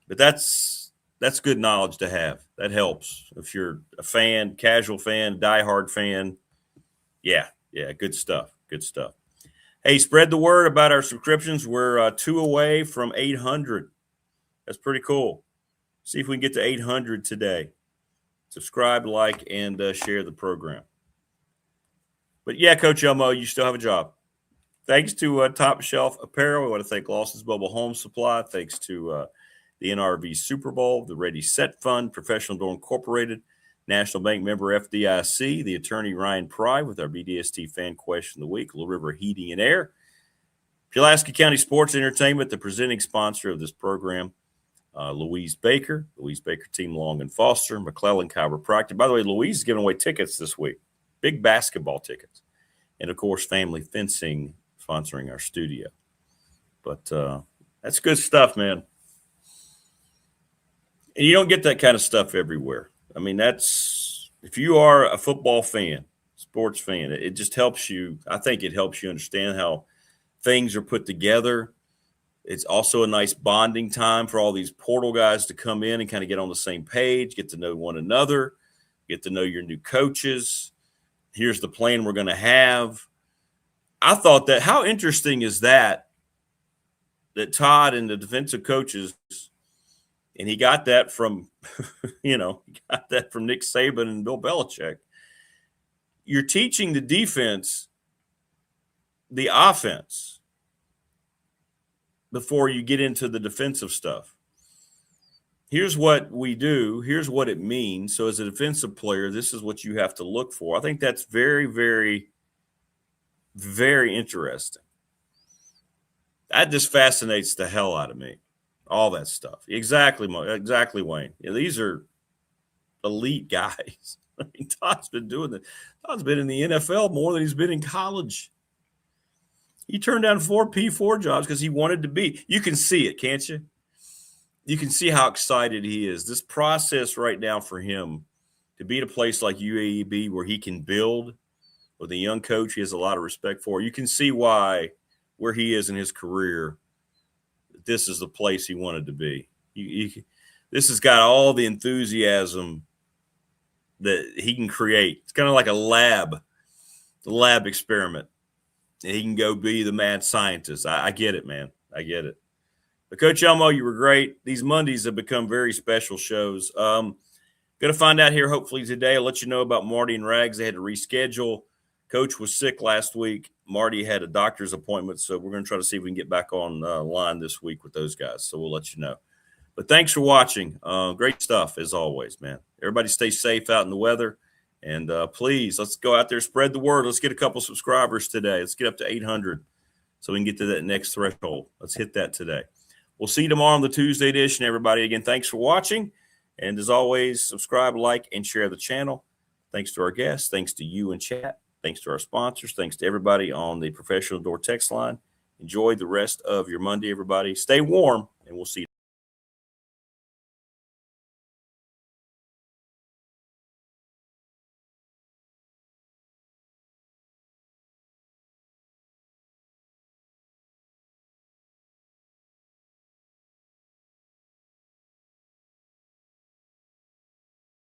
but that's good knowledge to have. That helps. If you're a fan, casual fan, diehard fan, yeah, good stuff. Good stuff. Hey, spread the word about our subscriptions. We're 2 away from 800. That's pretty cool. See if we can get to 800 today. Subscribe, like, and share the program. But yeah, Coach Elmo, you still have a job. Thanks to Top Shelf Apparel. We want to thank Lawson's Mobile Home Supply. Thanks to the NRV Super Bowl, the Ready Set Fund, Professional Door Incorporated, National Bank member FDIC, the attorney Ryan Pry with our BDST fan question of the week, Little River Heating and Air, Pulaski County Sports Entertainment, the presenting sponsor of this program, Louise Baker Team Long and Foster, McClellan Chiropractic. By the way, Louise is giving away tickets this week, big basketball tickets, and of course, Family Fencing sponsoring our studio. But that's good stuff, man. And you don't get that kind of stuff everywhere. I mean, that's if you are a football fan, sports fan, it just helps you. I think it helps you understand how things are put together. It's also a nice bonding time for all these portal guys to come in and kind of get on the same page, get to know one another, get to know your new coaches. Here's the plan we're going to have. I thought that how interesting is that Todd and the defensive coaches, and he got that from, he got that from Nick Saban and Bill Belichick. You're teaching the defense the offense before you get into the defensive stuff. Here's what we do. Here's what it means. So as a defensive player, this is what you have to look for. I think that's very, very, very interesting. That just fascinates the hell out of me. All that stuff. Exactly, Wayne. Yeah, these are elite guys. I mean, Todd's been doing that. Todd's been in the NFL more than he's been in college. He turned down 4 P4 jobs because he wanted to be. You can see it, can't you? You can see how excited he is. This process right now for him to be at a place like UAB where he can build with a young coach he has a lot of respect for. You can see why, where he is in his career, this is the place he wanted to be. This has got all the enthusiasm that he can create. It's kind of like a lab experiment. And he can go be the mad scientist. I get it, man. I get it. But Coach Elmo, you were great. These Mondays have become very special shows. Going to find out here hopefully today. I'll let you know about Marty and Rags. They had to reschedule. Coach was sick last week. Marty had a doctor's appointment, so we're going to try to see if we can get back on line this week with those guys. So we'll let you know. But thanks for watching. Great stuff as always, man. Everybody stay safe out in the weather. And please, let's go out there, spread the word. Let's get a couple subscribers today. Let's get up to 800 so we can get to that next threshold. Let's hit that today. We'll see you tomorrow on the Tuesday edition, everybody. Again, thanks for watching. And as always, subscribe, like, and share the channel. Thanks to our guests. Thanks to you in chat. Thanks to our sponsors. Thanks to everybody on the Professional Door text line. Enjoy the rest of your Monday, everybody. Stay warm, and we'll see you.